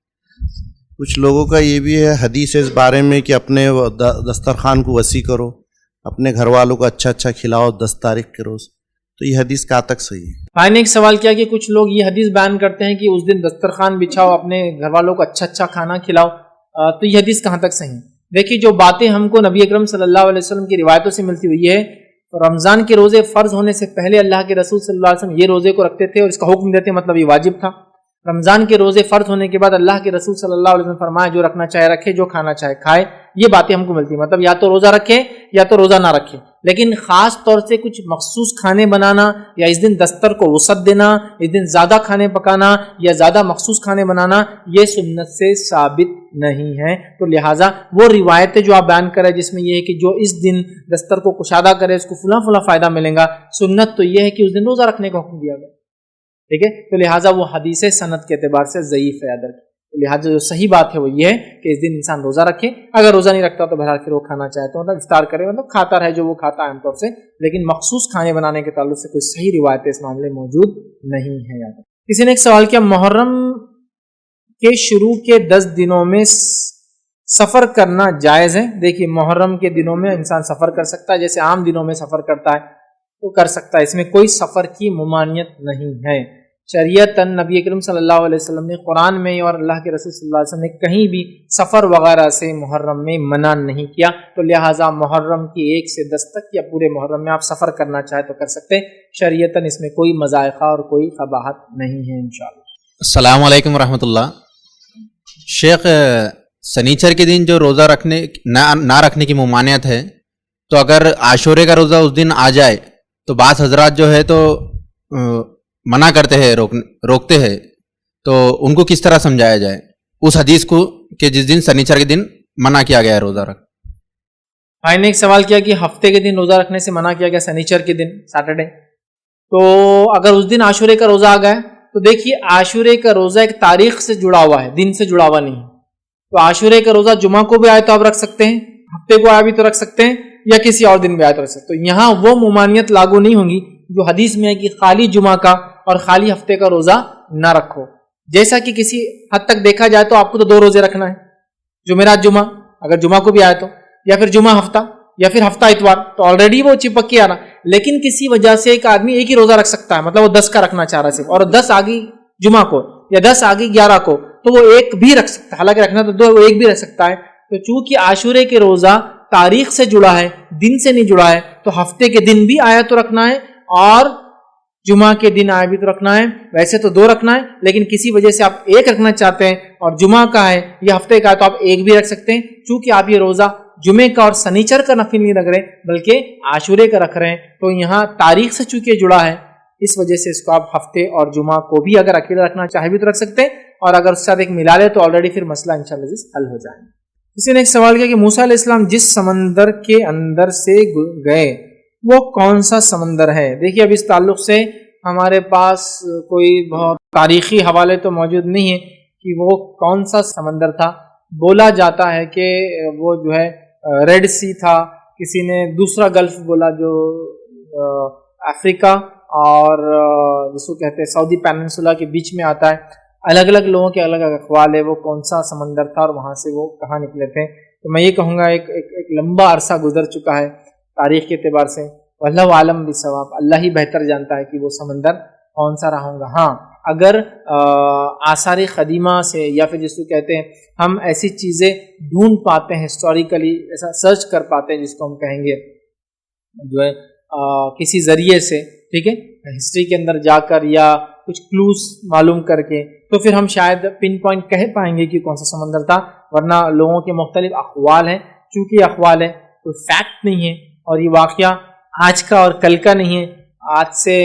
کچھ لوگوں کا یہ بھی ہے حدیث اس بارے میں کہ اپنے دسترخوان کو وسیع کرو، اپنے گھر والوں کو اچھا اچھا کھلاؤ 10 تاریخ کے روز، تو یہ حدیث کہاں تک صحیح ہے؟ بھائی نے ایک سوال کیا کہ کچھ لوگ یہ حدیث بیان کرتے ہیں کہ اس دن دسترخوان بچھاؤ، اپنے گھر والوں کو اچھا اچھا کھانا کھلاؤ، تو یہ حدیث کہاں تک صحیح ہے؟ دیکھیے، جو باتیں ہم کو نبی اکرم صلی اللہ علیہ وسلم کی روایتوں سے ملتی ہوئی ہے، رمضان کے روزے فرض ہونے سے پہلے اللہ کے رسول صلی اللہ علیہ وسلم یہ روزے کو رکھتے تھے اور اس کا حکم دیتے، مطلب یہ واجب تھا۔ رمضان کے روزے فرض ہونے کے بعد اللہ کے رسول صلی اللہ علیہ وسلم فرمایا جو رکھنا چاہے رکھے، جو کھانا چاہے کھائے۔ یہ باتیں ہم کو ملتی ہیں، مطلب یا تو روزہ رکھے یا تو روزہ نہ رکھے، لیکن خاص طور سے کچھ مخصوص کھانے بنانا یا اس دن دستر کو وسعت دینا، اس دن زیادہ کھانے پکانا یا زیادہ مخصوص کھانے بنانا، یہ سنت سے ثابت نہیں ہے۔ تو لہٰذا وہ روایتیں جو آپ بیان کریں جس میں یہ ہے کہ جو اس دن دستر کو کشادہ کرے اس کو فلاں فلاں فائدہ ملے گا، سنت تو یہ ہے کہ اس دن روزہ رکھنے کا حکم دیا گیا، ٹھیک ہے۔ تو لہٰذا وہ حدیث سند کے اعتبار سے ضعیف ہے، یاد رکھیں۔ لہٰذا جو صحیح بات ہے وہ یہ ہے کہ اس دن انسان روزہ رکھے، اگر روزہ نہیں رکھتا تو بہرحال پھر وہ کھانا چاہے تو مطلب افطار کرے، مطلب کھاتا رہے جو وہ کھاتا ہے عام طور سے، لیکن مخصوص کھانے بنانے کے تعلق سے کوئی صحیح روایت اس معاملے میں موجود نہیں ہے، یاد رکھیں۔ کسی نے ایک سوال کیا، محرم کے شروع کے 10 دنوں میں سفر کرنا جائز ہے؟ دیکھیے، محرم کے دنوں میں انسان سفر کر سکتا ہے، جیسے عام دنوں میں سفر کرتا ہے تو کر سکتا ہے، اس میں کوئی سفر کی ممانعت نہیں ہے۔ شریعتاً نبی اکرم صلی اللہ علیہ وسلم نے قرآن میں اور اللہ کے رسول صلی اللہ علیہ وسلم نے کہیں بھی سفر وغیرہ سے محرم میں منع نہیں کیا، تو لہٰذا محرم کی 1 سے 10 تک یا پورے محرم میں آپ سفر کرنا چاہے تو کر سکتے ہیں، شریعتاً اس میں کوئی مذائقہ اور کوئی قباحت نہیں ہے انشاءاللہ۔ السلام علیکم ورحمۃ اللہ۔ شیخ، سنیچر کے دن جو روزہ نہ رکھنے کی ممانعت ہے، تو اگر عاشورے کا روزہ اس دن آ جائے تو بعض حضرات جو ہے تو منع کرتے ہیں، روکتے ہیں، تو ان کو کس طرح سمجھایا جائے اس حدیث کو کہ جس دن سنیچر کے دن منع کیا گیا ہے روزہ رکھ؟ بھائی نے ایک سوال کیا کہ ہفتے کے دن روزہ رکھنے سے منع کیا گیا سنیچر کے دن، سیٹرڈے، تو اگر اس دن عاشورے کا روزہ آ گیا تو دیکھیے عاشورے کا روزہ ایک تاریخ سے جڑا ہوا ہے، دن سے جڑا ہوا نہیں ہے، تو عاشورے کا روزہ جمعہ کو بھی آئے تو آپ رکھ سکتے ہیں، ہفتے کو آئے بھی تو رکھ سکتے ہیں، یا کسی اور دن بھی آئے تو رکھ سکتے ہیں۔ یہاں وہ ممانعت لاگو نہیں ہوگی جو حدیث میں ہے کہ خالی جمعہ کا اور خالی ہفتے کا روزہ نہ رکھو، جیسا کہ کسی حد تک دیکھا جائے تو آپ کو تو 2 روزے رکھنا ہے، جمعرات جمعہ، اگر جمعہ کو بھی آئے تو، یا پھر جمعہ ہفتہ، یا پھر ہفتہ اتوار، تو آلریڈی وہ چپک کے آنا۔ لیکن کسی وجہ سے ایک آدمی ایک ہی روزہ رکھ سکتا ہے، مطلب وہ 10 کا رکھنا چاہ رہا ہے صرف، اور 10 آگی جمعہ کو یا 10 آگی 11 کو، تو وہ ایک بھی رکھ سکتا ہے، حالانکہ رکھنا تو 2 وہ ایک بھی رکھ سکتا ہے۔ تو چونکہ عاشورے کے روزہ تاریخ سے جڑا ہے، دن سے نہیں جڑا ہے، تو ہفتے کے دن بھی آیا تو رکھنا ہے اور جمعہ کے دن آیا بھی تو رکھنا ہے، ویسے تو 2 رکھنا ہے، لیکن کسی وجہ سے آپ 1 رکھنا چاہتے ہیں اور جمعہ کا ہے یا ہفتے کا ہے تو آپ 1 بھی رکھ سکتے ہیں، چونکہ آپ یہ روزہ جمعے کا اور سنیچر کا نفل نہیں رکھ رہے بلکہ عاشورے کا رکھ رہے ہیں، تو یہاں تاریخ سے چونکہ جڑا ہے اس وجہ سے اس کو آپ ہفتے اور جمعہ کو بھی اگر اکیلا رکھنا چاہے بھی تو رکھ سکتے ہیں، اور اگر اس کے ساتھ ایک ملا لے تو آلریڈی پھر مسئلہ انشاءاللہ حل ہو جائے گا۔ کسی نے ایک سوال کیا کہ موسیٰ علیہ السلام جس سمندر کے اندر سے گئے وہ کون سا سمندر ہے؟ دیکھیے اب اس تعلق سے ہمارے پاس کوئی بہت تاریخی حوالے تو موجود نہیں ہے کہ وہ کون سا سمندر تھا۔ بولا جاتا ہے کہ وہ جو ہے ریڈ سی تھا، کسی نے دوسرا گلف بولا جو افریقہ اور جس کو کہتے ہیں سعودی پیننسولا کے بیچ میں آتا ہے۔ الگ الگ لوگوں کے الگ الگ اقوال ہے وہ کون سا سمندر تھا اور وہاں سے وہ کہاں نکلے تھے۔ تو میں یہ کہوں گا ایک لمبا عرصہ گزر چکا ہے تاریخ کے اعتبار سے، واللہ عالم بالصواب، اللہ ہی بہتر جانتا ہے کہ وہ سمندر کون سا رہا ہوگا۔ ہاں اگر آثار قدیمہ سے یا پھر جس کو کہتے ہیں ہم ایسی چیزیں ڈھونڈ پاتے ہیں ہسٹوریکلی، ایسا سرچ کر پاتے ہیں جس کو ہم کہیں گے جو ہے کسی ذریعے سے، ٹھیک ہے، ہسٹری کے اندر جا کر یا کچھ کلوز معلوم کر کے، تو پھر ہم شاید پن پوائنٹ کہہ پائیں گے کہ کون سا سمندر تھا، ورنہ لوگوں کے مختلف اقوال ہیں، چونکہ یہ اقوال ہے کوئی فیکٹ نہیں ہے، اور یہ واقعہ آج کا اور کل کا نہیں ہے، آج سے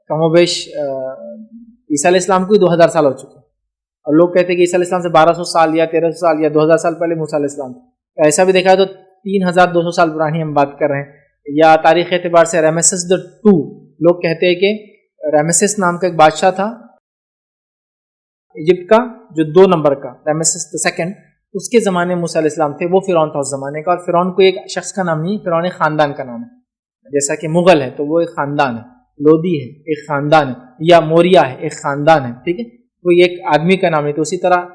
کم و بیش عیسیٰ علیہ السلام کو 2000 سال ہو چکے ہیں، اور لوگ کہتے ہیں کہ عیسیٰ علیہ السلام سے 1200 سال یا 1300 سال یا 2000 سال پہلے موسیٰ علیہ السلام تھے۔ ایسا بھی دیکھا ہے تو 3200 سال پرانی ہم بات کر رہے ہیں۔ یا تاریخ اعتبار سے ریمیسس II، لوگ کہتے ہیں کہ ریمیسس نام کا ایک بادشاہ تھا ایجپٹ کا جو 2 نمبر کا، ریمیسس II، اس کے زمانے میں موسیٰ علیہ السلام تھے، وہ فرعون تھا اس زمانے کا، اور فرعون کو ایک شخص کا نام نہیں، فرعون ایک خاندان کا نام ہے، جیسا کہ مغل ہے تو وہ ایک خاندان ہے، لودھی ہے ایک خاندان ہے، یا موریہ ہے ایک خاندان ہے، ٹھیک ہے، کوئی ایک آدمی کا نام نہیں۔ تو اسی طرح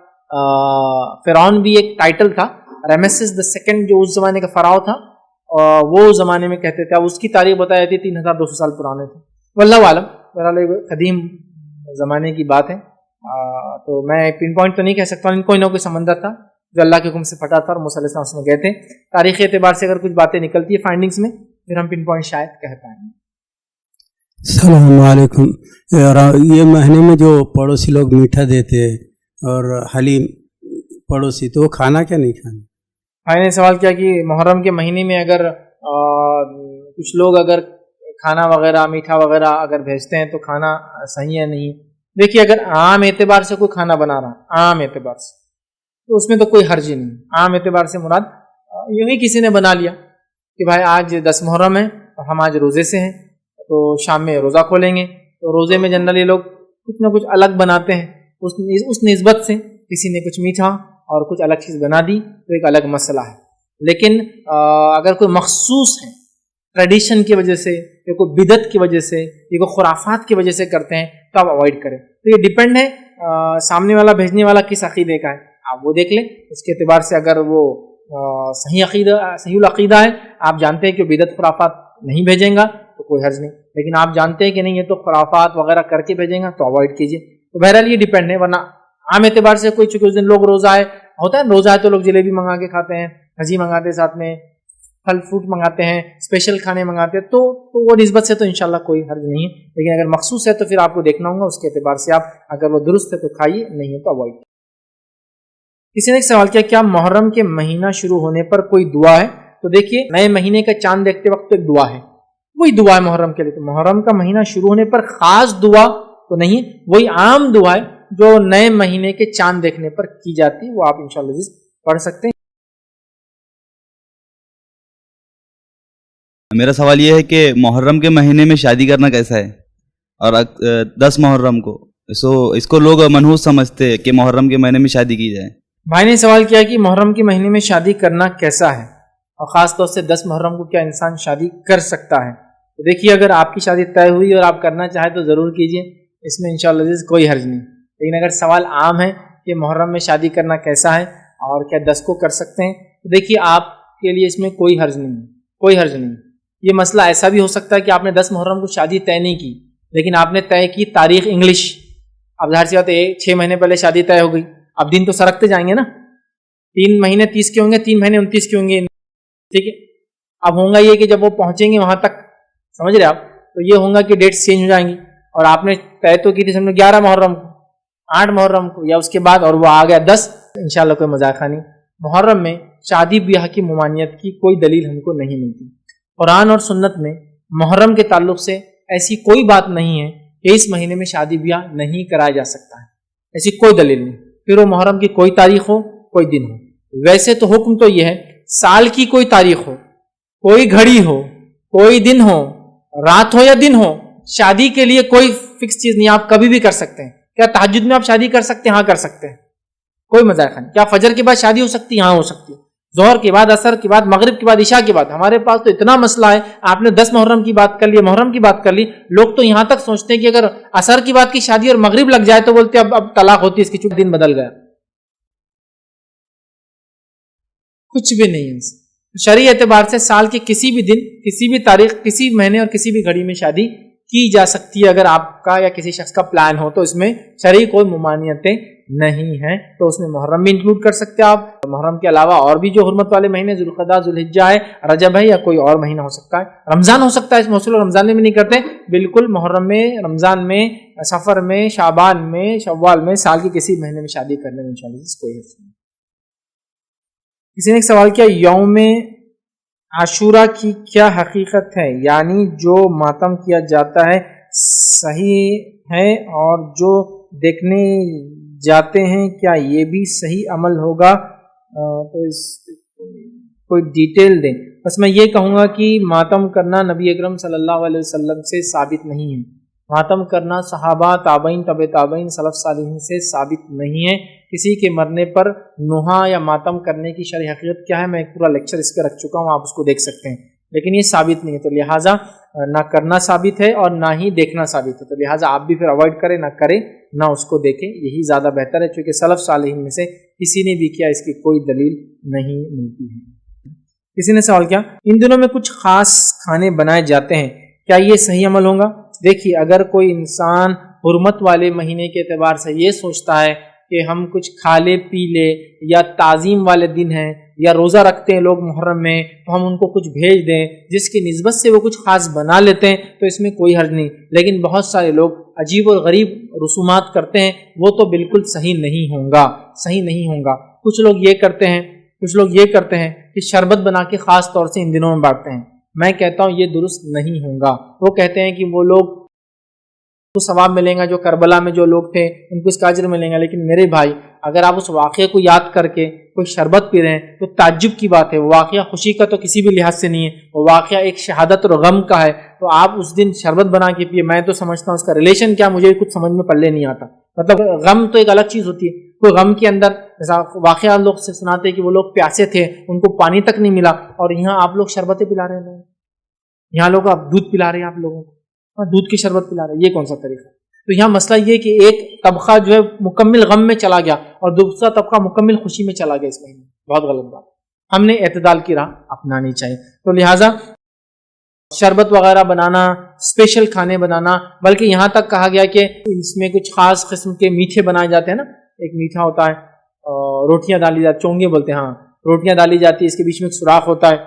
فرعون بھی ایک ٹائٹل تھا، ریمیسس II جو اس زمانے کا فراؤ تھا، وہ اس زمانے میں کہتے تھے، اب اس کی تاریخ بتائی جاتی ہے 3200 سال پرانے تھے، واللہ عالم، بہرحال قدیم زمانے کی بات ہے۔ تو میں پن پوائنٹ تو نہیں کہہ سکتا ہوں، کوئی نہ کوئی سمندر تھا جو اللہ کے حکم سے پھٹا تھا اور موسیٰ علیہ السلام گئے تھے۔ تاریخی اعتبار سے اگر کچھ باتیں نکلتی ہے فائنڈنگز میں، پھر ہم پن پوائنٹ شاید کہہ پائیں گے۔ السلام علیکم۔ یہ مہینے میں جو پڑوسی لوگ میٹھا دیتے اور حلیم پڑوسی، تو وہ کھانا کیا نہیں کھانا؟ بھائی نے سوال کیا کہ محرم کے مہینے میں اگر کچھ لوگ اگر کھانا وغیرہ میٹھا وغیرہ اگر بھیجتے ہیں تو کھانا صحیح ہے نہیں؟ دیکھیے اگر عام اعتبار سے کوئی کھانا بنا رہا ہے، عام اعتبار سے، تو اس میں تو کوئی حرج نہیں۔ عام اعتبار سے مراد یوں ہی کسی نے بنا لیا کہ بھائی آج 10 محرم ہے اور ہم آج روزے سے ہیں تو شام میں روزہ کھولیں گے، تو روزے میں جنرلی لوگ کچھ نہ کچھ الگ بناتے ہیں، اس نسبت سے کسی نے کچھ میٹھا اور کچھ الگ چیز بنا دی تو ایک الگ مسئلہ ہے۔ لیکن اگر کوئی مخصوص ہے ٹریڈیشن کی وجہ سے یا کوئی بدعت کی وجہ سے یا کوئی خرافات کی وجہ سے کرتے ہیں تو آپ اوائڈ کریں۔ تو یہ ڈیپینڈ ہے سامنے والا بھیجنے والا کس عقیدے کا ہے، آپ وہ دیکھ لیں، اس کے اعتبار سے اگر وہ صحیح العقیدہ ہے، آپ جانتے ہیں کہ بدعت خرافات نہیں بھیجیں گا تو کوئی حرج نہیں، لیکن آپ جانتے ہیں کہ نہیں یہ تو خرافات وغیرہ کر کے بھیجیں گا تو اوائڈ کیجیے۔ تو بہرحال یہ ڈیپینڈ ہے، ورنہ عام اعتبار سے کوئی چونکہ اس دن لوگ روزہ ہے ہوتا ہے، روزہ ہے تو لوگ جلیبی منگا کے کھاتے ہیں، بھجی منگاتے ہیں، ساتھ میں پھل فروٹ منگاتے ہیں، اسپیشل کھانے منگاتے ہیں، تو وہ نسبت سے تو انشاءاللہ کوئی حرج نہیں ہے، لیکن اگر مخصوص ہے تو پھر آپ کو دیکھنا ہوگا، اس کے اعتبار سے آپ اگر وہ درست ہے تو کھائیے، نہیں ہے تو اوائڈ۔ کسی نے ایک سوال کیا کیا محرم کے مہینہ شروع ہونے پر کوئی دعا ہے؟ تو دیکھیے نئے مہینے کا چاند دیکھتے وقت ایک دعا ہے، وہی دعا ہے محرم کے لیے، تو محرم کا مہینہ شروع ہونے پر خاص دعا تو نہیں، وہی عام دعا ہے جو نئے مہینے کے چاند دیکھنے پر کی جاتی، وہ آپ انشاءاللہ پڑھ سکتے ہیں۔ میرا سوال یہ ہے کہ محرم کے مہینے میں شادی کرنا کیسا ہے؟ اور 10 محرم کو اس کو لوگ منحوس سمجھتے ہیں کہ محرم کے مہینے میں شادی کی جائے۔ بھائی نے سوال کیا کہ محرم کے مہینے میں شادی کرنا کیسا ہے، اور خاص طور سے 10 محرم کو کیا انسان شادی کر سکتا ہے؟ تو دیکھیے اگر آپ کی شادی طے ہوئی اور آپ کرنا چاہیں تو ضرور کیجیے، اس میں انشاءاللہ کوئی حرج نہیں، لیکن اگر سوال عام ہے کہ محرم میں شادی کرنا کیسا ہے اور کیا 10 کو کر سکتے ہیں، تو دیکھیے آپ کے لیے اس میں کوئی حرج نہیں، کوئی حرج نہیں۔ یہ مسئلہ ایسا بھی ہو سکتا ہے کہ آپ نے 10 محرم کو شادی طے نہیں کی، لیکن آپ نے طے کی تاریخ انگلش، اب ظاہر سی بات ہے 6 مہینے پہلے شادی طے ہو گئی، اب دن تو سرکتے جائیں گے نا، 3 مہینے 30 کے ہوں گے، 3 مہینے 29 کے ہوں گے، ٹھیک ہے۔ اب ہوں گا یہ کہ جب وہ پہنچیں گے وہاں تک، سمجھ رہے آپ، تو یہ ہوں گا کہ ڈیٹس چینج ہو جائیں گی، اور آپ نے طے تو کی تھی سمجھو 11 محرم کو، 8 محرم کو یا اس کے بعد، اور وہ آ گیا 10، انشاءاللہ کوئی مذاق نہیں۔ محرم میں شادی بیاہ کی ممانعت کی کوئی دلیل ہم کو نہیں ملتی۔ قرآن اور سنت میں محرم کے تعلق سے ایسی کوئی بات نہیں ہے کہ اس مہینے میں شادی بیاہ نہیں کرایا جا سکتا ہے، ایسی کوئی دلیل نہیں، پھر وہ محرم کی کوئی تاریخ ہو کوئی دن ہو۔ ویسے تو حکم تو یہ ہے سال کی کوئی تاریخ ہو، کوئی گھڑی ہو، کوئی دن ہو، رات ہو یا دن ہو، شادی کے لیے کوئی فکس چیز نہیں، آپ کبھی بھی کر سکتے ہیں۔ کیا تہجد میں آپ شادی کر سکتے ہیں؟ ہاں کر سکتے ہیں، کوئی مذائقہ نہیں۔ کیا فجر کے بعد شادی ہو سکتی ہے؟ ہاں ہو سکتی ہے۔ ظہر کے بعد، عصر کے بعد، مغرب کے بعد، عشاء کے بعد۔ ہمارے پاس تو اتنا مسئلہ ہے، آپ نے 10 محرم کی بات کر لی، محرم کی بات کر لی، لوگ تو یہاں تک سوچتے ہیں کہ اگر عصر کی بات کی شادی اور مغرب لگ جائے تو بولتے ہیں اب طلاق ہوتی ہے اس کی، چونکہ دن بدل گیا۔ کچھ بھی نہیں ہے۔ شرعی اعتبار سے سال کے کسی بھی دن، کسی بھی تاریخ، کسی مہینے اور کسی بھی گھڑی میں شادی کی جا سکتی ہے۔ اگر آپ کا یا کسی شخص کا پلان ہو تو اس میں شرعی کوئی ممانعتیں نہیں ہیں، تو اس میں محرم بھی انکلوڈ کر سکتے ہیں آپ۔ محرم کے علاوہ اور بھی جو حرمت والے مہینے ذوالقعدہ، ذوالحجہ ہے، رجب ہے، یا کوئی اور مہینہ ہو سکتا ہے، رمضان ہو سکتا ہے۔ اس موصول رمضان میں بھی نہیں کرتے، بالکل محرم میں، رمضان میں، سفر میں، شعبان میں، شوال میں، سال کے کسی مہینے میں شادی کرنے میں انشاءاللہ کوئی حرج نہیں۔ کسی نے ایک سوال کیا، یوم عاشورہ کی کیا حقیقت ہے؟ یعنی جو ماتم کیا جاتا ہے صحیح ہے، اور جو دیکھنے جاتے ہیں کیا یہ بھی صحیح عمل ہوگا؟ تو اس کوئی ڈیٹیل دیں۔ بس میں یہ کہوں گا کہ ماتم کرنا نبی اکرم صلی اللہ علیہ وسلم سے ثابت نہیں ہے، ماتم کرنا صحابہ، تابعین، تبع تابعین، سلف صالحین سے ثابت نہیں ہے۔ کسی کے مرنے پر نوحہ یا ماتم کرنے کی شرعی حقیقت کیا ہے، میں ایک پورا لیکچر اس پہ رکھ چکا ہوں، آپ اس کو دیکھ سکتے ہیں، لیکن یہ ثابت نہیں ہے، تو لہٰذا نہ کرنا ثابت ہے اور نہ ہی دیکھنا ثابت ہے، تو لہٰذا آپ بھی پھر اوائڈ کریں، نہ کریں نہ اس کو دیکھیں، یہی زیادہ بہتر ہے، چونکہ سلف صالحین میں سے کسی نے بھی کیا اس کی کوئی دلیل نہیں ملتی ہے۔ کسی نے سوال کیا، ان دنوں میں کچھ خاص کھانے بنائے جاتے ہیں، کیا یہ صحیح عمل ہوگا؟ دیکھیے، اگر کوئی انسان حرمت والے مہینے کے اعتبار سے یہ سوچتا ہے کہ ہم کچھ کھا لے پی لے، یا تعظیم والے دن ہیں، یا روزہ رکھتے ہیں لوگ محرم میں تو ہم ان کو کچھ بھیج دیں، جس کی نسبت سے وہ کچھ خاص بنا لیتے ہیں، تو اس میں کوئی حرج نہیں۔ لیکن بہت سارے لوگ عجیب اور غریب رسومات کرتے ہیں، وہ تو بالکل صحیح نہیں ہوگا، صحیح نہیں ہوگا۔ کچھ لوگ یہ کرتے ہیں کہ شربت بنا کے خاص طور سے ان دنوں میں بانٹتے ہیں، میں کہتا ہوں یہ درست نہیں ہوگا۔ وہ کہتے ہیں کہ وہ لوگ کو ثواب ملیں گا، جو کربلا میں جو لوگ تھے ان کو اس کا اجر ملیں گا، لیکن میرے بھائی اگر آپ اس واقعے کو یاد کر کے کوئی شربت پی رہے ہیں تو تعجب کی بات ہے، وہ واقعہ خوشی کا تو کسی بھی لحاظ سے نہیں ہے، وہ واقعہ ایک شہادت اور غم کا ہے، تو آپ اس دن شربت بنا کے پیے، میں تو سمجھتا ہوں اس کا ریلیشن کیا مجھے کچھ سمجھ میں پلے نہیں آتا۔ مطلب غم تو ایک الگ چیز ہوتی ہے، کوئی غم کے اندر واقعہ لوگ سے سناتے ہیں کہ وہ لوگ پیاسے تھے، ان کو پانی تک نہیں ملا، اور یہاں آپ لوگ شربتیں پلا رہے ہیں، یہاں لوگ آپ دودھ پلا رہے ہیں، آپ لوگوں کو دودھ کی شربت پلا رہے ہیں، یہ کون سا طریقہ؟ تو یہاں مسئلہ یہ کہ ایک طبقہ جو ہے مکمل غم میں چلا گیا اور دوسرا طبقہ مکمل خوشی میں چلا گیا، اس مہینے بہت غلط بات، ہم نے اعتدال کی راہ اپنانی چاہیے۔ تو لہٰذا شربت وغیرہ بنانا، اسپیشل کھانے بنانا، بلکہ یہاں تک کہا گیا کہ اس میں کچھ خاص قسم کے میٹھے بنائے جاتے ہیں نا، ایک میٹھا ہوتا ہے، روٹیاں ڈالی جاتی، چونگے بولتے ہیں، ہاں روٹیاں ڈالی جاتی ہے، اس کے بیچ میں ایک سوراخ ہوتا ہے،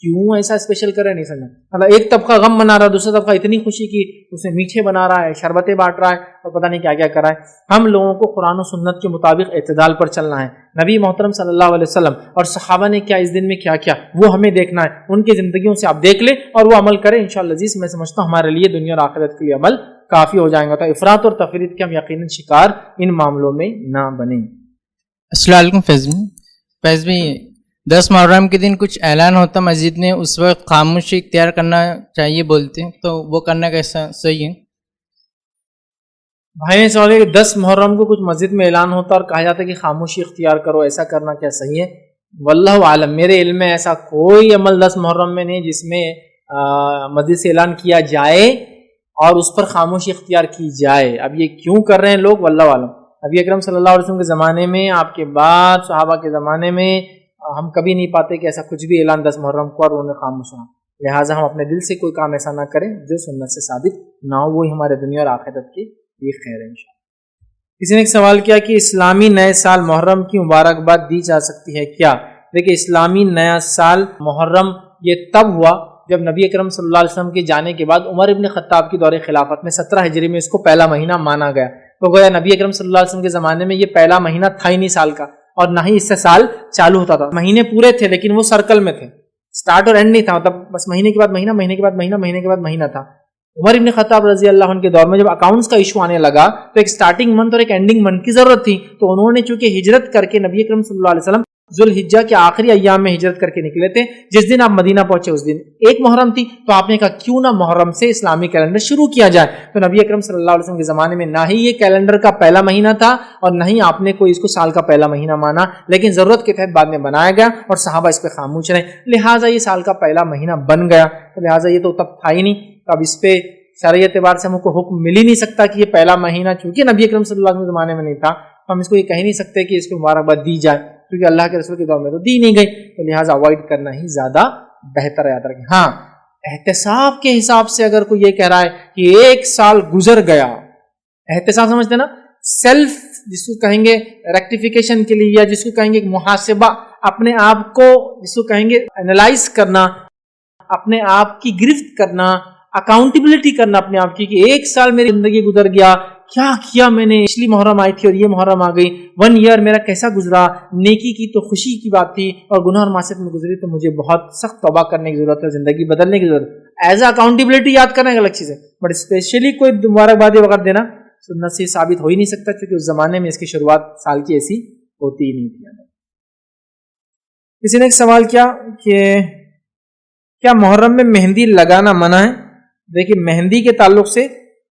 کیوں ایسا اسپیشل کرے نہیں سمجھا؟ مطلب ایک طبقہ غم منا رہا ہے، دوسرا طبقہ اتنی خوشی کی اسے میٹھے بنا رہا ہے، شربتیں بانٹ رہا ہے، اور پتہ نہیں کیا کیا کر رہا ہے۔ ہم لوگوں کو قرآن و سنت کے مطابق اعتدال پر چلنا ہے، نبی محترم صلی اللہ علیہ وسلم اور صحابہ نے کیا اس دن میں کیا کیا وہ ہمیں دیکھنا ہے، ان کی زندگیوں سے آپ دیکھ لیں اور وہ عمل کریں، انشاءاللہ عزیز میں سمجھتا ہوں ہمارے لیے دنیا اور آخرت کے لیے عمل کافی ہو جائیں گا۔ تو افراط اور تفریط کے ہم یقیناً شکار ان معاملوں میں نہ بنیں۔ السلام علیکم فیض بھائی، 10 محرم کے دن کچھ اعلان ہوتا مسجد میں، اس وقت خاموشی اختیار کرنا چاہیے بولتے ہیں، تو وہ کرنا کیسا صحیح ہے؟ بھائی سوال ہے کہ 10 محرم کو کچھ مسجد میں اعلان ہوتا اور کہا جاتا ہے کہ خاموشی اختیار کرو، ایسا کرنا کیا صحیح ہے؟ واللہ عالم، میرے علم میں ایسا کوئی عمل 10 محرم میں نہیں جس میں مسجد سے اعلان کیا جائے اور اس پر خاموشی اختیار کی جائے۔ اب یہ کیوں کر رہے ہیں لوگ، واللہ عالم۔ نبی اکرم صلی اللہ علیہ وسلم کے زمانے میں، آپ کے بعد صحابہ کے زمانے میں ہم کبھی نہیں پاتے کہ ایسا کچھ بھی اعلان 10 محرم کو اور انہوں نے خاموش ہونا، لہٰذا ہم اپنے دل سے کوئی کام ایسا نہ کریں جو سنت سے ثابت نہ ہو، وہی ہمارے دنیا اور آخرت کی یہ خیر ہے انشاءاللہ۔ کسی نے ایک سوال کیا کہ اسلامی نئے سال محرم کی مبارکباد دی جا سکتی ہے کیا؟ دیکھیں، اسلامی نیا سال محرم یہ تب ہوا جب نبی اکرم صلی اللہ علیہ وسلم کے جانے کے بعد عمر ابن خطاب کی دور خلافت میں 17 ہجری میں اس کو پہلا مہینہ مانا گیا، تو گویا نبی اکرم صلی اللہ علیہ وسلم کے زمانے میں یہ پہلا مہینہ تھا ہی نہیں سال کا، اور نہ ہی اس سے سال چالو ہوتا تھا. مہینے پورے تھے لیکن وہ سرکل میں تھے, سٹارٹ اور اینڈ نہیں تھا, مطلب بس مہینے کے بعد مہینہ, مہینے کے بعد مہینہ, مہینے کے بعد مہینہ تھا. عمر ابن خطاب رضی اللہ عنہ کے دور میں جب اکاؤنٹس کا ایشو آنے لگا تو ایک سٹارٹنگ منتھ اور ایک اینڈنگ منتھ کی ضرورت تھی, تو انہوں نے چونکہ ہجرت کر کے نبی اکرم صلی اللہ علیہ وسلم ذوالحجہ کے آخری ایام میں ہجرت کر کے نکلے تھے. جس دن آپ مدینہ پہنچے اس دن ایک محرم تھی, تو آپ نے کہا کیوں نہ محرم سے اسلامی کیلنڈر شروع کیا جائے. تو نبی اکرم صلی اللہ علیہ وسلم کے زمانے میں نہ ہی یہ کیلنڈر کا پہلا مہینہ تھا اور نہ ہی آپ نے کوئی اس کو سال کا پہلا مہینہ مانا, لیکن ضرورت کے تحت بعد میں بنایا گیا اور صحابہ اس پہ خاموش رہے, لہٰذا یہ سال کا پہلا مہینہ بن گیا. تو لہٰذا یہ تو تب تھا ہی نہیں, اب اس پہ شرعی اعتبار سے ہم کو حکم مل ہی نہیں سکتا کہ یہ پہلا مہینہ چونکہ نبی اکرم صلی اللہ علیہ وسلم کے زمانے میں نہیں تھا, ہم اس کو یہ کہہ نہیں سکتے کہ اس کو مبارکباد دی جائے, کیونکہ اللہ کے رسول کے دور میں تو دی نہیں گئی, تو لہٰذا اوائڈ کرنا ہی زیادہ بہتر ہے. یاد رکھیں. ہاں, احتساب کے حساب سے اگر کوئی یہ کہہ رہا ہے کہ ایک سال گزر گیا, احتساب سمجھتے نا, سیلف جس کو کہیں گے ریکٹیفیکیشن کے لیے, یا جس کو کہیں گے محاسبہ, اپنے آپ کو جس کو کہیں گے انالائز کرنا, اپنے آپ کی گرفت کرنا, اکاؤنٹیبلٹی کرنا اپنے آپ کی, کہ ایک سال میری زندگی گزر گیا, کیا کیا میں نے, پچھلی محرم آئی تھی اور یہ محرم آ گئی, 1 ایئر میرا کیسا گزرا, نیکی کی تو خوشی کی بات تھی اور گناہ اور معصیت میں گزری تو مجھے بہت سخت توبہ کرنے کی ضرورت ہے, زندگی بدلنے کی ضرورت ہے. ایز اے اکاؤنٹیبلٹی یاد کرنا ایک الگ چیز ہے, بٹ اسپیشلی کوئی مبارکباد وغیرہ دینا سنت سے ثابت ہو ہی نہیں سکتا, کیونکہ اس زمانے میں اس کی شروعات سال کی ایسی ہوتی ہی نہیں تھی. کسی نے ایک سوال کیا کہ کیا محرم میں مہندی لگانا منع ہے؟ دیکھیے, مہندی کے تعلق سے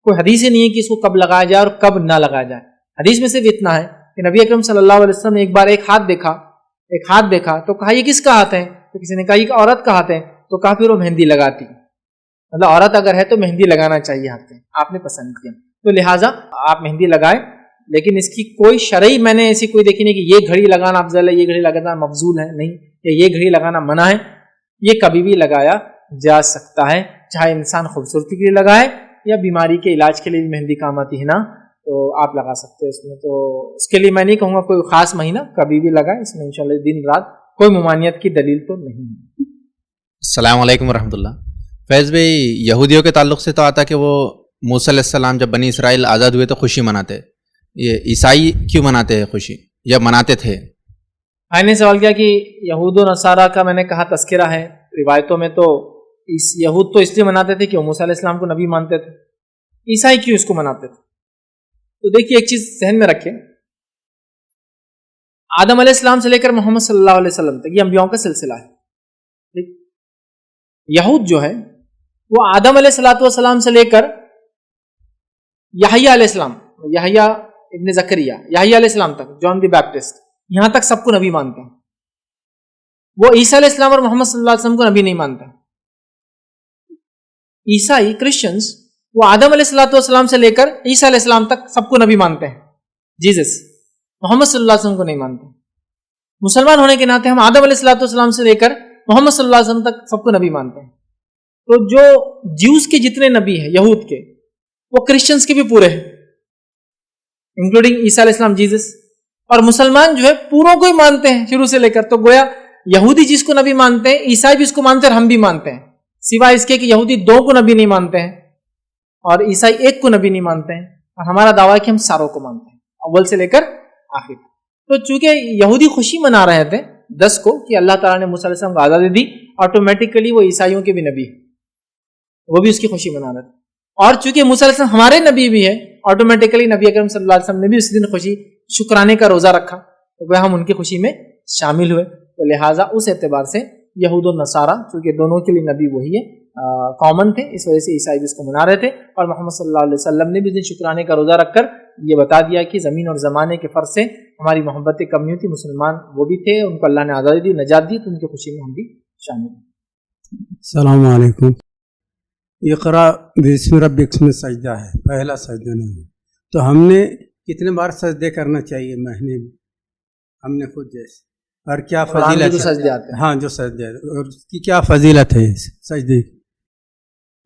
کوئی حدیث ہی نہیں ہے کہ اس کو کب لگایا جائے اور کب نہ لگایا جائے. حدیث میں صرف اتنا ہے کہ نبی اکرم صلی اللہ علیہ وسلم نے ایک بار ایک ہاتھ دیکھا تو کہا یہ کس کا ہاتھ ہے, تو کسی نے کہا یہ عورت کا ہاتھ ہے, تو کہا پھر وہ مہندی لگاتی, مطلب عورت اگر ہے تو مہندی لگانا چاہیے ہاتھ میں, آپ نے پسند کیا تو لہٰذا آپ مہندی لگائیں, لیکن اس کی کوئی شرعی میں نے ایسی کوئی دیکھی نہیں کہ یہ گھڑی لگانا افضل ہے, یہ گھڑی لگانا مفضول ہے, نہیں, یا یہ گھڑی لگانا منع ہے. یہ کبھی بھی لگایا جا سکتا ہے, چاہے انسان خوبصورتی کے لیے لگائے یا بیماری کے علاج کے لیے بھی مہندی کام آتی ہے نا, تو آپ لگا سکتے ہیں اس میں. تو اس کے لیے میں نہیں کہوں گا کوئی خاص مہینہ, کبھی بھی لگائے, اس میں انشاءاللہ دن رات کوئی ممانعت کی دلیل تو نہیں ہے. السلام علیکم ورحمۃ اللہ. فیض بھائی, یہودیوں کے تعلق سے تو آتا کہ وہ موسیٰ علیہ السلام جب بنی اسرائیل آزاد ہوئے تو خوشی مناتے, یہ عیسائی کیوں مناتے ہیں خوشی, یا مناتے تھے؟ میں نے سوال کیا کہ یہود و نصارہ کا میں نے کہا تذکرہ ہے روایتوں میں, تو یہود تو اس لیے مناتے تھے کہ وہ موسیٰ علیہ السلام کو نبی مانتے تھے, عیسائی کیوں اس کو مناتے تھے؟ تو دیکھیے ایک چیز ذہن میں رکھیں, آدم علیہ السلام سے لے کر محمد صلی اللہ علیہ وسلم تک یہ انبیاؤں کا سلسلہ ہے. یہود جو ہے وہ آدم علیہ السلام سے لے کر یحییٰ علیہ السلام, یحییٰ ابن زکریا, یحییٰ علیہ السلام تک, جان دی بیپٹسٹ, یہاں تک سب کو نبی مانتے ہیں. وہ عیسیٰ علیہ السلام اور محمد صلی اللہ علیہ وسلم کو نبی نہیں مانتے. عیسائی کرسچنز وہ آدم علیہ السلام سے لے کر عیسیٰ علیہ السلام تک سب کو نبی مانتے ہیں, جیزس, محمد صلی اللہ علیہ وسلم کو نہیں مانتے. مسلمان ہونے کے ناطے ہم آدم علیہ السلام سے لے کر محمد صلی اللہ علیہ وسلم تک سب کو نبی مانتے ہیں. تو جو جیوز کے جتنے نبی ہیں یہود کے, وہ کرسچنز کے بھی پورے ہیں, انکلوڈنگ عیسیٰ علیہ السلام, جیزس. اور مسلمان جو ہے پوروں کو ہی مانتے ہیں شروع سے لے کر. تو گویا یہودی جس کو نبی مانتے ہیں, عیسائی بھی اس کو مانتے ہیں اور ہم بھی مانتے ہیں, سوائے اس کے کہ یہودی 2 کو نبی نہیں مانتے ہیں اور عیسائی 1 کو نبی نہیں مانتے ہیں, اور ہمارا دعویٰ ہے کہ ہم ساروں کو مانتے ہیں اول سے لے کر آخر. تو چونکہ یہودی خوشی منا رہے تھے 10 کو کہ اللہ تعالیٰ نے موسیٰ علیہ السلام کو آزادی دی, آٹومیٹیکلی وہ عیسائیوں کے بھی نبی ہیں, وہ بھی اس کی خوشی منا رہے تھے. اور چونکہ موسیٰ علیہ السلام ہمارے نبی بھی ہے, آٹومیٹیکلی نبی اکرم صلی اللہ علیہ وسلم نے بھی اس دن خوشی شکرانے کا روزہ رکھا, تو وہ ہم ان کی خوشی میں شامل ہوئے. تو لہٰذا اس اعتبار سے یہود و نصارہ چونکہ دونوں کے لیے نبی وہی ہے, کامن تھے, اس وجہ سے عیسائی بھی اس کو منا رہے تھے. اور محمد صلی اللہ علیہ وسلم نے بھی اس دن شکرانے کا روزہ رکھ کر یہ بتا دیا کہ زمین اور زمانے کے فرض سے ہماری محبت کمیونٹی مسلمان وہ بھی تھے, ان کو اللہ نے آزادی دی, نجات دی, تو ان کی خوشی میں ہم بھی شامل ہیں. السلام علیکم. اقرا بسم ربک میں سجدہ ہے, پہلا سجدہ نہیں ہے, تو ہم نے کتنے بار سجدے کرنا چاہیے مہینے میں, ہم نے خود جیسے, اور کیا فضیلت ہے؟ ہاں جو سجدے, اور اس کی کیا فضیلت ہے سجدے کی؟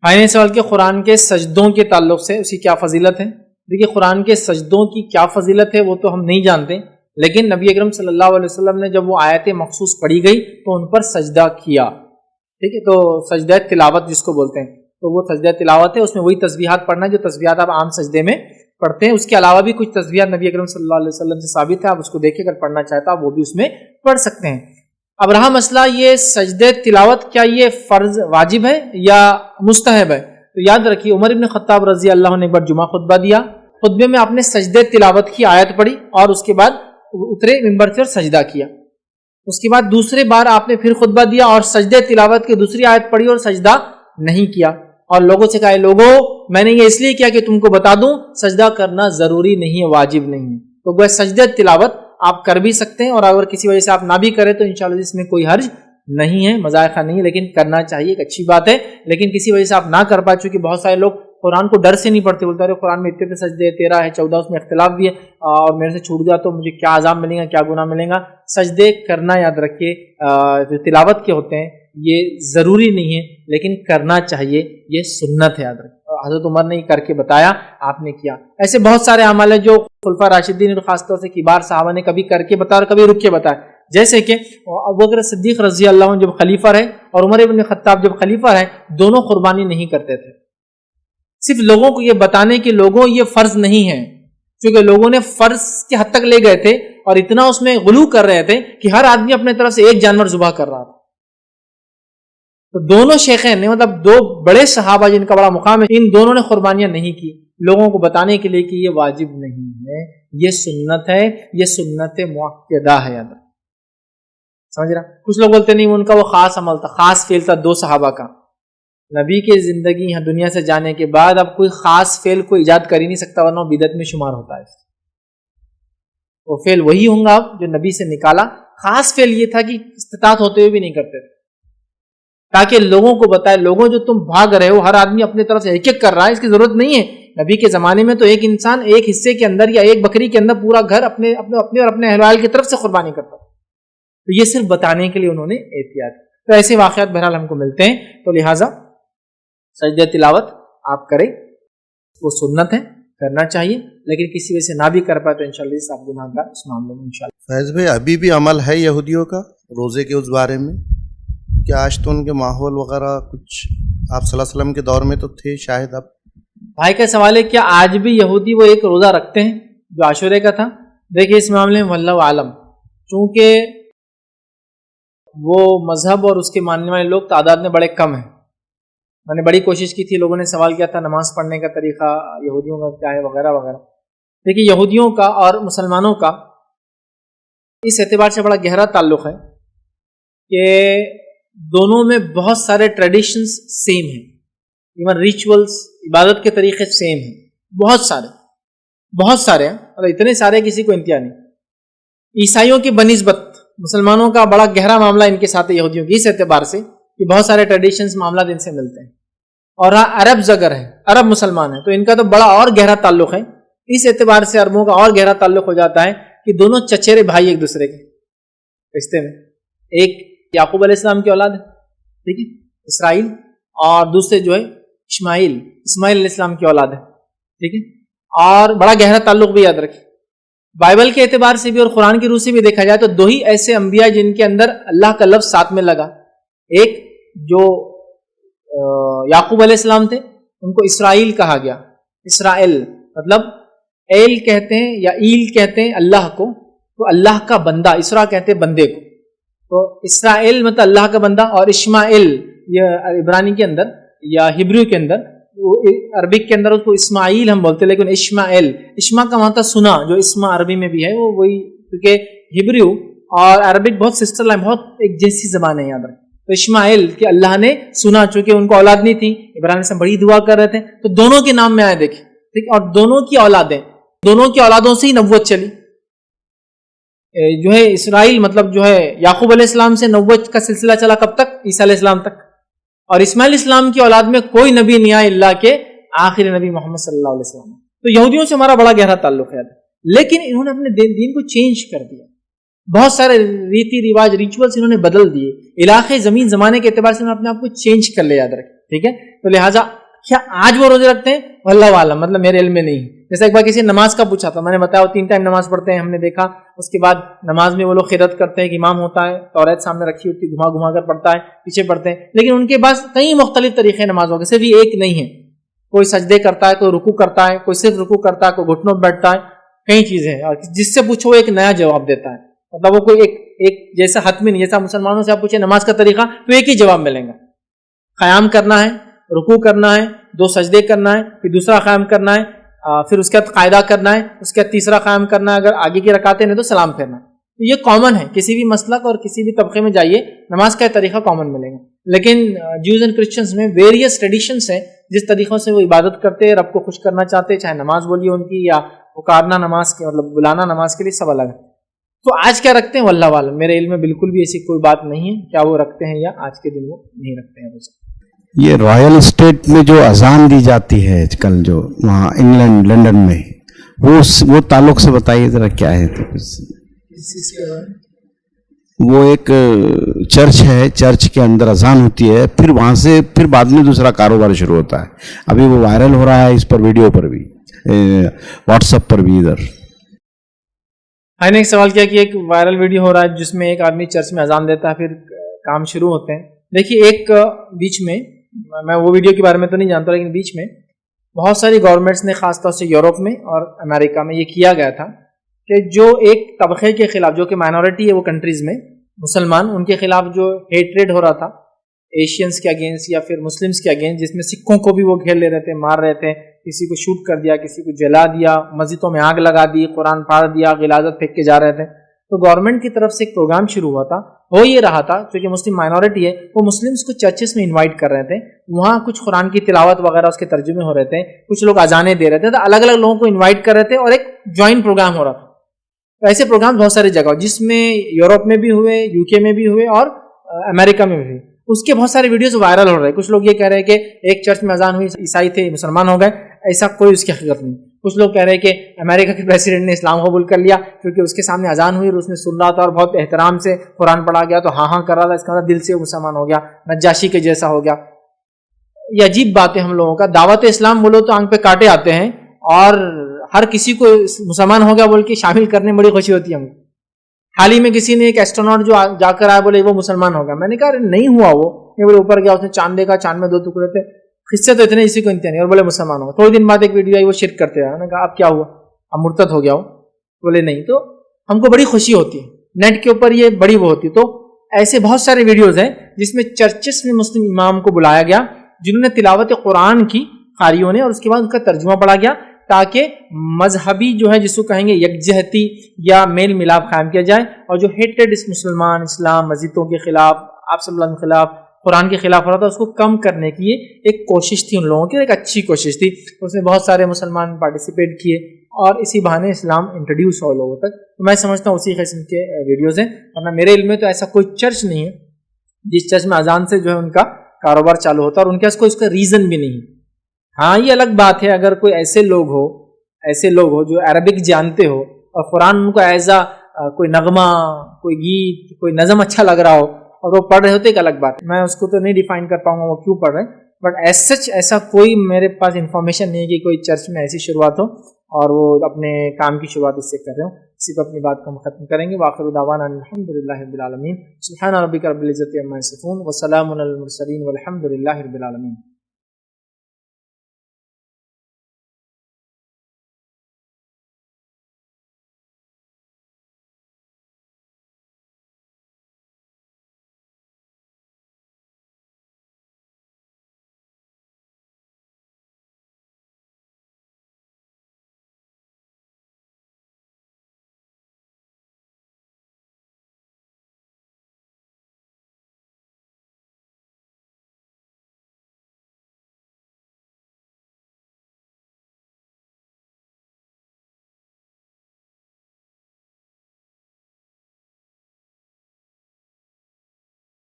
میں نے سوال کیا قرآن کے سجدوں کے تعلق سے اس کی کیا فضیلت ہے. دیکھیے قرآن کے سجدوں کی کیا فضیلت ہے وہ تو ہم نہیں جانتے, لیکن نبی اکرم صلی اللہ علیہ وسلم نے جب وہ آیت مخصوص پڑھی گئی تو ان پر سجدہ کیا, ٹھیک ہے. تو سجدہ تلاوت جس کو بولتے ہیں, تو وہ سجدہ تلاوت ہے, اس میں وہی تسبیحات پڑھنا جو تسبیحات آپ عام سجدے میں پڑھتے ہیں. اس کے علاوہ بھی کچھ تسبیحات نبی اکرم صلی اللہ علیہ وسلم سے ثابت ہے, آپ اس کو دیکھیں, اگر پڑھنا چاہتا آپ وہ بھی اس میں پڑھ سکتے ہیں. اب رہا مسئلہ یہ سجدے تلاوت, کیا یہ فرض واجب ہے یا مستحب ہے؟ تو یاد رکھیے عمر ابن خطاب رضی اللہ عنہ نے ایک بار جمعہ خطبہ دیا, خطبے میں آپ نے سجدے تلاوت کی آیت پڑھی اور اس کے بعد اترے ممبر سے اور سجدہ کیا. اس کے بعد دوسرے بار آپ نے پھر خطبہ دیا اور سجدے تلاوت کی دوسری آیت پڑھی اور سجدہ نہیں کیا, اور لوگوں سے کہا لوگوں میں نے یہ اس لیے کیا کہ تم کو بتا دوں سجدہ کرنا ضروری نہیں ہے, واجب نہیں ہے. تو وہ سجدے تلاوت آپ کر بھی سکتے ہیں, اور اگر کسی وجہ سے آپ نہ بھی کریں تو انشاءاللہ اس میں کوئی حرج نہیں ہے, مذائقہ نہیں ہے, لیکن کرنا چاہیے, ایک اچھی بات ہے. لیکن کسی وجہ سے آپ نہ کر پائے, چونکہ بہت سارے لوگ قرآن کو ڈر سے نہیں پڑھتے, بولتے ہیں قرآن میں اتنے سجدے 13 ہے 14 اس میں اختلاف بھی ہے, اور میرے سے چھوٹ گیا تو مجھے کیا عذاب ملے گا, کیا گناہ ملے گا. سجدے کرنا یاد رکھیے جو تلاوت کے ہوتے ہیں یہ ضروری نہیں ہے, لیکن کرنا چاہیے, یہ سنت ہے, یاد رکھیے. حضرت عمر نے کر کے بتایا, آپ نے کیا. ایسے بہت سارے اعمال ہیں جو خلفاء راشدین اور خاص طور سے کبار صحابہ نے کبھی کر کے بتایا اور کبھی رک کے بتایا. جیسے کہ ابوبکر صدیق رضی اللہ عنہ جب خلیفہ رہے اور عمر ابن خطاب جب خلیفہ رہے, دونوں قربانی نہیں کرتے تھے. صرف لوگوں کو یہ بتانے کہ لوگوں یہ فرض نہیں ہے, کیونکہ لوگوں نے فرض کے حد تک لے گئے تھے اور اتنا اس میں غلو کر رہے تھے کہ ہر آدمی اپنے طرف سے ایک جانور ذبح کر رہا تھا. تو دونوں شیخین نے, مطلب دو بڑے صحابہ جن کا بڑا مقام ہے, ان دونوں نے قربانیاں نہیں کی, لوگوں کو بتانے کے لیے کہ یہ واجب نہیں ہے, یہ سنت ہے, یہ سنت مؤکدہ ہے. یاد سمجھ رہا. کچھ لوگ بولتے نہیں ان کا وہ خاص عمل تھا, خاص فعل تھا دو صحابہ کا. نبی کی زندگی یہاں دنیا سے جانے کے بعد اب کوئی خاص فعل کو ایجاد کر ہی نہیں سکتا, ورنہ بدعت میں شمار ہوتا ہے. وہ فعل وہی ہوں گا جو نبی سے نکالا. خاص فعل یہ تھا کہ استطاعت ہوتے ہوئے بھی نہیں کرتے تھے, تاکہ لوگوں کو بتائے, لوگوں جو تم بھاگ رہے ہو ہر آدمی اپنے طرف سے ایک ایک کر رہا ہے, اس کی ضرورت نہیں ہے. نبی کے زمانے میں تو ایک انسان ایک حصے کے اندر یا ایک بکری کے اندر پورا گھر اپنے اور اپنے اہل وعیال کی طرف سے قربانی کرتا تھا. تو یہ صرف بتانے کے لیے انہوں نے احتیاط. تو ایسے واقعات بہرحال ہم کو ملتے ہیں, تو لہٰذا سجدہ تلاوت آپ کریں, وہ سنت ہے, کرنا چاہیے, لیکن کسی وجہ سے نہ بھی کر پائے تو انشاءاللہ اس آپ گناہ گار اس معاملے میں انشاءاللہ. فیض بھائی ابھی بھی عمل ہے یہودیوں کا روزے کے اس بارے میں؟ کیا آج تو ان کے ماحول وغیرہ کچھ آپ صلی اللہ علیہ وسلم کے دور میں تو تھے شاید. اب بھائی کا سوال ہے کیا آج بھی یہودی وہ ایک روزہ رکھتے ہیں جو عاشورے کا تھا؟ دیکھیے اس معاملے میں واللہ عالم, چونکہ وہ مذہب اور اس کے ماننے والے لوگ تعداد میں بڑے کم ہیں. میں نے بڑی کوشش کی تھی, لوگوں نے سوال کیا تھا نماز پڑھنے کا طریقہ یہودیوں کا کیا ہے وغیرہ وغیرہ. دیکھیے یہودیوں کا اور مسلمانوں کا اس اعتبار سے بڑا گہرا تعلق ہے کہ دونوں میں بہت سارے ٹریڈیشنز سیم ہیں, ایون ریچولز عبادت کے طریقے سیم ہیں, بہت سارے ہیں, اور اتنے سارے کسی کو انتہا نہیں. عیسائیوں کی بنسبت مسلمانوں کا بڑا گہرا معاملہ ان کے ساتھ ہے یہودیوں کی, اس اعتبار سے کہ بہت سارے ٹریڈیشنز معاملات ان سے ملتے ہیں. اور عرب اگر ہیں, عرب مسلمان ہیں, تو ان کا تو بڑا اور گہرا تعلق ہے. اس اعتبار سے عربوں کا اور گہرا تعلق ہو جاتا ہے کہ دونوں چچیرے بھائی ایک دوسرے کے رشتے میں. ایک یعقوب علیہ السلام کی اولاد ہے, ٹھیک ہے, اسرائیل, اور دوسرے جو ہے اسماعیل علیہ السلام کی اولاد ہے, ٹھیک ہے. اور بڑا گہرا تعلق بھی یاد رکھیں. بائبل کے اعتبار سے بھی اور قرآن کی روح سے بھی دیکھا جائے تو دو ہی ایسے انبیاء جن کے اندر اللہ کا لفظ ساتھ میں لگا. ایک جو یعقوب علیہ السلام تھے, ان کو اسرائیل کہا گیا. اسرائیل مطلب ایل کہتے ہیں یا ایل کہتے ہیں اللہ کو, تو اللہ کا بندہ, اسرا کہتے ہیں بندے کو, تو اسرائیل مطلب اللہ کا بندہ. اور اسماعیل یہ عبرانی کے اندر یا ہبریو کے اندر, عربک کے اندر اس کو اسماعیل ہم بولتے ہیں, لیکن اسماعیل اسما کا معنی سنا, جو اسما عربی میں بھی ہے وہ وہی, کیونکہ ہبریو اور عربک بہت سسٹر لائن, بہت ایک جیسی زبان ہے یاد رکھیں. تو اسماعیل کہ اللہ نے سنا, چونکہ ان کو اولاد نہیں تھی, ابراہیم سے بڑی دعا کر رہے تھے, تو دونوں کے نام میں آئے دیکھیں, ٹھیک, اور دونوں کی اولادیں, دونوں کی اولادوں سے ہی نبوت چلی. جو ہے اسرائیل مطلب جو ہے یعقوب علیہ السلام سے نبوت کا سلسلہ چلا کب تک؟ عیسیٰ علیہ السلام تک. اور اسماعیل اسلام کی اولاد میں کوئی نبی نہیں آیا اللہ کے آخری نبی محمد صلی اللہ علیہ وسلم. تو یہودیوں سے ہمارا بڑا گہرا تعلق ہے, لیکن انہوں نے اپنے دین کو چینج کر دیا. بہت سارے ریتی رواج ریچولس انہوں نے بدل دیے, علاقے زمین زمانے کے اعتبار سے انہوں نے اپنے آپ کو چینج کر لیا, یاد رکھیں, ٹھیک ہے. تو لہٰذا کیا آج وہ روزے رکھتے ہیں؟ واللہ عالم, مطلب میرے علم میں نہیں. جیسا ایک بار کسی نماز کا پوچھا تھا, میں نے بتایا وہ 3 ٹائم نماز پڑھتے ہیں, ہم نے دیکھا. اس کے بعد نماز میں وہ لوگ خیرت کرتے ہیں کہ امام ہوتا ہے, توریت سامنے رکھی ہوتی ہے, گھما کر پڑھتا ہے, پیچھے پڑھتے ہیں, لیکن ان کے پاس کئی مختلف طریقے نمازوں کے, صرف یہ ایک نہیں ہے. کوئی سجدے کرتا ہے, کوئی رکوع کرتا ہے, کوئی صرف رکوع کرتا ہے, کوئی گھٹنوں پہ بیٹھتا ہے, کئی چیزیں ہیں, اور جس سے پوچھو وہ ایک نیا جواب دیتا ہے. مطلب وہ کوئی ایک جیسا حتمی نہیں, جیسا مسلمانوں سے آپ پوچھیں نماز کا طریقہ تو ایک ہی جواب ملیں گا. قیام کرنا ہے, رکوع کرنا ہے, 2 سجدے کرنا ہے, پھر دوسرا قیام کرنا ہے, پھر اس کے بعد قاعدہ کرنا ہے, اس کے بعد تیسرا قیام کرنا ہے, اگر آگے کی رکعتیں نہیں تو سلام پھیرنا. یہ کامن ہے, کسی بھی مسلک اور کسی بھی طبقے میں جائیے نماز کا طریقہ کامن ملے گا. لیکن جوز اینڈ کرسچنس میں ویریس ٹریڈیشنس ہیں جس طریقوں سے وہ عبادت کرتے ہیں, رب کو خوش کرنا چاہتے ہیں, چاہے نماز بولیے ان کی یا پکارنا نماز کے مطلب بلانا نماز کے لیے, سب الگ ہے. تو آج کیا رکھتے ہیں واللہ عالم, میرے علم میں بالکل بھی ایسی کوئی بات نہیں ہے کیا وہ رکھتے ہیں یا آج کے دن وہ نہیں رکھتے ہیں. یہ رائل اسٹیٹ میں جو اذان دی جاتی ہے آج کل جو وہاں انگلینڈ لنڈن میں, وہ تعلق سے بتائیے ذرا کیا ہے. وہ ایک چرچ ہے, چرچ کے اندر اذان ہوتی ہے, پھر وہاں سے پھر بعد میں دوسرا کاروبار شروع ہوتا ہے. ابھی وہ وائرل ہو رہا ہے اس پر, ویڈیو پر بھی, واٹس ایپ پر بھی. ادھر میں نے ایک سوال کیا کہ ایک وائرل ویڈیو ہو رہا ہے جس میں ایک آدمی چرچ میں اذان دیتا ہے, پھر کام شروع ہوتے ہیں. دیکھیے ایک بیچ میں وہ ویڈیو کے بارے میں تو نہیں جانتا, لیکن بیچ میں بہت ساری گورنمنٹس نے خاص طور سے یورپ میں اور امریکہ میں یہ کیا گیا تھا کہ جو ایک طبقے کے خلاف, جو کہ مائنورٹی ہے وہ کنٹریز میں مسلمان, ان کے خلاف جو ہیٹریڈ ہو رہا تھا ایشینز کے اگینسٹ یا پھر مسلمز کے اگینسٹ, جس میں سکھوں کو بھی وہ گھیر لے رہے تھے, مار رہے تھے, کسی کو شوٹ کر دیا, کسی کو جلا دیا, مسجدوں میں آگ لگا دی, قرآن پھاڑ دیا, غلاظت پھینک کے جا رہے تھے. تو گورنمنٹ کی طرف سے ایک پروگرام شروع ہوا تھا, وہ یہ رہا تھا کیونکہ مسلم مائنورٹی ہے, وہ مسلمس کو چرچز میں انوائٹ کر رہے تھے, وہاں کچھ قرآن کی تلاوت وغیرہ اس کے ترجمے ہو رہے تھے, کچھ لوگ اذانیں دے رہے تھے, تو الگ الگ لوگوں کو انوائٹ کر رہے تھے اور ایک جوائنٹ پروگرام ہو رہا تھا. ایسے پروگرام بہت ساری جگہ, جس میں یورپ میں بھی ہوئے, یو کے میں بھی ہوئے اور امریکہ میں بھی ہوئے. اس کے بہت سارے ویڈیوز وائرل ہو رہے ہیں. کچھ لوگ یہ کہہ رہے ہیں کہ ایک چرچ میں اذان ہوئی, عیسائی تھے مسلمان ہو گئے, ایسا کوئی اس کی حقیقت نہیں. کچھ لوگ کہہ رہے ہیں کہ امریکہ کے پریزیڈنٹ نے اسلام قبول کر لیا کیونکہ اس کے سامنے اذان ہوئی اور اس نے سن رہا تھا اور بہت احترام سے قرآن پڑھا گیا تو ہاں ہاں کر رہا تھا, اس کا دل سے مسلمان ہو گیا, نجاشی کے جیسا ہو گیا. یہ عجیب بات ہے ہم لوگوں کا. دعوت اسلام بولو تو آنکھ پہ کاٹے آتے ہیں, اور ہر کسی کو مسلمان ہو گیا بول کے شامل کرنے میں بڑی خوشی ہوتی ہے ہم کو. حال ہی میں کسی نے ایک ایسٹرونٹ جو جا کر آیا بولے وہ مسلمان ہو گیا. میں نے کہا نہیں ہوا, وہ بولے اوپر گیا, اس نے چاند دیکھا, چاند میں 2 ٹکڑے تھے, قصے تو اتنے اسی کو انتہا نہیں, اور بولے مسلمان ہو گیا. تھوڑے دن بعد ایک ویڈیو آئی, وہ شرک کرتے ہیں. میں نے کہا اب کیا ہوا, اب مرتد ہو گیا ہو؟ بولے نہیں. تو ہم کو بڑی خوشی ہوتی ہے, نیٹ کے اوپر یہ بڑی وہ ہوتی ہے. تو ایسے بہت سارے ویڈیوز ہیں جس میں چرچز میں مسلم امام کو بلایا گیا جنہوں نے تلاوت قرآن کی قاریوں نے, اور اس کے بعد ان کا ترجمہ پڑھا گیا تاکہ مذہبی جو ہے جس کو کہیں گے یکجہتی یا میل ملاپ قائم کیا جائے, اور جو ہیٹریڈ اس مسلمان, اسلام, مسجدوں کے خلاف, آپ صلی اللہ علیہ وسلم کے خلاف, قرآن کے خلاف ہو رہا تھا, اس کو کم کرنے کی ایک کوشش تھی ان لوگوں کی, ایک اچھی کوشش تھی. اس میں بہت سارے مسلمان پارٹیسپیٹ کیے اور اسی بہانے اسلام انٹروڈیوس ہو لوگوں تک. تو میں سمجھتا ہوں اسی قسم کے ویڈیوز ہیں, ورنہ میرے علم میں تو ایسا کوئی چرچ نہیں ہے جس چرچ میں اذان سے جو ہے ان کا کاروبار چالو ہوتا ہے, اور ان کے پاس کوئی اس کا ریزن بھی نہیں. ہاں یہ الگ بات ہے اگر کوئی ایسے لوگ ہو جو عربک جانتے ہو اور قرآن ان کو ایزا کوئی نغمہ, کوئی گیت, کوئی نظم اچھا لگ رہا ہو اور وہ پڑھ رہے ہوتے, ایک الگ بات ہے. میں اس کو تو نہیں ڈیفائن کر پاؤں گا وہ کیوں پڑھ رہے ہیں, بٹ ایز سچ ایسا کوئی میرے پاس انفارمیشن نہیں ہے کہ کوئی چرچ میں ایسی شروعات ہو اور وہ اپنے کام کی شروعات اس سے کر رہے ہوں. اسی پہ اپنی بات کو ہم ختم کریں گے. وآخر دعوانا الحمدللہ رب العالمین. سبحان ربک رب العزۃ عما یصفون وسلام علی المرسلین والحمد للہ رب العالمین.